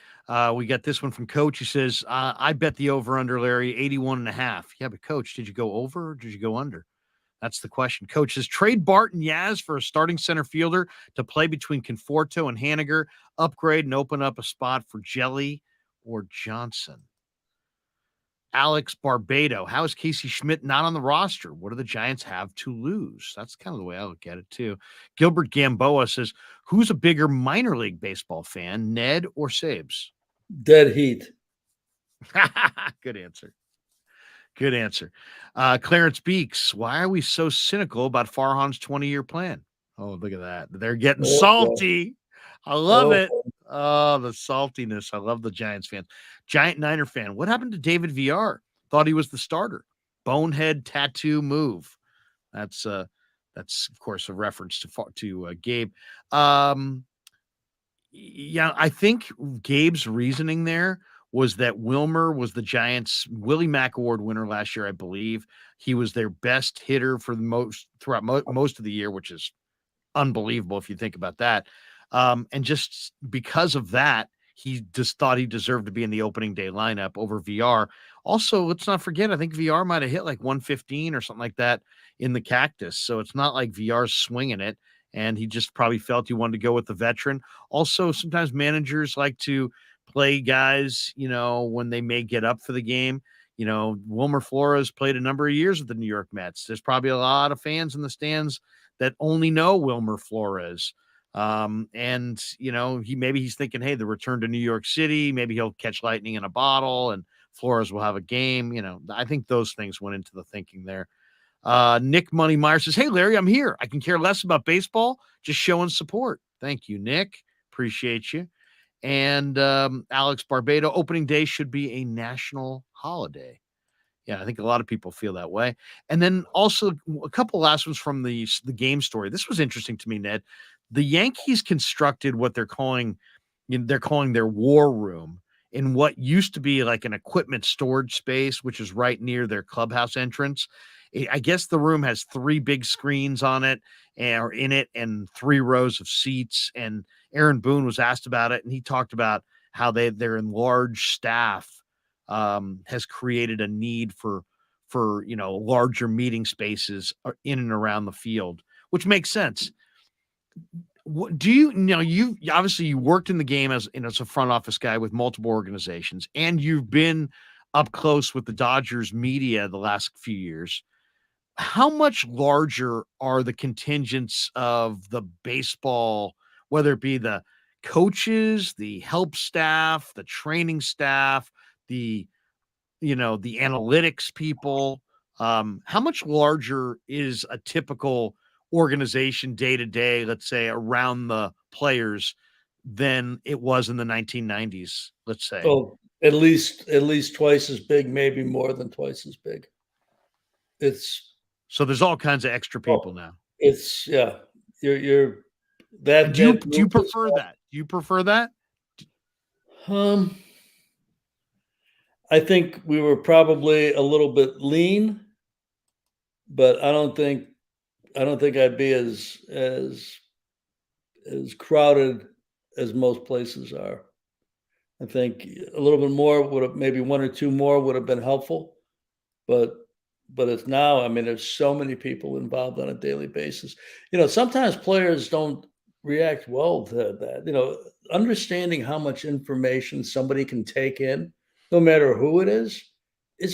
We got this one from Coach. He says, I bet the over-under, Larry, 81.5. Yeah, but Coach, did you go over or did you go under? That's the question. Coach says, trade Barton Yaz for a starting center fielder to play between Conforto and Haniger, upgrade and open up a spot for Jelly or Johnson. Alex Barbado, how is Casey Schmidt not on the roster? What do the Giants have to lose? That's kind of the way I look at it, too. Gilbert Gamboa says, who's a bigger minor league baseball fan, Ned or Sabes? Dead heat. Good answer. Good answer. Clarence Beeks, why are we so cynical about Farhan's 20-year plan? Oh, look at that. They're getting salty. I love it. Oh, the saltiness. I love the Giants fans. Giant Niner fan. What happened to David VR? Thought he was the starter. Bonehead tattoo move. That's of course a reference to Gabe. Yeah, I think Gabe's reasoning there was that Wilmer was the Giants' Willie Mack Award winner last year, I believe. He was their best hitter for throughout most of the year, which is unbelievable if you think about that. And just because of that, he just thought he deserved to be in the opening day lineup over VR. Also, let's not forget, I think VR might have hit like 115 or something like that in the Cactus. So it's not like VR's swinging it. And he just probably felt he wanted to go with the veteran. Also, sometimes managers like to play guys, when they may get up for the game. Wilmer Flores played a number of years with the New York Mets. There's probably a lot of fans in the stands that only know Wilmer Flores. And he's thinking, hey, the return to New York City, maybe he'll catch lightning in a bottle and Flores will have a game. I think those things went into the thinking there. Nick Money Meyer says, hey, Larry, I'm here. I can care less about baseball, just showing support. Thank you, Nick. Appreciate you. And Alex Barbado, opening day should be a national holiday. Yeah, I think a lot of people feel that way. And then also a couple last ones from the game story. This was interesting to me, Ned. The Yankees constructed what they're calling their war room in what used to be like an equipment storage space, which is right near their clubhouse entrance. I guess the room has 3 big screens on it or in it and 3 rows of seats. And Aaron Boone was asked about it, and he talked about how their enlarged staff has created a need for larger meeting spaces in and around the field, which makes sense. Do you obviously you worked in the game as a front office guy with multiple organizations, and you've been up close with the Dodgers media the last few years. How much larger are the contingents of the baseball, whether it be the coaches, the help staff, the training staff, the analytics people? How much larger is a typical organization day to day, let's say around the players, than it was in the 1990s, let's say? Oh, at least twice as big, maybe more than twice as big. So there's all kinds of extra people now. You're that. Do you prefer that? Do you prefer that? I think we were probably a little bit lean, but I don't think I'd be as crowded as most places are. I think a little bit more would have, maybe 1 or 2 more would have been helpful, but it's now, I mean, there's so many people involved on a daily basis. Sometimes players don't react well to that. Understanding how much information somebody can take in, no matter who it is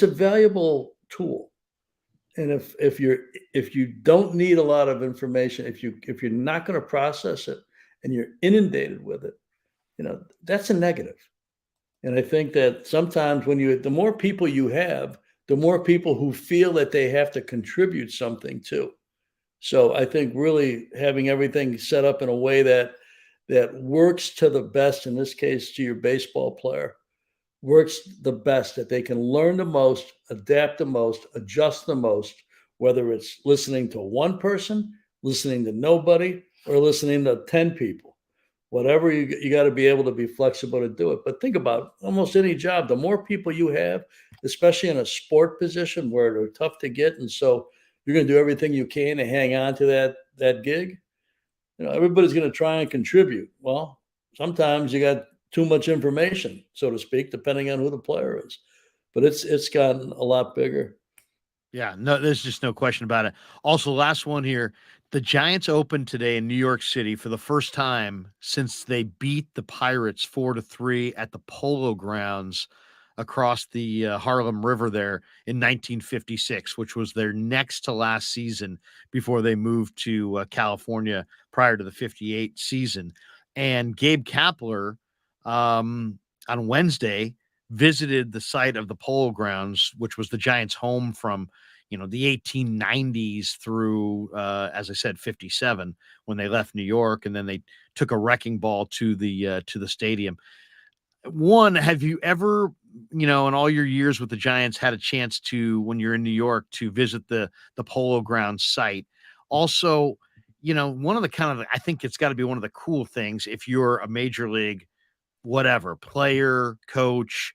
a valuable tool. And if you don't need a lot of information, if you're not going to process it and you're inundated with it, that's a negative. And I think that sometimes the more people you have, the more people who feel that they have to contribute something too. So I think really having everything set up in a way that works to the best, in this case, to your baseball player, works the best, that they can learn the most, adapt the most, adjust the most, whether it's listening to one person, listening to nobody, or listening to 10 people. Whatever you got to be able to be flexible to do it. But think about almost any job, the more people you have, especially in a sport position where they're tough to get. And so you're going to do everything you can to hang on to that gig. Everybody's going to try and contribute. Well, sometimes you got too much information, so to speak, depending on who the player is. But it's gotten a lot bigger. Yeah, no, there's just no question about it. Also, last one here. The Giants opened today in New York City for the first time since they beat the Pirates 4-3 at the Polo Grounds across the Harlem River there in 1956, which was their next to last season before they moved to California prior to the 58 season. And Gabe Kapler on Wednesday visited the site of the Polo Grounds, which was the Giants' home from the 1890s through, as I said, 57 when they left New York, and then they took a wrecking ball to the stadium. One, have you ever, in all your years with the Giants, had a chance to, when you're in New York, to visit the Polo Grounds site? Also, one of the I think it's got to be one of the cool things if you're a major league, whatever, player, coach,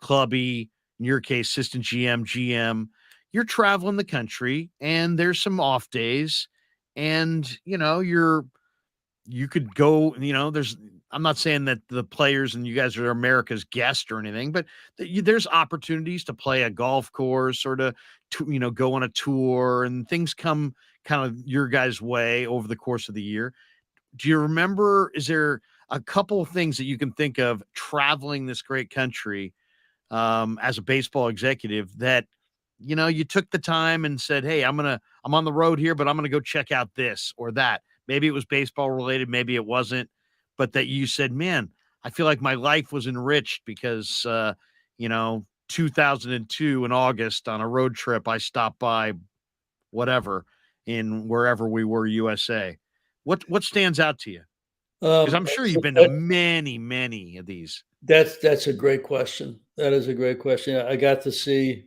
clubby, in your case, assistant GM, you're traveling the country and there's some off days and, you could go, I'm not saying that the players and you guys are America's guest or anything, but there's opportunities to play a golf course or to go on a tour, and things come kind of your guys' way over the course of the year. Do you remember, is there a couple of things that you can think of traveling this great country as a baseball executive that, you took the time and said, hey, I'm on the road here, but I'm going to go check out this or that. Maybe it was baseball related, maybe it wasn't, but that you said, man, I feel like my life was enriched because, 2002 in August on a road trip, I stopped by whatever in wherever we were, USA. What stands out to you? Because I'm sure So you've been to many, many of these. that's a great question. That is a great question. I got to see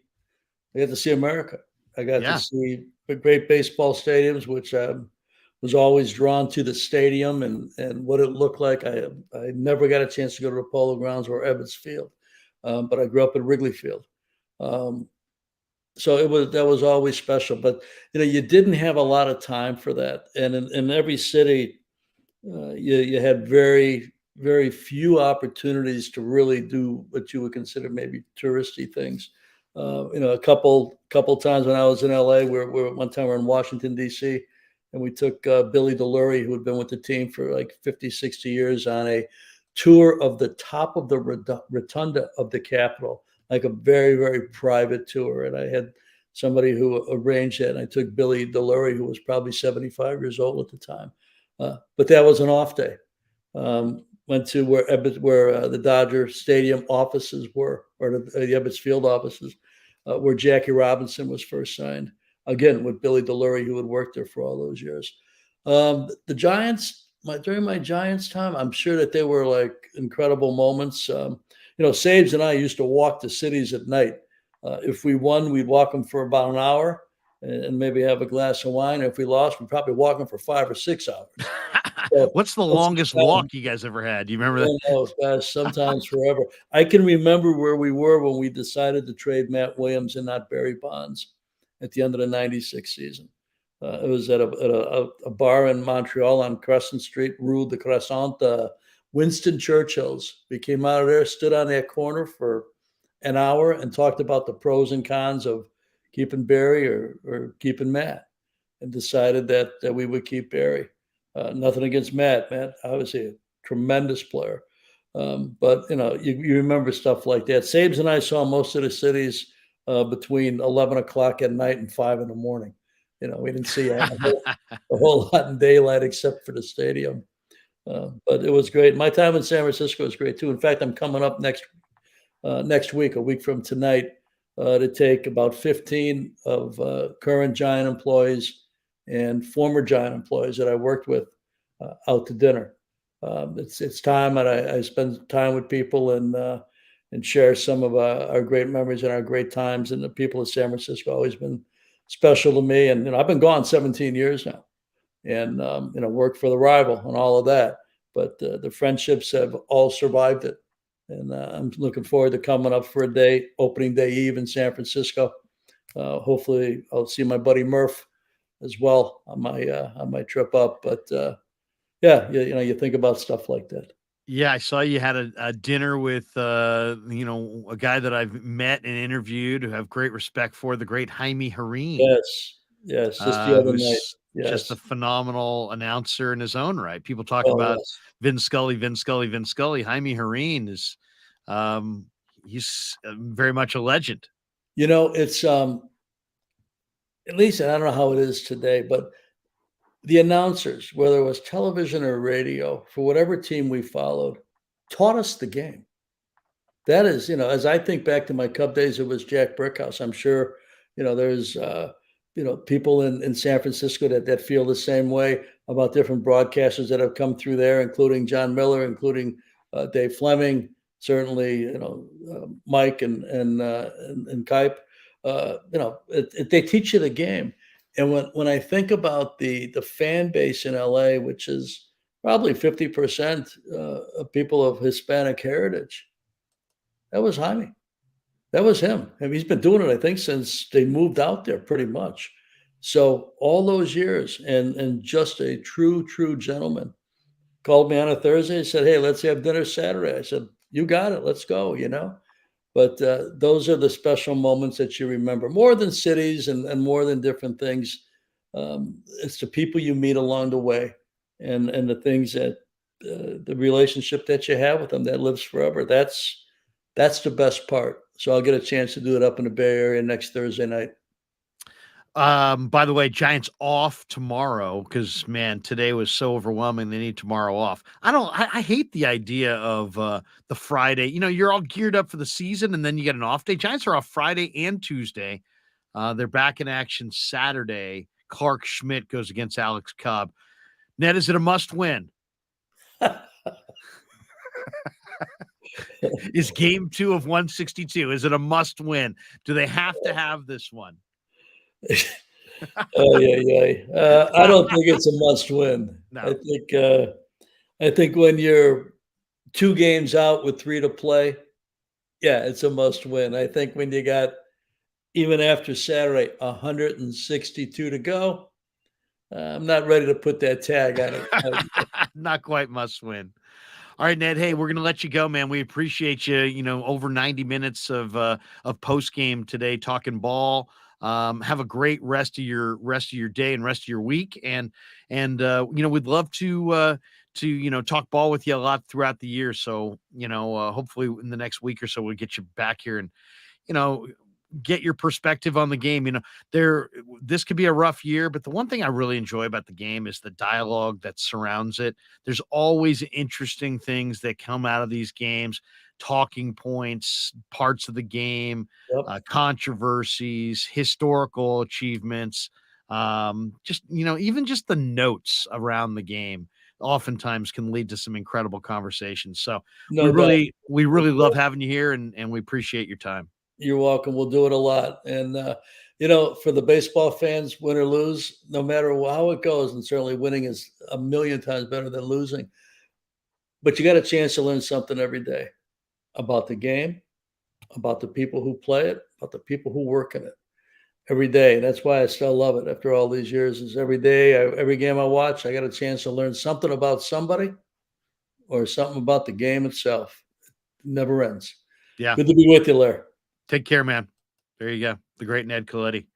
America. I got to Yeah. see the great baseball stadiums, which was always drawn to the stadium and what it looked like. I never got a chance to go to the Polo Grounds or Ebbets Field, but I grew up at Wrigley Field. Um, so that was always special. But you didn't have a lot of time for that, and in every city, you had very very few opportunities to really do what you would consider maybe touristy things. A couple times when I was in LA, we're one time we're in Washington D.C. and we took Billy DeLury, who had been with the team for like 50, 60 years, on a tour of the top of the rotunda of the Capitol, like a very very private tour. And I had somebody who arranged that, and I took Billy DeLury, who was probably 75 years old at the time. But that was an off day. Went to where the Dodger Stadium offices were, or the Ebbets Field offices, where Jackie Robinson was first signed. Again, with Billy DeLury, who had worked there for all those years. The Giants, during my Giants time, I'm sure that they were like incredible moments. Sabes and I used to walk the cities at night. If we won, we'd walk them for about an hour and maybe have a glass of wine. If we lost, we'd probably walk them for 5 or 6 hours. So, What's the longest walk you guys ever had? Do you remember that? Oh, gosh, sometimes forever. I can remember where we were when we decided to trade Matt Williams and not Barry Bonds at the end of the '96 season. It was at a bar in Montreal on Crescent Street, Rue de Crescent, Winston Churchill's. We came out of there, stood on that corner for an hour and talked about the pros and cons of keeping Barry or keeping Matt, and decided that we would keep Barry. Nothing against Matt. Matt, obviously a tremendous player. But you remember stuff like that. Sabes and I saw most of the cities between 11 o'clock at night and 5 in the morning. We didn't see a whole lot in daylight except for the stadium. But it was great. My time in San Francisco was great too. In fact, I'm coming up next week, a week from tonight, to take about 15 of current Giant employees and former Giant employees that I worked with out to dinner. It's time, and I spend time with people and share some of our great memories and our great times. And the people of San Francisco always been special to me. And I've been gone 17 years now, and worked for the rival and all of that. But the friendships have all survived it, and I'm looking forward to coming up for a day, opening day eve in San Francisco. Hopefully, I'll see my buddy Murph as well on my trip up. But yeah, you think about stuff like that. Yeah, I saw you had a dinner with, a guy that I've met and interviewed who have great respect for, the great Jaime Jarrín, Yes, yes, just the other night. who's just a Yes. phenomenal announcer in his own right. People talk Oh, about yes. Vin Scully, Vin Scully, Vin Scully. Jaime Jarrín is, um, he's very much a legend. It's at least, and I don't know how it is today, but the announcers, whether it was television or radio, for whatever team we followed, taught us the game. That is, as I think back to my Cub days, it was Jack Brickhouse. I'm sure, there's, people in San Francisco that feel the same way about different broadcasters that have come through there, including John Miller, including Dave Fleming, certainly, Mike and Kipe. They teach you the game. And when I think about the fan base in LA, which is probably 50% of people of Hispanic heritage, that was Jaime. That was him. I mean, he's been doing it, I think, since they moved out there pretty much. So all those years, and just a true gentleman. Called me on a Thursday, said, "Hey, let's have dinner Saturday." I said, "You got it. Let's go." But those are the special moments that you remember more than cities and more than different things. It's the people you meet along the way, and the things that the relationship that you have with them that lives forever. That's the best part. So I'll get a chance to do it up in the Bay Area next Thursday night. By the way, Giants off tomorrow because man, today was so overwhelming. They need tomorrow off. I hate the idea of the Friday. You're all geared up for the season and then you get an off day. Giants are off Friday and Tuesday. They're back in action Saturday. Clark Schmidt goes against Alex Cobb. Ned, is it a must win? Is game 2 of 162? Is it a must win? Do they have to have this one? Oh, yeah. I don't think it's a must win. No. I think when you're 2 games out with 3 to play, yeah, it's a must win. I think when you got, even after Saturday, 162 to go, I'm not ready to put that tag on it. Not quite must win. All right, Ned. Hey, we're gonna let you go, man. We appreciate you. Over 90 minutes of post game today, talking ball. Have a great rest of your day and rest of your week, and we'd love to talk ball with you a lot throughout the year. So hopefully in the next week or so we'll get you back here and get your perspective on the game. This could be a rough year, but the one thing I really enjoy about the game is the dialogue that surrounds it. There's always interesting things that come out of these games, talking points, parts of the game, Yep. controversies, historical achievements, even just the notes around the game oftentimes can lead to some incredible conversations. So No doubt. we really love having you here and we appreciate your time. You're welcome. We'll do it a lot. And, for the baseball fans, win or lose, no matter how it goes, and certainly winning is a million times better than losing. But you got a chance to learn something every day about the game, about the people who play it, about the people who work in it every day. That's why I still love it after all these years. Is every day, every game I watch, I got a chance to learn something about somebody or something about the game itself. It never ends. Yeah. Good to be with you, Larry. Take care, man. There you go. The great Ned Colletti.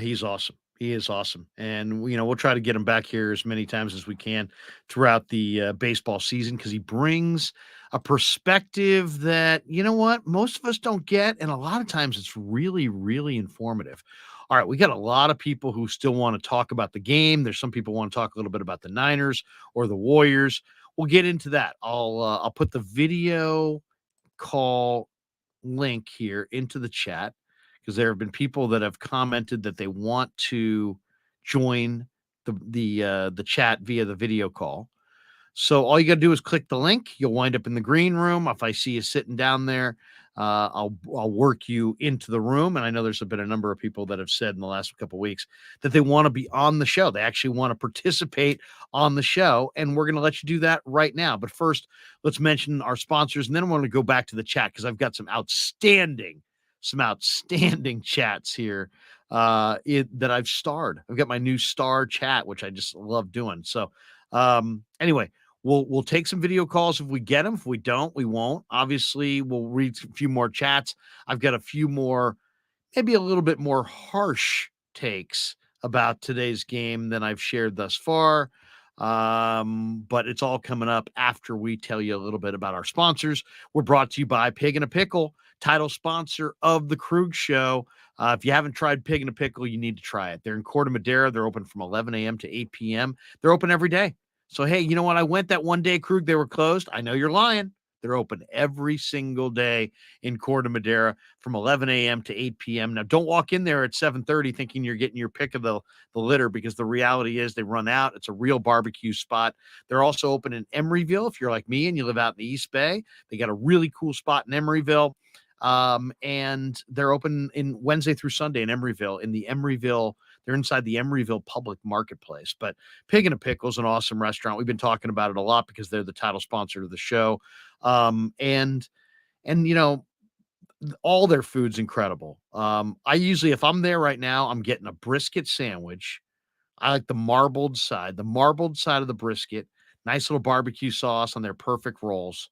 He's awesome. He is awesome, and we'll try to get him back here as many times as we can throughout the baseball season because he brings a perspective that what most of us don't get, and a lot of times it's really, really informative. All right, we got a lot of people who still want to talk about the game. There's some people want to talk a little bit about the Niners or the Warriors. We'll get into that. I'll put the video call link here into the chat because there have been people that have commented that they want to join the chat via the video call. So all you got to do is click the link. You'll wind up in the green room. If I see you sitting down there, I'll work you into the room. And I know there's been a number of people that have said in the last couple of weeks that they want to be on the show. They actually want to participate on the show, and we're going to let you do that right now. But first, let's mention our sponsors, and then I want to go back to the chat because I've got some outstanding chats here that I've starred. I've got my new star chat, which I just love doing. So anyway, we'll take some video calls if we get them. If we don't, we won't. Obviously, we'll read a few more chats. I've got a few more, maybe a little bit more harsh takes about today's game than I've shared thus far. But it's all coming up after we tell you a little bit about our sponsors. We're brought to you by Pig and a Pickle, title sponsor of the Krug Show. If you haven't tried Pig and a Pickle, you need to try it. They're in Corte Madera. They're open from 11 a.m. to 8 p.m. They're open every day. So, hey, you know what? I went that one day, Krug, they were closed. I know you're lying. They're open every single day in Corte Madera from 11 a.m. to 8 p.m. Now, don't walk in there at 7:30 thinking you're getting your pick of the litter, because the reality is they run out. It's a real barbecue spot. They're also open in Emeryville. If you're like me and you live out in the East Bay, they got a really cool spot in Emeryville. And they're open in Wednesday through Sunday in Emeryville, they're inside the Emeryville public marketplace. But Pig and a Pickle is an awesome restaurant. We've been talking about it a lot because they're the title sponsor of the show. And all their food's incredible. I usually, if I'm there right now, I'm getting a brisket sandwich. I like the marbled side of the brisket, nice little barbecue sauce on their perfect rolls.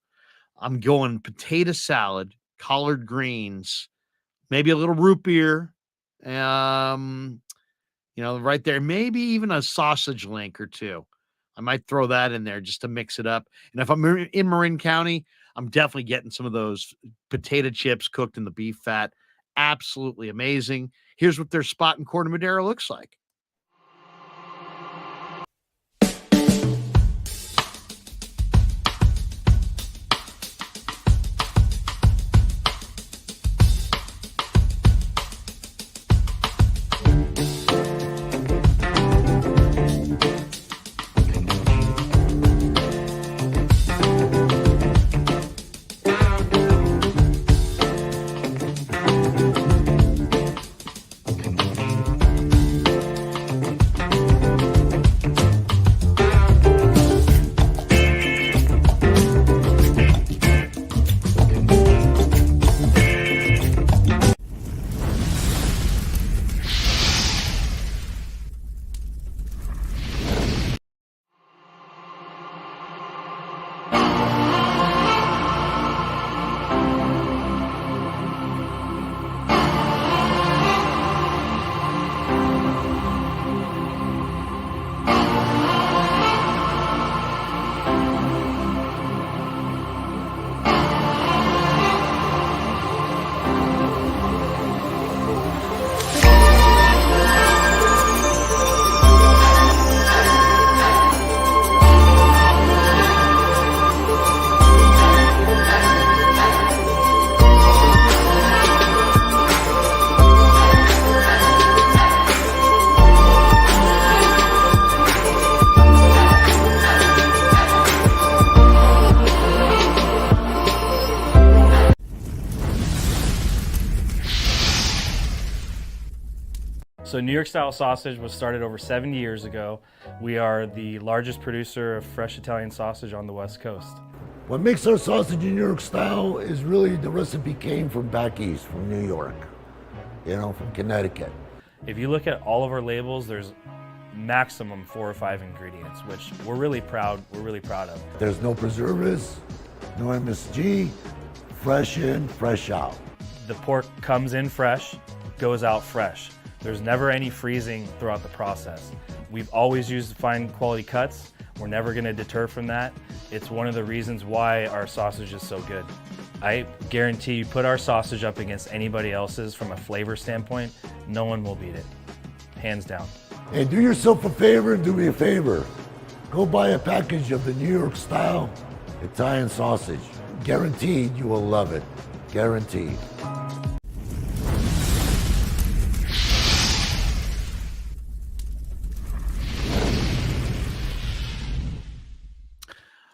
I'm going potato salad, collard greens, maybe a little root beer, right there, maybe even a sausage link or two. I might throw that in there just to mix it up. And if I'm in Marin County, I'm definitely getting some of those potato chips cooked in the beef fat. Absolutely amazing. Here's what their spot in Corte Madera looks like. So New York style sausage was started over 70 years ago. We are the largest producer of fresh Italian sausage on the West Coast. What makes our sausage in New York style is really the recipe came from back east, from New York, from Connecticut. If you look at all of our labels, there's maximum 4 or 5 ingredients, which we're really proud of. There's no preservatives, no MSG, fresh in, fresh out. The pork comes in fresh, goes out fresh. There's never any freezing throughout the process. We've always used fine quality cuts. We're never going to deter from that. It's one of the reasons why our sausage is so good. I guarantee you put our sausage up against anybody else's from a flavor standpoint, no one will beat it. Hands down. And do yourself a favor and do me a favor. Go buy a package of the New York style Italian sausage. Guaranteed you will love it. Guaranteed.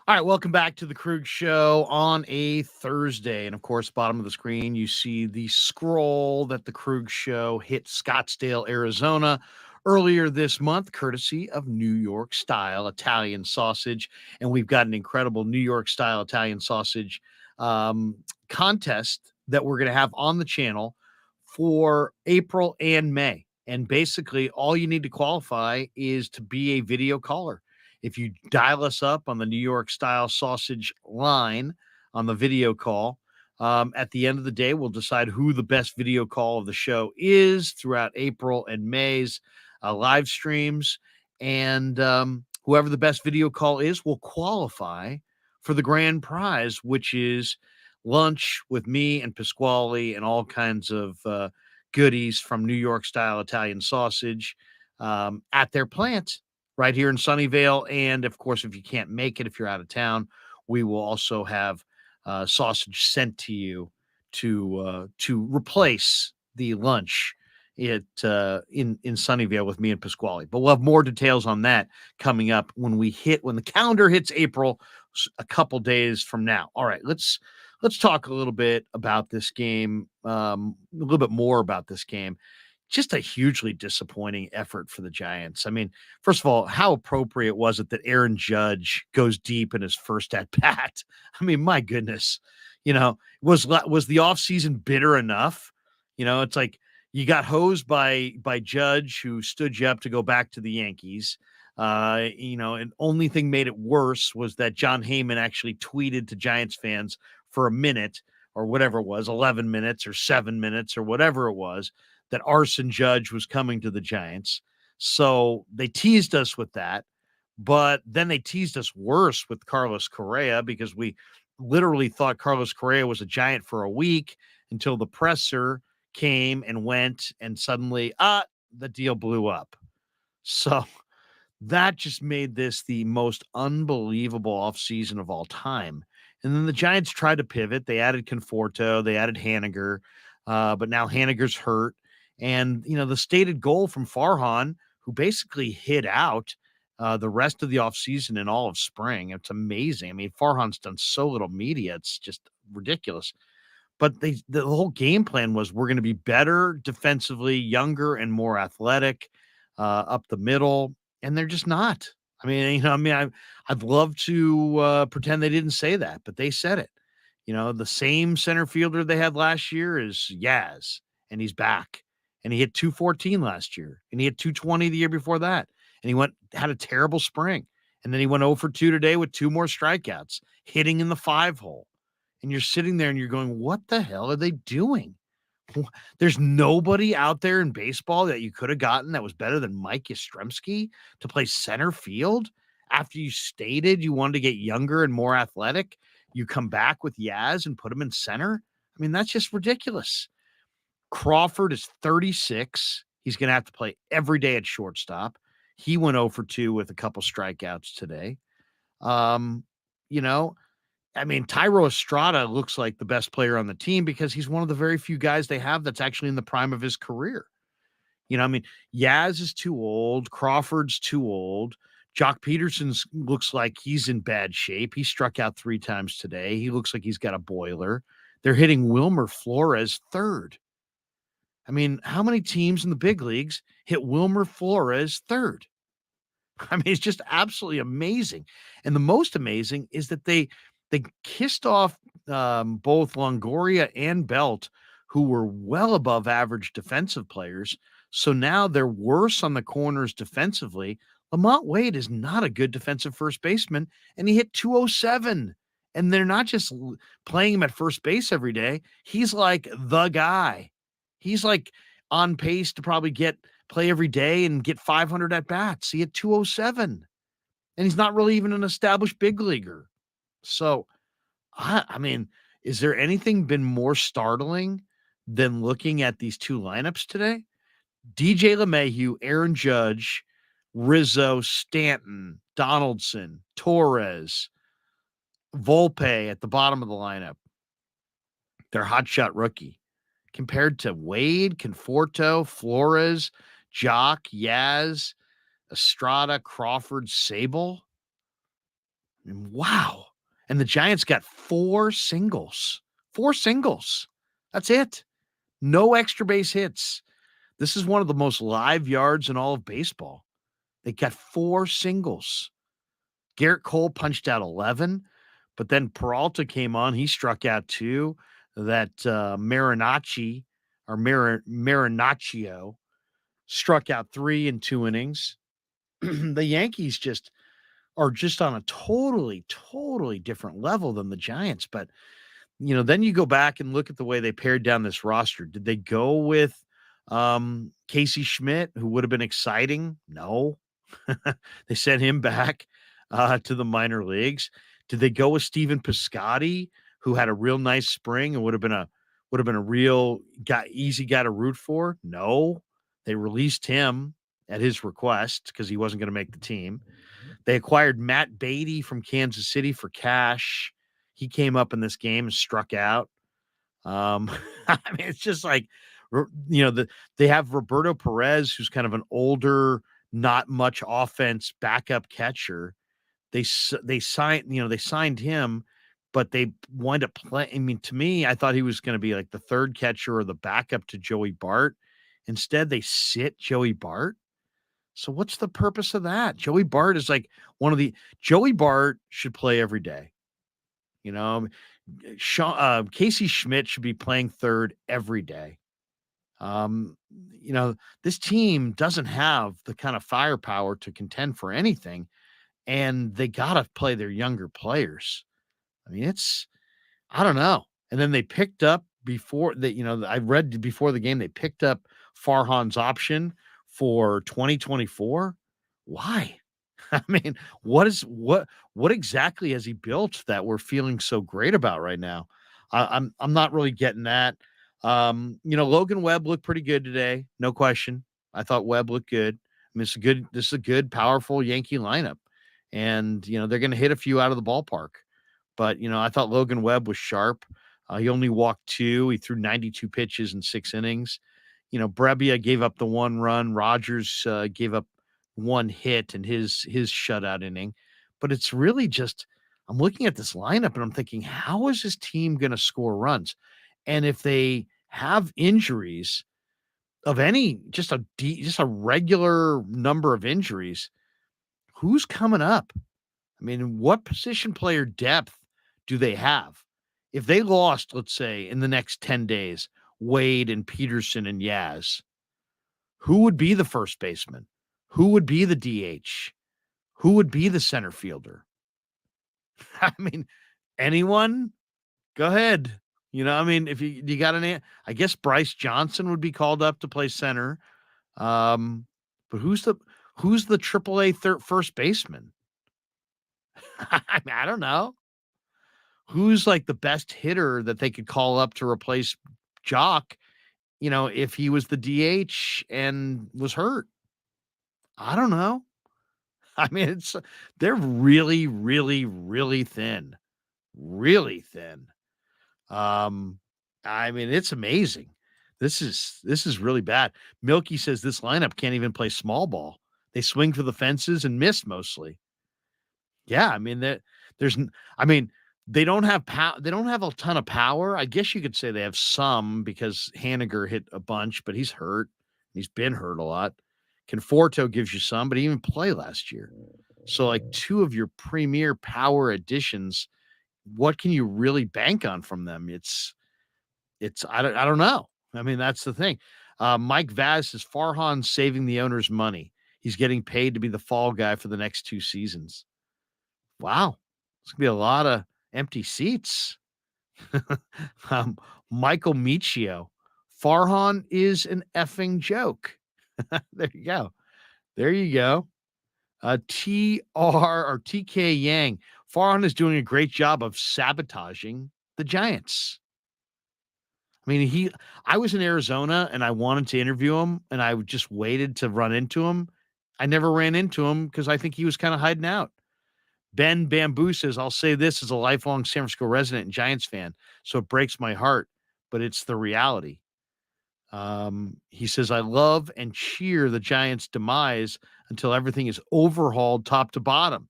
All right, welcome back to the Krug Show on a Thursday. And of course, bottom of the screen, you see the scroll that the Krug Show hit Scottsdale, Arizona earlier this month, courtesy of New York style Italian sausage. And we've got an incredible New York style Italian sausage contest that we're going to have on the channel for April and May. And basically, all you need to qualify is to be a video caller. If you dial us up on the New York style sausage line on the video call, at the end of the day, we'll decide who the best video call of the show is throughout April and May's live streams. And whoever the best video call is will qualify for the grand prize, which is lunch with me and Pasquale and all kinds of goodies from New York style Italian sausage at their plant right here in Sunnyvale. And of course, if you can't make it, if you're out of town, we will also have sausage sent to you to replace the lunch in Sunnyvale with me and Pasquale. But we'll have more details on that coming up when the calendar hits April, a couple days from now. All right, let's talk a little bit about this game, a little bit more about this game. Just a hugely disappointing effort for the Giants. I mean, first of all, how appropriate was it that Aaron Judge goes deep in his first at bat? I mean, my goodness, was the offseason bitter enough? It's like you got hosed by Judge, who stood you up to go back to the Yankees. And only thing made it worse was that John Heyman actually tweeted to Giants fans for a minute or whatever it was, 11 minutes or 7 minutes or whatever it was, that Arson Judge was coming to the Giants. So they teased us with that, but then they teased us worse with Carlos Correa, because we literally thought Carlos Correa was a Giant for a week until the presser came and went, and suddenly, the deal blew up. So that just made this the most unbelievable offseason of all time. And then the Giants tried to pivot. They added Conforto, they added Haniger, but now Haniger's hurt. And, the stated goal from Farhan, who basically hid out the rest of the offseason and all of spring. It's amazing. I mean, Farhan's done so little media. It's just ridiculous. But the whole game plan was, we're going to be better defensively, younger and more athletic up the middle. And they're just not. I'd love to pretend they didn't say that, but they said it. The same center fielder they had last year is Yaz, and he's back. And he hit 214 last year, and he hit 220 the year before that. And he had a terrible spring. And then he went 0 for 2 today with 2 more strikeouts, hitting in the 5-hole. And you're sitting there and you're going, what the hell are they doing? There's nobody out there in baseball that you could have gotten that was better than Mike Yastrzemski to play center field after you stated you wanted to get younger and more athletic. You come back with Yaz and put him in center. I mean, that's just ridiculous. Crawford is 36. He's going to have to play every day at shortstop. He went 0 for 2 with a couple strikeouts today. Thairo Estrada looks like the best player on the team because he's one of the very few guys they have that's actually in the prime of his career. Yaz is too old. Crawford's too old. Jock Peterson looks like he's in bad shape. He struck out 3 times today. He looks like he's got a boiler. They're hitting Wilmer Flores third. I mean, how many teams in the big leagues hit Wilmer Flores third? I mean, it's just absolutely amazing. And the most amazing is that they kissed off both Longoria and Belt, who were well above average defensive players. So now they're worse on the corners defensively. Lamont Wade is not a good defensive first baseman, and he hit 207. And they're not just playing him at first base every day. He's like the guy. He's like on pace to probably play every day and get 500 at bats. He had 207, and he's not really even an established big leaguer. So, I mean, is there anything been more startling than looking at these two lineups today? DJ LeMahieu, Aaron Judge, Rizzo, Stanton, Donaldson, Torres, Volpe at the bottom of the lineup. Their hotshot rookie. Compared to Wade, Conforto, Flores, Jock, Yaz, Estrada, Crawford, Sable. And wow. And the Giants got 4 singles. 4 singles. That's it. No extra base hits. This is one of the most live yards in all of baseball. They got 4 singles. Garrett Cole punched out 11, but then Peralta came on. He struck out 2. That Marinaccio struck out 3 in 2 innings. The Yankees are just on a totally, totally different level than the Giants. But, then you go back and look at the way they pared down this roster. Did they go with Casey Schmidt, who would have been exciting? No. They sent him back to the minor leagues. Did they go with Steven Piscotty, who had a real nice spring and would have been a real easy guy to root for? No. They released him at his request because he wasn't going to make the team. They acquired Matt Beatty from Kansas City for cash. He came up in this game and struck out. I mean, it's just like, they have Roberto Perez, who's kind of an older, not much offense backup catcher. They signed him, but they wind up playing. I mean, to me, I thought he was going to be like the third catcher or the backup to Joey Bart. Instead, they sit Joey Bart. So what's the purpose of that? Joey Bart is like Joey Bart should play every day. Casey Schmidt should be playing third every day. This team doesn't have the kind of firepower to contend for anything, and they got to play their younger players. I mean, I don't know. And then they picked up I read before the game, they picked up Farhan's option for 2024. Why? I mean, what exactly has he built that we're feeling so great about right now? I'm not really getting that. Logan Webb looked pretty good today, no question. I thought Webb looked good. I mean, this is a good, powerful Yankee lineup, and they're going to hit a few out of the ballpark. But I thought Logan Webb was sharp. He only walked 2. He threw 92 pitches in 6 innings. Brebbia gave up the 1 run. Rogers gave up 1 hit in his shutout inning. But it's really just, I'm looking at this lineup and I'm thinking, how is this team going to score runs? And if they have injuries of any, just a regular number of injuries, who's coming up? I mean, what position player depth do they have? If they lost, let's say, in the next 10 days, Wade and Peterson and Yaz, who would be the first baseman? Who would be the DH? Who would be the center fielder? I mean, anyone? Go ahead. If you got I guess Bryce Johnson would be called up to play center. But who's the AAA first baseman? I don't know. Who's like the best hitter that they could call up to replace Jock, if he was the DH and was hurt? I don't know. I mean, they're really, really, really thin. Really thin. I mean, it's amazing. This is really bad. Milky says this lineup can't even play small ball. They swing for the fences and miss mostly. Yeah, I mean they don't have they don't have a ton of power. I guess you could say they have some because Haniger hit a bunch, but he's hurt. He's been hurt a lot. Conforto gives you some, but he didn't even play last year. So like 2 of your premier power additions, what can you really bank on from them? I don't know. I mean, that's the thing. Mike Vaz says Farhan's saving the owner's money. He's getting paid to be the fall guy for the next 2 seasons. Wow. It's gonna be a lot of empty seats. Michael Michio, Farhan is an effing joke. There you go. There you go. TR or TK Yang. Farhan is doing a great job of sabotaging the Giants. I mean, I was in Arizona and I wanted to interview him and I just waited to run into him. I never ran into him because I think he was kind of hiding out. Ben Bamboo says, I'll say this as a lifelong San Francisco resident and Giants fan, so it breaks my heart, but it's the reality. He says, I love and cheer the Giants' demise until everything is overhauled top to bottom.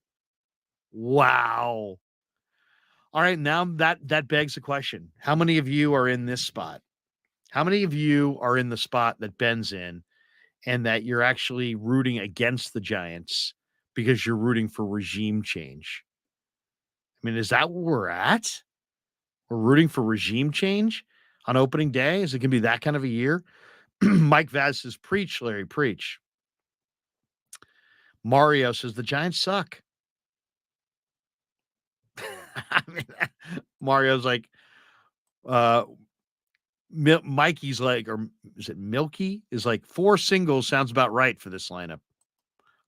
Wow. All right, now that begs the question. How many of you are in this spot? How many of you are in the spot that Ben's in and that you're actually rooting against the Giants because you're rooting for regime change? I mean, is that where we're at? We're rooting for regime change on opening day? Is it going to be that kind of a year? Mike Vaz says, preach, Larry, preach. Mario says, the Giants suck. I mean, Mario's like, Mikey's like, or is it Milky? Is like 4 singles sounds about right for this lineup.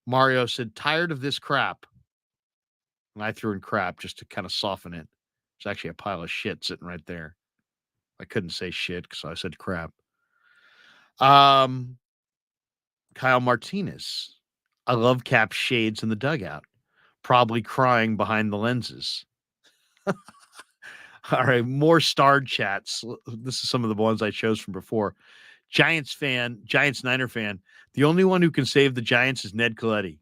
Mario said, tired of this crap. And I threw in crap just to kind of soften it. It's actually a pile of shit sitting right there. I couldn't say shit because I said crap. Kyle Martinez. I love Cap's shades in the dugout. Probably crying behind the lenses. All right, more starred chats. This is some of the ones I chose from before. Giants Niner fan. The only one who can save the Giants is Ned Colletti.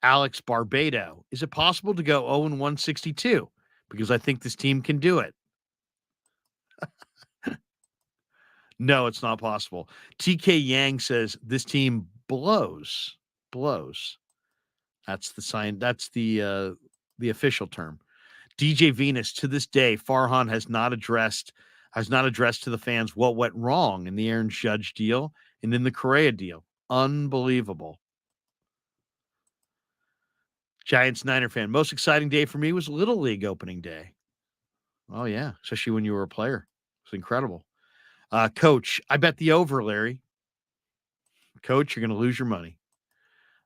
Alex Barbado. Is it possible to go 0-162? Because I think this team can do it. No, it's not possible. TK Yang says this team blows. Blows. That's the sign. That's the official term. DJ Venus, to this day, Farhan has not addressed to the fans what went wrong in the Aaron Judge deal and in the Correa deal. Unbelievable. Giants Niner fan. Most exciting day for me was Little League opening day. Oh, yeah. Especially when you were a player. It's incredible. Coach, I bet the over, Larry. Coach, you're going to lose your money.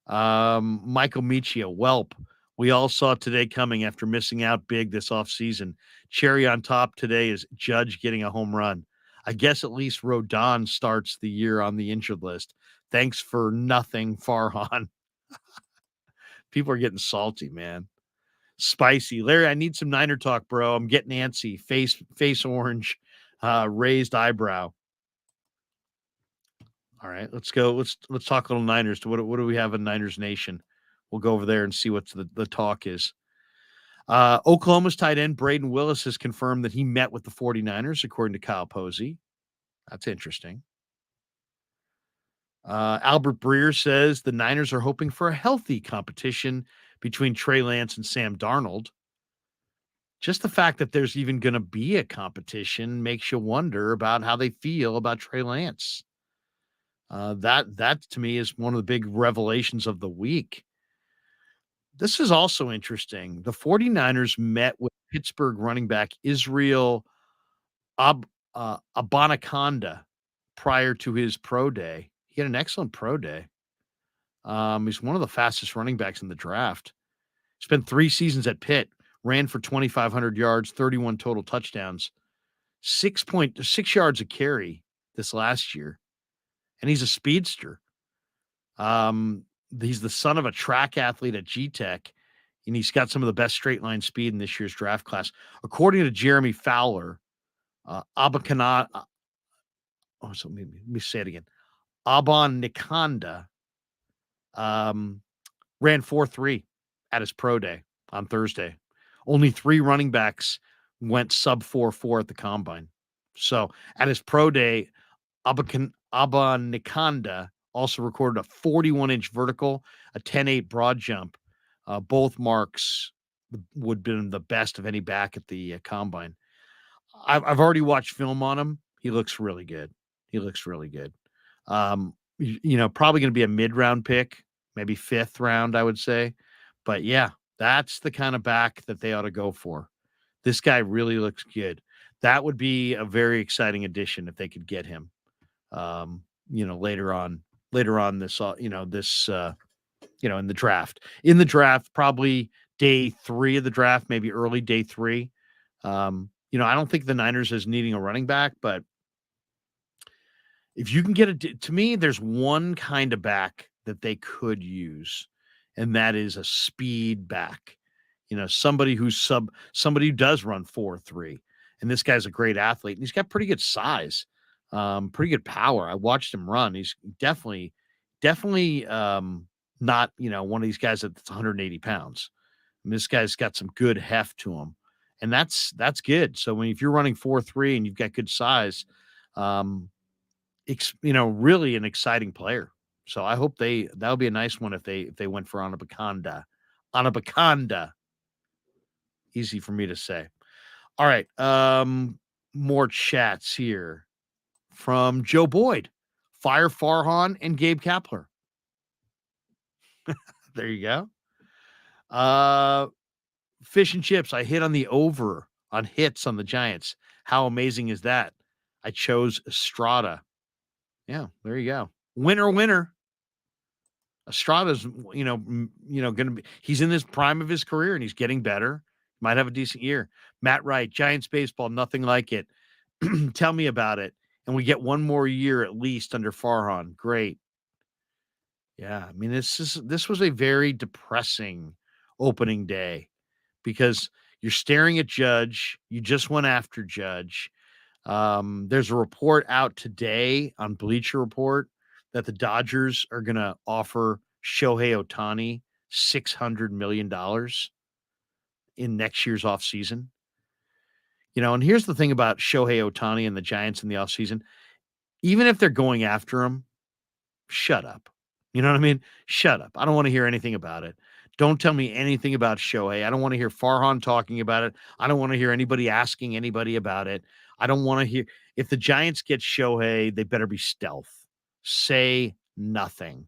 Michael Michio, Welp. We all saw today coming after missing out big this offseason. Cherry on top today is Judge getting a home run. I guess at least Rodon starts the year on the injured list. Thanks for nothing, Farhan. People are getting salty, man. Spicy. Larry, I need some Niner talk, bro. I'm getting antsy. Face orange, raised eyebrow. All right, let's go. Let's talk a little Niners. What do we have in Niners Nation? We'll go over there and see what the talk is. Oklahoma's tight end Braden Willis has confirmed that he met with the 49ers, according to Kyle Posey. That's interesting. Albert Breer says the Niners are hoping for a healthy competition between Trey Lance and Sam Darnold. Just the fact that there's even going to be a competition makes you wonder about how they feel about Trey Lance. That to me is one of the big revelations of the week. This is also interesting. The 49ers met with Pittsburgh running back Israel Abanaconda prior to his pro day. He had an excellent pro day. He's one of the fastest running backs in the draft. Spent 3 seasons at Pitt, ran for 2,500 yards, 31 total touchdowns, 6.6 yards a carry this last year. And he's a speedster. He's the son of a track athlete at G-Tech, and he's got some of the best straight line speed in this year's draft class. According to Jeremy Fowler, let me say it again. Abanaconda ran 4.3 at his pro day on Thursday. Only 3 running backs went sub 4.4 at the combine. So at his pro day, Abanaconda also recorded a 41-inch vertical, a 10.8 broad jump. Both marks would have been the best of any back at the combine. I've already watched film on him. He looks really good. Probably going to be a mid-round pick, maybe 5th round, I would say. But yeah, that's the kind of back that they ought to go for. This guy really looks good. That would be a very exciting addition if they could get him. Later on this, in the draft. In the draft, probably day 3 of the draft, maybe early day 3. I don't think the Niners is needing a running back, but if you can get to me, there's one kind of back that they could use, and that is a speed back. Somebody somebody who does run 4.3, and this guy's a great athlete, and he's got pretty good size, pretty good power. I watched him run. He's definitely not one of these guys that's 180 pounds. And this guy's got some good heft to him, and that's good. So if you're running 4.3 and you've got good size, really an exciting player. So I hope that would be a nice one if they went for Anabakanda. Anabakanda. Easy for me to say. All right. More chats here from Joe Boyd, Fire Farhan, and Gabe Kapler. There you go. Fish and chips. I hit on the over on hits on the Giants. How amazing is that? I chose Estrada. Yeah, there you go. Winner. Estrada's, going to be, he's in this prime of his career and he's getting better. Might have a decent year. Matt Wright, Giants baseball, nothing like it. Tell me about it. And we get one more year at least under Farhan. Great. Yeah, I mean, this was a very depressing opening day because you're staring at Judge. You just went after Judge. There's a report out today on Bleacher Report that the Dodgers are going to offer Shohei Ohtani $600 million in next year's offseason. And here's the thing about Shohei Ohtani and the Giants in the offseason. Even if they're going after him, shut up. You know what I mean? Shut up. I don't want to hear anything about it. Don't tell me anything about Shohei. I don't want to hear Farhan talking about it. I don't want to hear anybody asking anybody about it. I don't want to hear. If the Giants get Shohei, they better be stealth. Say nothing.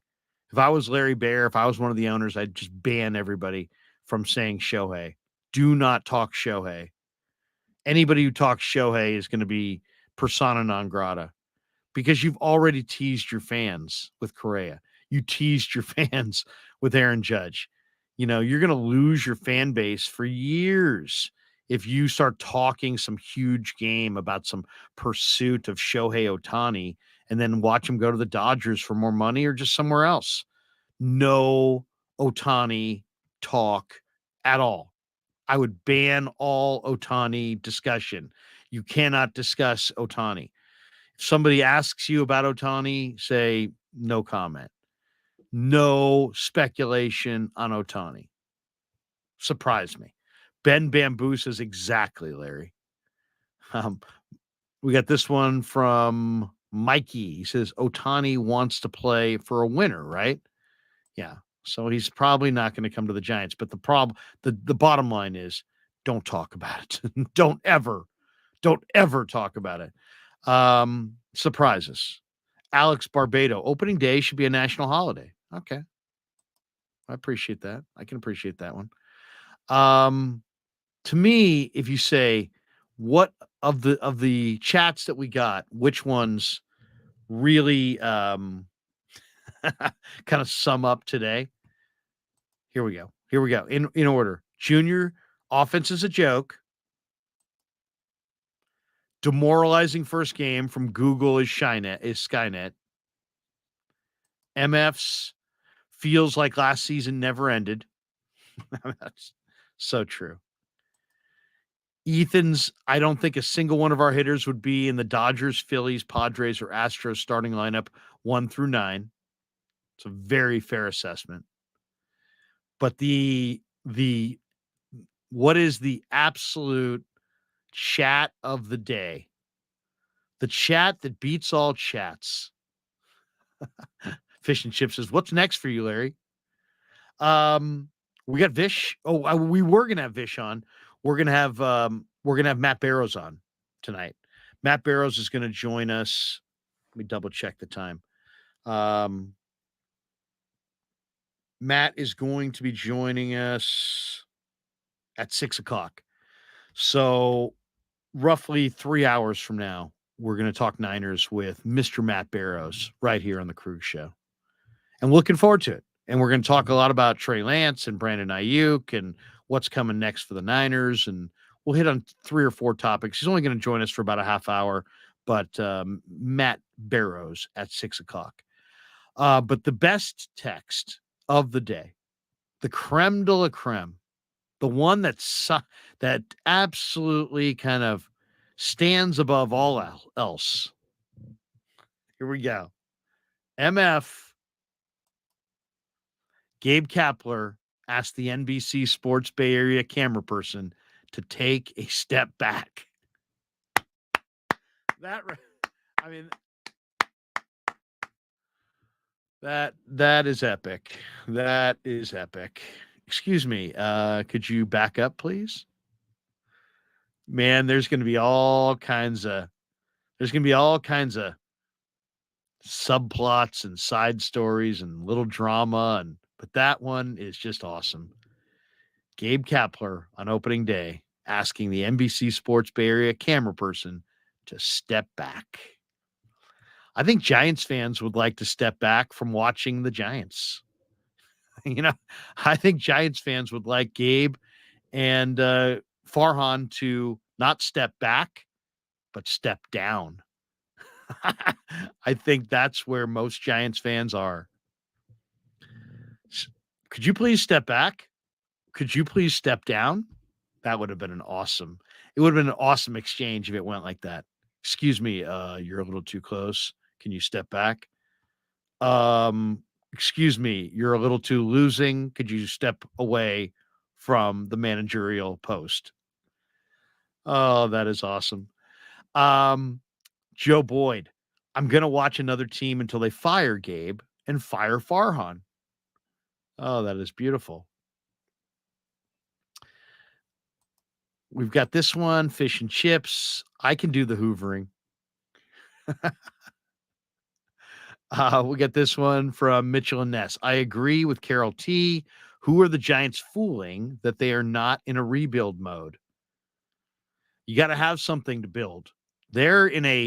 If I was Larry Baer, if I was one of the owners, I'd just ban everybody from saying Shohei. Do not talk Shohei. Anybody who talks Shohei is going to be persona non grata because you've already teased your fans with Correa. You teased your fans with Aaron Judge. You're going to lose your fan base for years if you start talking some huge game about some pursuit of Shohei Ohtani and then watch him go to the Dodgers for more money or just somewhere else. No Ohtani talk at all. I would ban all Ohtani discussion. You cannot discuss Ohtani. If somebody asks you about Ohtani, say no comment. No speculation on Ohtani. Surprise me. Ben Bamboo says exactly, Larry. We got this one from Mikey. He says Ohtani wants to play for a winner, right? Yeah. So he's probably not going to come to the Giants. But the bottom line is don't talk about it. Don't ever talk about it. Surprises. Alex Barbado, opening day should be a national holiday. Okay. I appreciate that. I can appreciate that one. To me, if you say what of the chats that we got, which ones really kind of sum up today? Here we go. In order. Junior, offense is a joke. Demoralizing first game from Google is Skynet. MF's feels like last season never ended. That's so true. Ethan's, I don't think a single one of our hitters would be in the Dodgers, Phillies, Padres, or Astros starting lineup 1 through 9. It's a very fair assessment. But what is the absolute chat of the day? The chat that beats all chats. Fish and Chips says, "What's next for you, Larry?" We got Vish. Oh, we were gonna have Vish on. We're gonna have Matt Barrows on tonight. Matt Barrows is gonna join us. Let me double check the time. Matt is going to be joining us at 6:00. So roughly 3 hours from now, we're going to talk Niners with Mr. Matt Barrows right here on the Krug Show. And looking forward to it. And we're going to talk a lot about Trey Lance and Brandon Ayuk and what's coming next for the Niners. And we'll hit on 3 or 4 topics. He's only going to join us for about a half hour, but Matt Barrows at 6 o'clock. But the best text of the day, the creme de la creme, the one that absolutely kind of stands above all else. Here we go. MF Gabe Kapler asked the NBC Sports Bay Area camera person to take a step back. That is epic. That is epic. Excuse me. Could you back up, please? Man, there's going to be all kinds of subplots and side stories and little drama, but that one is just awesome. Gabe Kapler on opening day asking the NBC Sports Bay Area camera person to step back. I think Giants fans would like to step back from watching the Giants. I think Giants fans would like Gabe and Farhan to not step back, but step down. I think that's where most Giants fans are. Could you please step back? Could you please step down? That would have been it would have been an awesome exchange if it went like that. Excuse me, you're a little too close. Can you step back? Excuse me, you're a little too losing. Could you step away from the managerial post? Oh, that is awesome. Joe Boyd, I'm going to watch another team until they fire Gabe and fire Farhan. Oh, that is beautiful. We've got this one, fish and chips. I can do the hoovering. We got this one from Mitchell and Ness. I agree with Carol T. Who are the Giants fooling that they are not in a rebuild mode? You got to have something to build. They want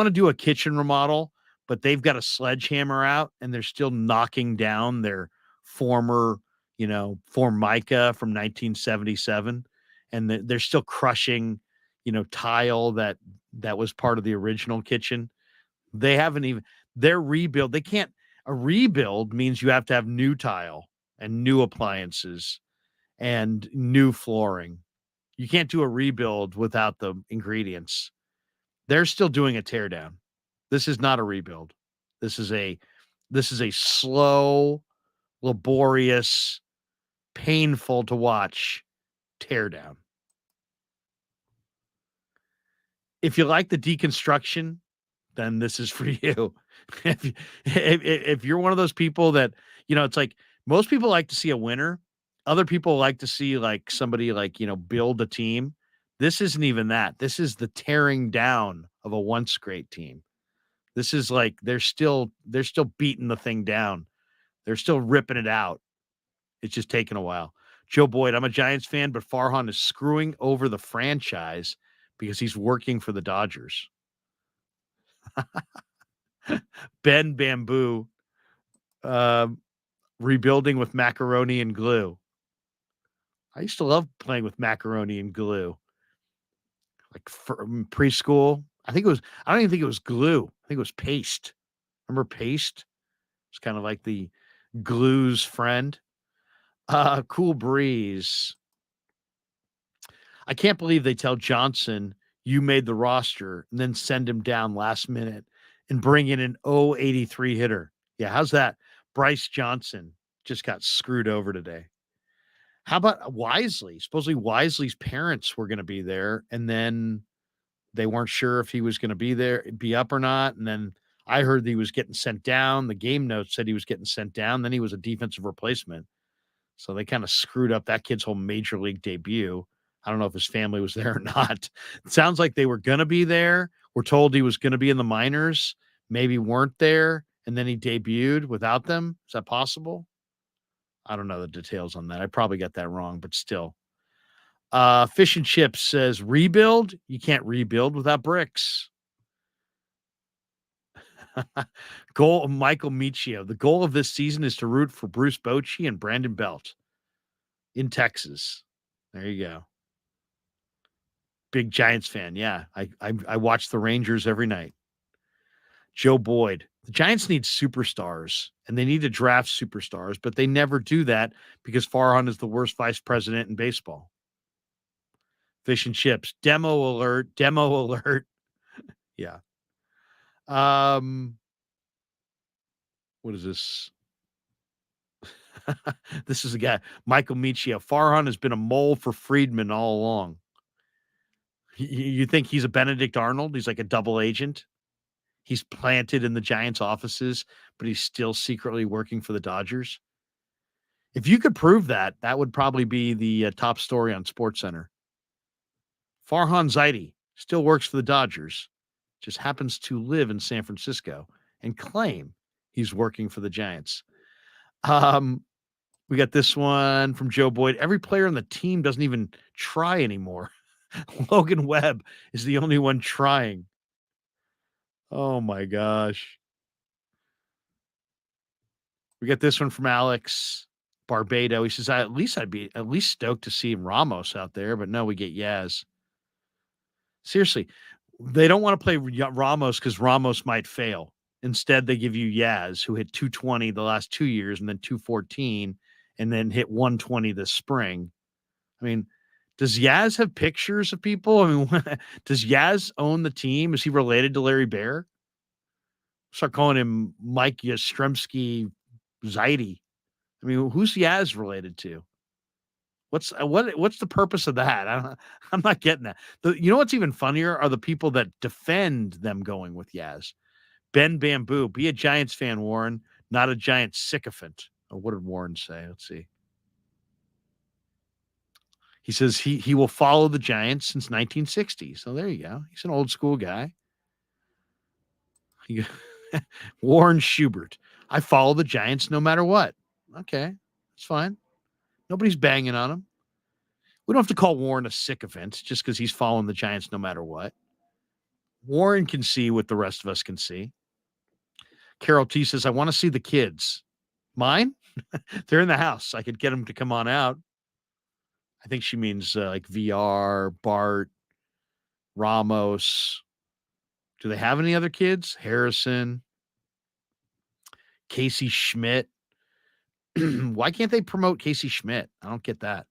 to do a kitchen remodel, but they've got a sledgehammer out and they're still knocking down their former Formica from 1977. And they're still crushing, tile that was part of the original kitchen. They haven't even, their rebuild. A rebuild means you have to have new tile and new appliances and new flooring. You can't do a rebuild without the ingredients. They're still doing a teardown. This is not a rebuild. This is a slow, laborious, painful to watch teardown. If you like the deconstruction, then this is for you. If you're one of those people that, it's like most people like to see a winner. Other people like to see like somebody build a team. This isn't even that. This is the tearing down of a once great team. This is like they're still beating the thing down. They're still ripping it out. It's just taking a while. Joe Boyd, I'm a Giants fan, but Farhan is screwing over the franchise because he's working for the Dodgers. Ben Bamboo, rebuilding with macaroni and glue. I used to love playing with macaroni and glue. Like for preschool. I don't even think it was glue. I think it was paste. Remember paste? It's kind of like the glue's friend. Cool breeze. I can't believe they tell Johnson you made the roster and then send him down last minute and bring in an 083 hitter. Yeah, how's that? Bryce Johnson just got screwed over today. How about Wisely? Supposedly Wisely's parents were going to be there, and then they weren't sure if he was going to be up or not. And then I heard he was getting sent down. The game notes said he was getting sent down. Then he was a defensive replacement. So they kind of screwed up that kid's whole major league debut. I don't know if his family was there or not. It sounds like they were going to be there. We're told he was going to be in the minors, maybe weren't there, and then he debuted without them. Is that possible? I don't know the details on that. I probably got that wrong, but still. Fish and Chips says, rebuild? You can't rebuild without bricks. Goal of Michael Michio. The goal of this season is to root for Bruce Bochy and Brandon Belt in Texas. There you go. Big Giants fan. Yeah, I watch the Rangers every night. Joe Boyd. The Giants need superstars, and they need to draft superstars, but they never do that because Farhan is the worst vice president in baseball. Fish and Chips. Demo alert. Demo alert. Yeah. What is this? This is a guy, Michael Michio. Farhan has been a mole for Friedman all along. You think he's a Benedict Arnold? He's like a double agent. He's planted in the Giants' offices, but he's still secretly working for the Dodgers. If you could prove that, that would probably be the top story on SportsCenter. Farhan Zaidi still works for the Dodgers, just happens to live in San Francisco and claim he's working for the Giants. We got this one from Joe Boyd. Every player on the team doesn't even try anymore. Logan Webb is the only one trying. Oh my gosh. We got this one from Alex Barbado. He says, I'd be at least stoked to see Ramos out there, but no, we get Yaz. Seriously, they don't want to play Ramos because Ramos might fail. Instead, they give you Yaz, who hit 220 the last 2 years and then 214 and then hit 120 this spring. I mean, does Yaz have pictures of people? I mean, does Yaz own the team? Is he related to Larry Bear? Start calling him Mike Yastrzemski Zaidi. I mean, who's Yaz related to? What's the purpose of that? I'm not getting that. You know what's even funnier are the people that defend them going with Yaz. Ben Bamboo, be a Giants fan, Warren, not a Giants sycophant. Oh, what did Warren say? Let's see. He says he will follow the Giants since 1960. So there you go. He's an old school guy. Warren Schubert. I follow the Giants no matter what. Okay, it's fine. Nobody's banging on him. We don't have to call Warren a sycophant just because he's following the Giants no matter what. Warren can see what the rest of us can see. Carol T says, I want to see the kids. Mine? They're in the house. I could get them to come on out. I think she means like VR, Bart, Ramos. Do they have any other kids? Harrison, Casey Schmidt. Why can't they promote Casey Schmidt? I don't get that.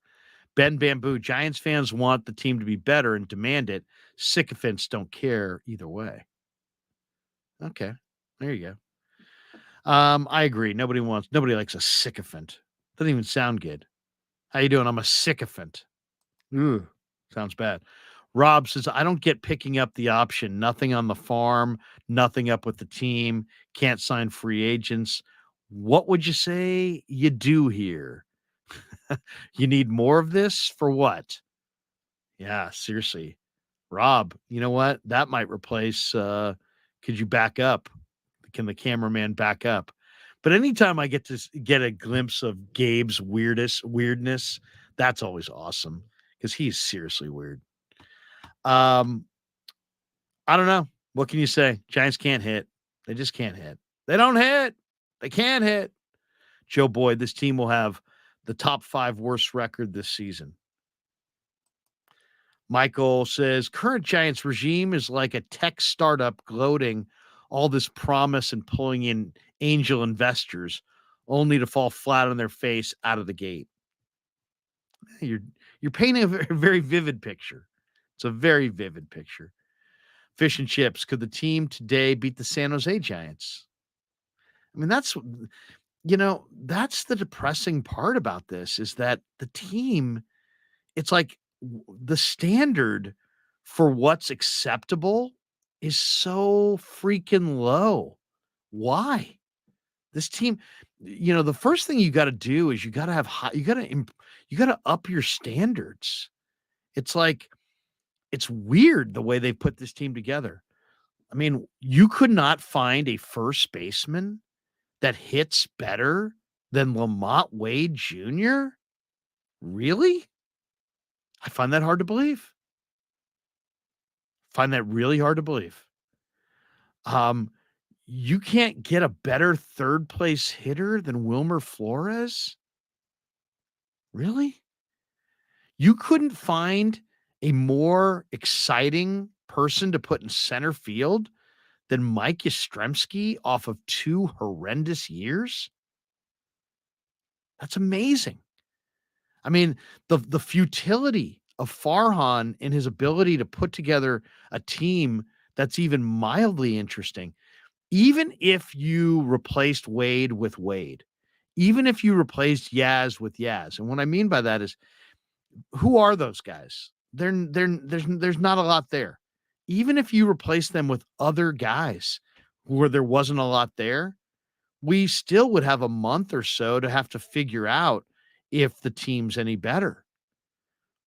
Ben Bamboo, Giants fans want the team to be better and demand it. Sycophants don't care either way. Okay, there you go. I agree. Nobody likes a sycophant. Doesn't even sound good. How you doing? I'm a sycophant. Ooh, sounds bad. Rob says, I don't get picking up the option. Nothing on the farm, nothing up with the team, can't sign free agents. What would you say you do here? You need more of this for what? Yeah, seriously. Rob, you know what? That might replace, could you back up? Can the cameraman back up? But anytime I get to get a glimpse of Gabe's weirdness, that's always awesome because he's seriously weird. I don't know. What can you say? Giants can't hit. They just can't hit. They don't hit. They can't hit. Joe Boyd, this team will have the top 5 worst record this season. Michael says, current Giants regime is like a tech startup gloating all this promise and pulling in angel investors only to fall flat on their face out of the gate. You're painting a very, very vivid picture. It's a very vivid picture. Fish and Chips, could the team today beat the San Jose Giants? I mean, that's the depressing part about this is that the team, it's like the standard for what's acceptable is so freaking low. Why? This team, the first thing you got to do is you got to have you got to up your standards. It's like, it's weird the way they put this team together. I mean, you could not find a first baseman that hits better than Lamont Wade Jr.? Really? I find that hard to believe. Find that really hard to believe. Um, you can't get a better third place hitter than Wilmer Flores? Really? You couldn't find a more exciting person to put in center field than Mike Yastrzemski off of 2 horrendous years? That's amazing. I mean, the futility of Farhan and his ability to put together a team that's even mildly interesting. Even if you replaced Wade with Wade, even if you replaced Yaz with Yaz, and what I mean by that is, who are those guys? There's not a lot there. Even if you replace them with other guys where there wasn't a lot there, we still would have a month or so to have to figure out if the team's any better.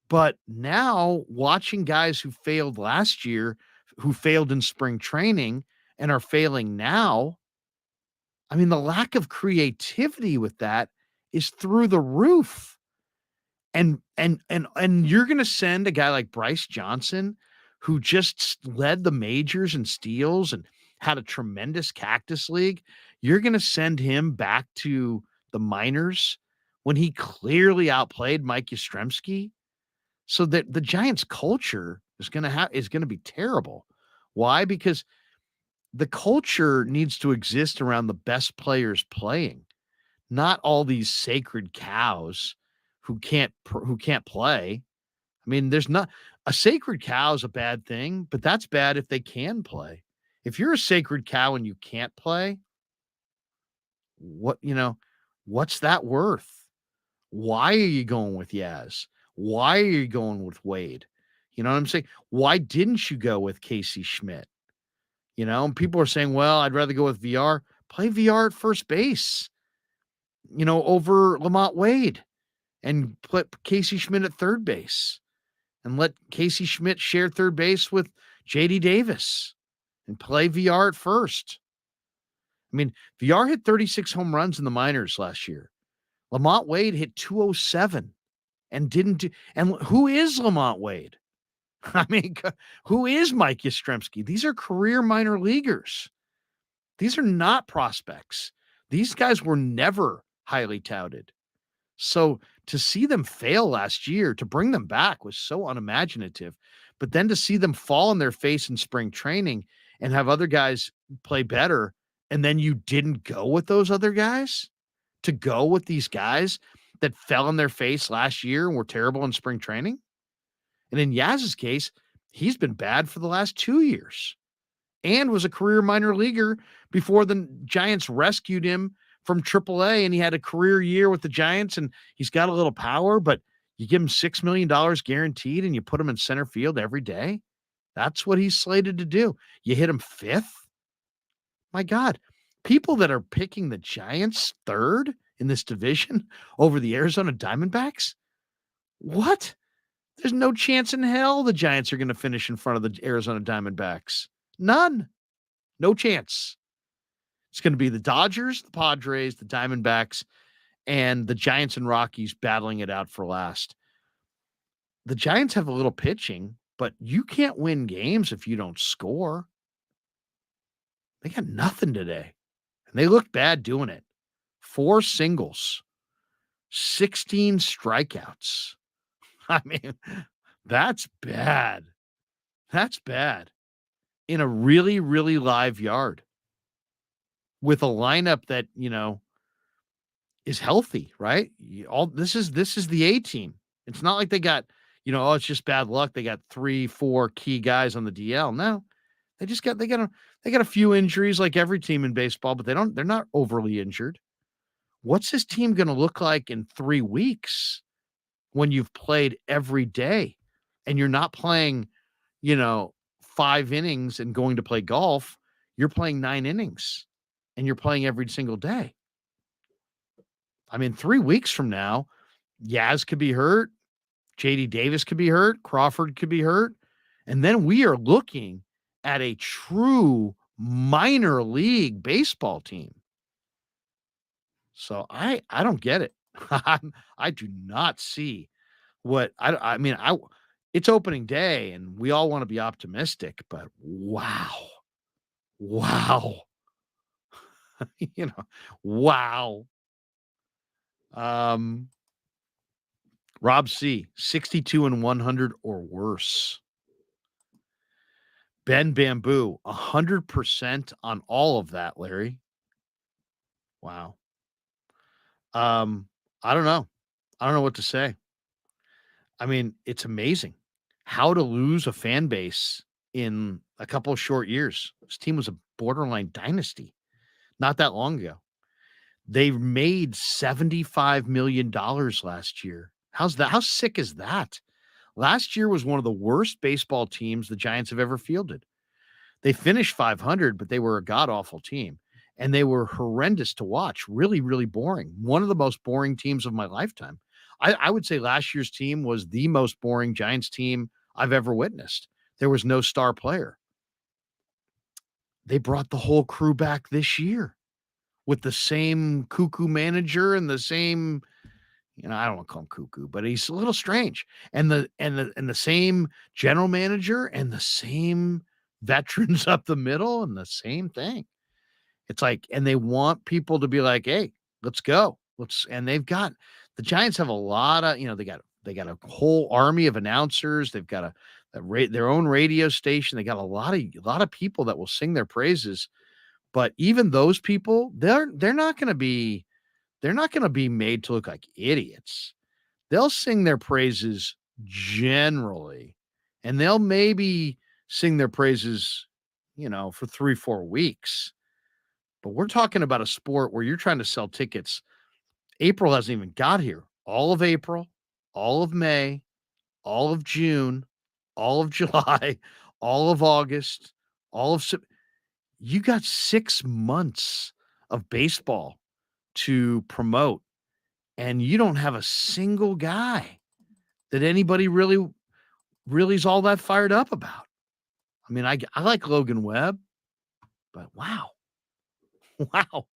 But now watching guys who failed last year, who failed in spring training and are failing now, I mean, the lack of creativity with that is through the roof. And you're going to send a guy like Bryce Johnson, who just led the majors in steals and had a tremendous cactus league. You're going to send him back to the minors when he clearly outplayed Mike Yastrzemski. So that the Giants culture is going to be terrible. Why? Because the culture needs to exist around the best players playing, not all these sacred cows who can't play. I mean, there's not a sacred cow is a bad thing, but that's bad if they can play. If you're a sacred cow and you can't play, what's that worth? Why are you going with Yaz? Why are you going with Wade? You know what I'm saying? Why didn't you go with Casey Schmidt? And people are saying, well, I'd rather go with VR. Play VR at first base, over Lamont Wade, and put Casey Schmidt at third base and let Casey Schmidt share third base with JD Davis and play VR at first. I mean, VR hit 36 home runs in the minors last year. Lamont Wade hit 207 and didn't do. And who is Lamont Wade? I mean, who is Mike Yastrzemski? These are career minor leaguers. These are not prospects. These guys were never highly touted. So to see them fail last year, to bring them back was so unimaginative. But then to see them fall on their face in spring training and have other guys play better, and then you didn't go with those other guys, to go with these guys that fell on their face last year and were terrible in spring training. And in Yaz's case, he's been bad for the last 2 years and was a career minor leaguer before the Giants rescued him from AAA, and he had a career year with the Giants, and he's got a little power, but you give him $6 million guaranteed and you put him in center field every day. That's what he's slated to do. You hit him fifth. My God, people that are picking the Giants third in this division over the Arizona Diamondbacks. What? There's no chance in hell the Giants are going to finish in front of the Arizona Diamondbacks. None. No chance. It's going to be the Dodgers, the Padres, the Diamondbacks, and the Giants and Rockies battling it out for last. The Giants have a little pitching, but you can't win games if you don't score. They got nothing today, and they looked bad doing it. 4 singles, 16 strikeouts. I mean, that's bad. That's bad. In a really, really live yard with a lineup that, is healthy, right? This is the A team. It's not like they got, it's just bad luck. They got 3-4 key guys on the DL. No, they got a few injuries like every team in baseball, but they're not overly injured. What's this team going to look like in 3 weeks when you've played every day and you're not playing, 5 innings and going to play golf? You're playing 9 innings and you're playing every single day. I mean, 3 weeks from now, Yaz could be hurt. JD Davis could be hurt. Crawford could be hurt. And then we are looking at a true minor league baseball team. So I don't get it. I do not see I mean, it's opening day and we all want to be optimistic, but wow. Wow. you know, wow. Um, Rob C, 62 and 100 or worse. Ben Bamboo, 100% on all of that, Larry. Wow. Um, I don't know. I don't know what to say. I mean, it's amazing how to lose a fan base in a couple of short years. This team was a borderline dynasty not that long ago. They made $75 million last year. How's that? How sick is that? Last year was one of the worst baseball teams the Giants have ever fielded. They finished 500, but they were a god-awful team, and they were horrendous to watch, really, really boring. One of the most boring teams of my lifetime. I would say last year's team was the most boring Giants team I've ever witnessed. There was no star player. They brought the whole crew back this year with the same cuckoo manager and the same, I don't want to call him cuckoo, but he's a little strange. And the same general manager and the same veterans up the middle and the same thing. It's like, and they want people to be like, hey, let's go. And the Giants have a lot of, they got a whole army of announcers. They've got their own radio station. They got a lot of people that will sing their praises. But even those people, they're not going to be made to look like idiots. They'll sing their praises generally, and they'll maybe sing their praises, for 3-4 weeks. But we're talking about a sport where you're trying to sell tickets. April hasn't even got here. All of April, all of May, all of June, all of July, all of August, you got 6 months of baseball to promote, and you don't have a single guy that anybody really is all that fired up about. I mean, I like Logan Webb, but wow. Wow.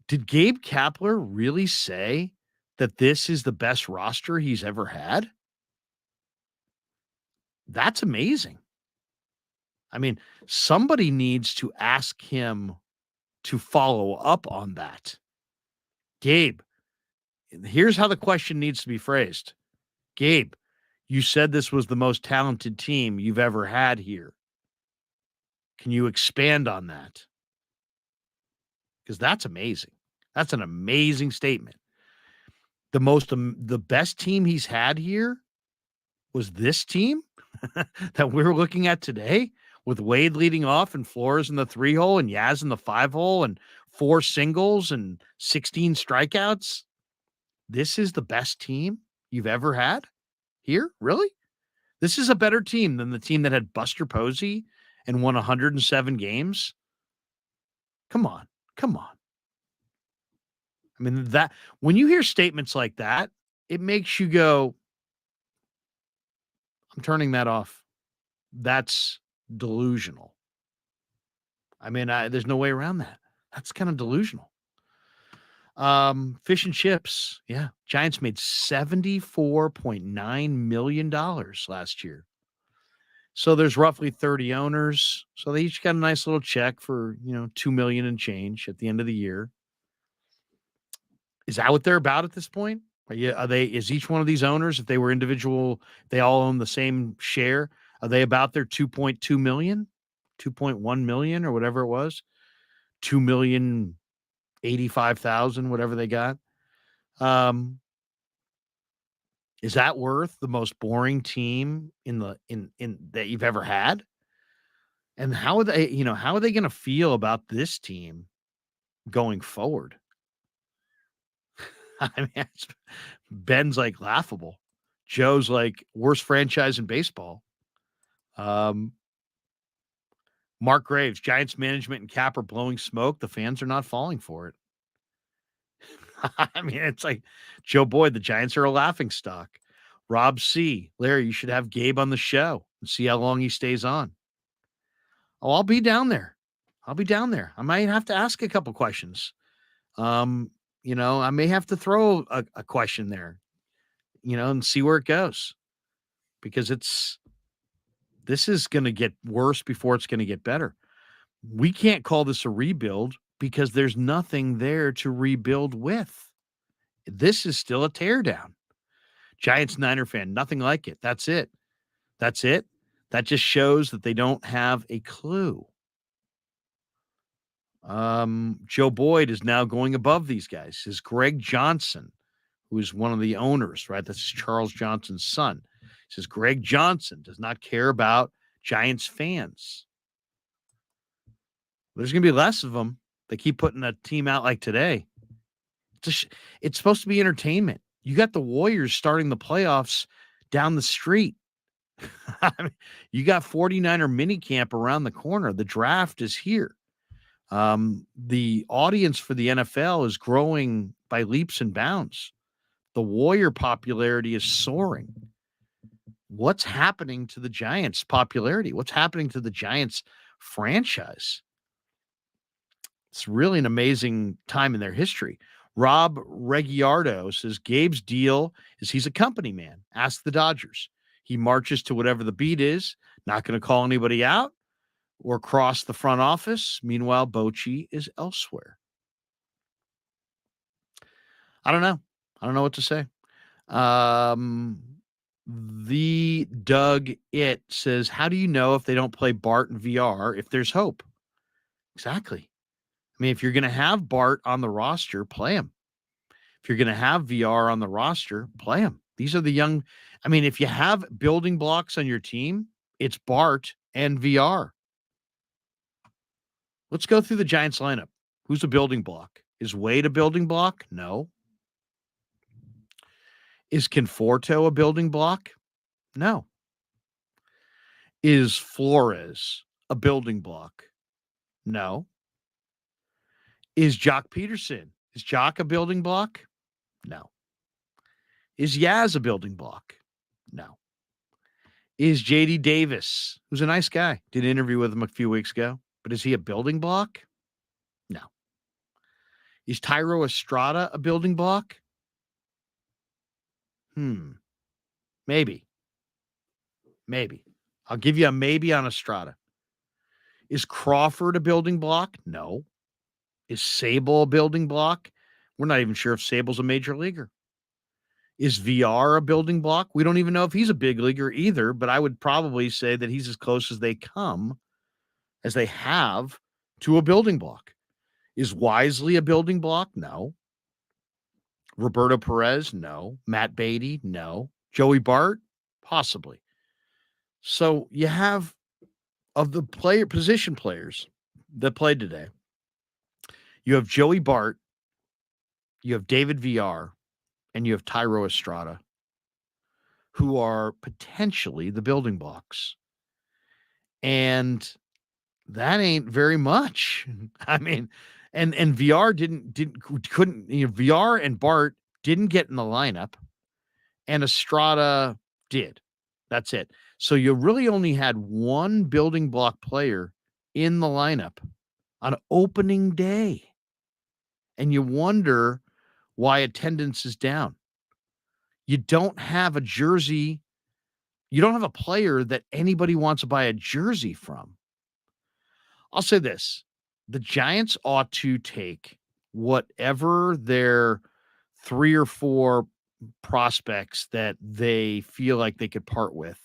Did Gabe Kapler really say that this is the best roster he's ever had? That's amazing. I mean, somebody needs to ask him to follow up on that. Gabe, here's how the question needs to be phrased. Gabe, you said this was the most talented team you've ever had here. Can you expand on that? Because that's amazing. That's an amazing statement. The best team he's had here was this team that we're looking at today, with Wade leading off and Flores in the 3-hole and Yaz in the 5-hole and 4 singles and 16 strikeouts. This is the best team you've ever had here? Really? This is a better team than the team that had Buster Posey and won 107 games? Come on. I mean, that when you hear statements like that, it makes you go, I'm turning that off. That's delusional. I mean, there's no way around that. That's kind of delusional. Fish and chips. Yeah. Giants made $74.9 million last year. So there's roughly 30 owners. So they each got a nice little check for, $2 million and change at the end of the year. Is that what they're about at this point? Is each one of these owners, if they were individual, they all own the same share, are they about their 2.2 million, 2.1 million or whatever it was? 2,085,000, whatever they got. Is that worth the most boring team in that you've ever had? And how are they going to feel about this team going forward? I mean, Ben's like laughable. Joe's like worst franchise in baseball. Mark Graves, Giants management and cap are blowing smoke. The fans are not falling for it. I mean, it's like Joe Boyd, the Giants are a laughing stock. Rob C, Larry, you should have Gabe on the show and see how long he stays on. Oh, I'll be down there. I might have to ask a couple questions. I may have to throw a question there. and see where it goes, because this is going to get worse before it's going to get better. We can't call this a rebuild because there's nothing there to rebuild with. This is still a teardown. Giants Niner fan, nothing like it. That's it. That's it. That just shows that they don't have a clue. Joe Boyd is now going above these guys. Is Greg Johnson, who is one of the owners, right? That's Charles Johnson's son. Says Greg Johnson does not care about Giants fans. There's going to be less of them. They keep putting a team out like today. It's supposed to be entertainment. You got the Warriors starting the playoffs down the street. I mean, you got 49er minicamp around the corner. The draft is here. The audience for the NFL is growing by leaps and bounds. The Warrior popularity is soaring. What's happening to the Giants' popularity? What's happening to the Giants franchise? It's really an amazing time in their history. Rob Reggiardo says Gabe's deal is he's a company man. Ask the Dodgers. He marches to whatever the beat is, not going to call anybody out or cross the front office. Meanwhile, Bochy is elsewhere. I don't know. I don't know what to say. The Doug It says, how do you know if they don't play Bart in VR if there's hope? Exactly. I mean, if you're going to have Bart on the roster, play him. If you're going to have VR on the roster, play him. These are the young. I mean, if you have building blocks on your team, it's Bart and VR. Let's go through the Giants lineup. Who's a building block? Is Wade a building block? No. Is Conforto a building block? No. Is Flores a building block? No. Is Jock Peterson? Is Jock a building block? No. Is Yaz a building block? No. Is JD Davis, who's a nice guy, did an interview with him a few weeks ago, but is he a building block? No. Is Tyro Estrada a building block? Maybe. I'll give you a maybe on Estrada. Is Crawford a building block? No. Is Sable a building block? We're not even sure if Sable's a major leaguer. Is VR a building block? We don't even know if he's a big leaguer either, but I would probably say that he's as close as they come, as they have, to a building block. Is Wisely a building block? No. Roberto Perez? No. Matt Beatty? No. Joey Bart? Possibly. So you have, of the position players that played today, you have Joey Bart, you have David VR, and you have Tyro Estrada, who are potentially the building blocks. And that ain't very much. I mean, and VR couldn't, VR and Bart didn't get in the lineup, and Estrada did. That's it. So you really only had one building block player in the lineup on opening day. And you wonder why attendance is down. You don't have a jersey. You don't have a player that anybody wants to buy a jersey from. I'll say this. The Giants ought to take whatever their 3 or 4 prospects that they feel like they could part with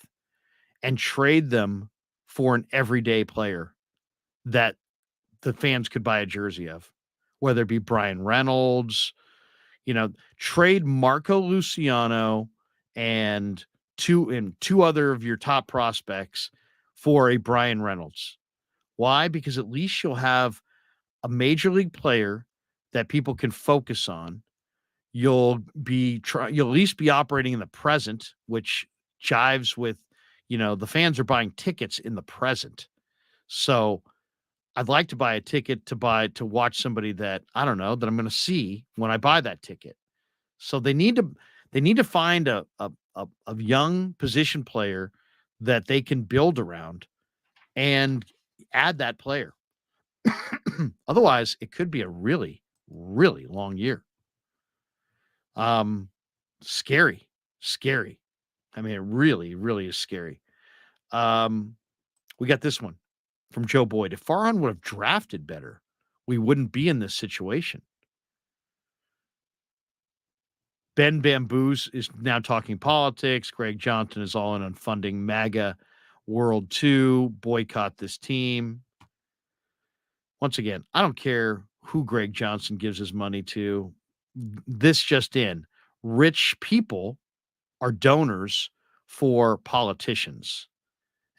and trade them for an everyday player that the fans could buy a jersey of, whether it be Brian Reynolds, trade Marco Luciano and two other of your top prospects for a Brian Reynolds. Why? Because at least you'll have a major league player that people can focus on. You'll at least be operating in the present, which jives with, the fans are buying tickets in the present. So I'd like to buy a ticket to watch somebody that I don't know that I'm going to see when I buy that ticket. So they need to find a young position player that they can build around and add that player. Otherwise, it could be a really, really long year. Scary Scary. I mean, it really, really is scary. We got this one from Joe Boyd. If Farhan would have drafted better, we wouldn't be in this situation. Ben Bamboos is now talking politics. Greg Johnson is all in on funding MAGA World 2, boycott this team. Once again, I don't care who Greg Johnson gives his money to. This just in. Rich people are donors for politicians.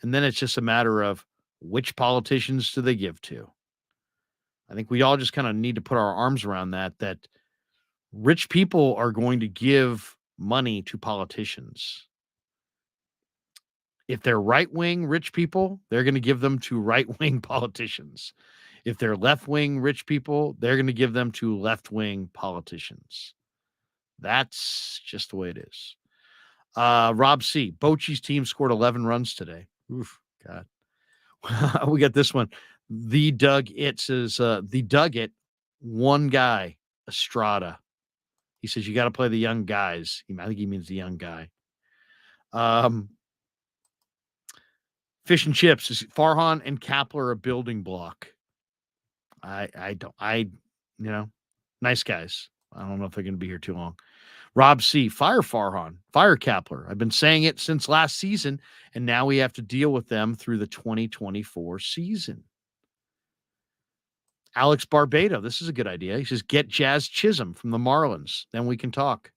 And then it's just a matter of which politicians do they give to. I think we all just kind of need to put our arms around that rich people are going to give money to politicians. If they're right-wing rich people, they're going to give them to right-wing politicians. If they're left-wing rich people, they're going to give them to left-wing politicians. That's just the way it is. Rob C. Bochy's team scored 11 runs today. Oof, God. We got this one. The Doug It says, the Doug It, one guy, Estrada. He says, you got to play the young guys. I think he means the young guy. Fish and Chips is Farhan and Kapler a building block. Nice guys. I don't know if they're going to be here too long. Rob C. Fire Farhan, fire Kapler. I've been saying it since last season, and now we have to deal with them through the 2024 season. Alex Barbado, this is a good idea. He says, get Jazz Chisholm from the Marlins. Then we can talk.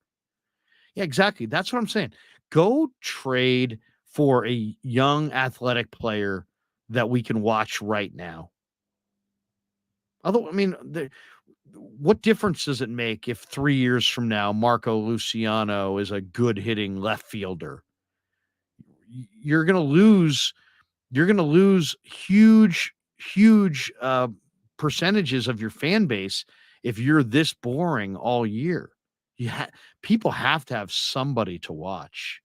Yeah, exactly. That's what I'm saying. Go trade for a young athletic player that we can watch right now. Although, I mean, what difference does it make if 3 years from now, Marco Luciano is a good hitting left fielder? You're going to lose huge percentages of your fan base if you're this boring all year. People have to have somebody to watch.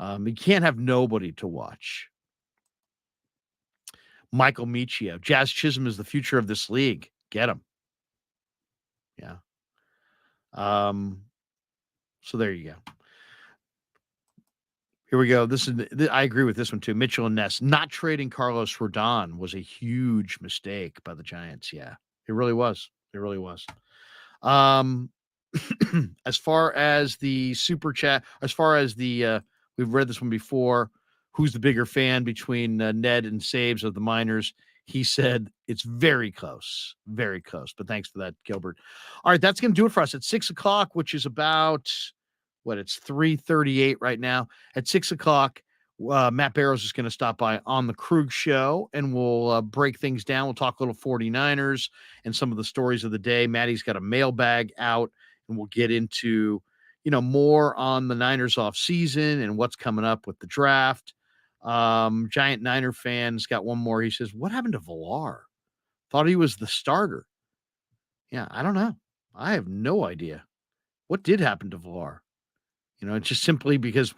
You can't have nobody to watch. Michael Michio, Jazz Chisholm is the future of this league. Get him. Yeah. So there you go. Here we go. I agree with this one too. Mitchell and Ness not trading Carlos Rodon was a huge mistake by the Giants. Yeah, it really was. It really was. As far as the super chat, we've read this one before. Who's the bigger fan between Ned and Sabes of the Miners? He said it's very close, very close. But thanks for that, Gilbert. All right, that's going to do it for us at 6 o'clock, which is about it's 3:38 right now. At 6 o'clock, Matt Barrows is going to stop by on the Krug Show, and we'll break things down. We'll talk a little 49ers and some of the stories of the day. Maddie's got a mailbag out, and we'll get into more on the Niners off season and what's coming up with the draft. Giant Niner fans got one more. He says, what happened to Villar? Thought he was the starter. Yeah, I don't know. I have no idea. What did happen to Villar? It's just simply because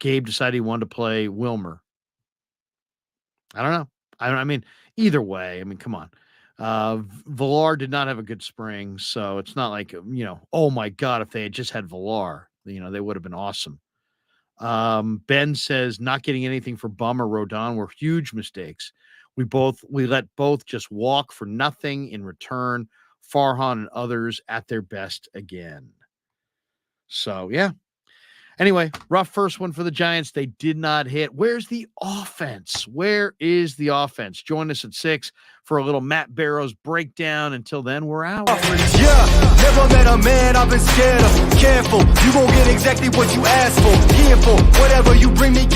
Gabe decided he wanted to play Wilmer. I don't know. I mean, either way, come on. Villar did not have a good spring, so it's not like, oh my God, if they had just had Villar, they would have been awesome. Ben says not getting anything for Bum or Rodon were huge mistakes. We let both just walk for nothing in return. Farhan and others at their best again. So, yeah. Anyway, rough first one for the Giants. They did not hit. Where's the offense? Where is the offense? Join us at 6 for a little Matt Barrows breakdown. Until then, we're out. Yeah, never met a man I've been scared of. Careful, you won't get exactly what you asked for. Here for whatever you bring me.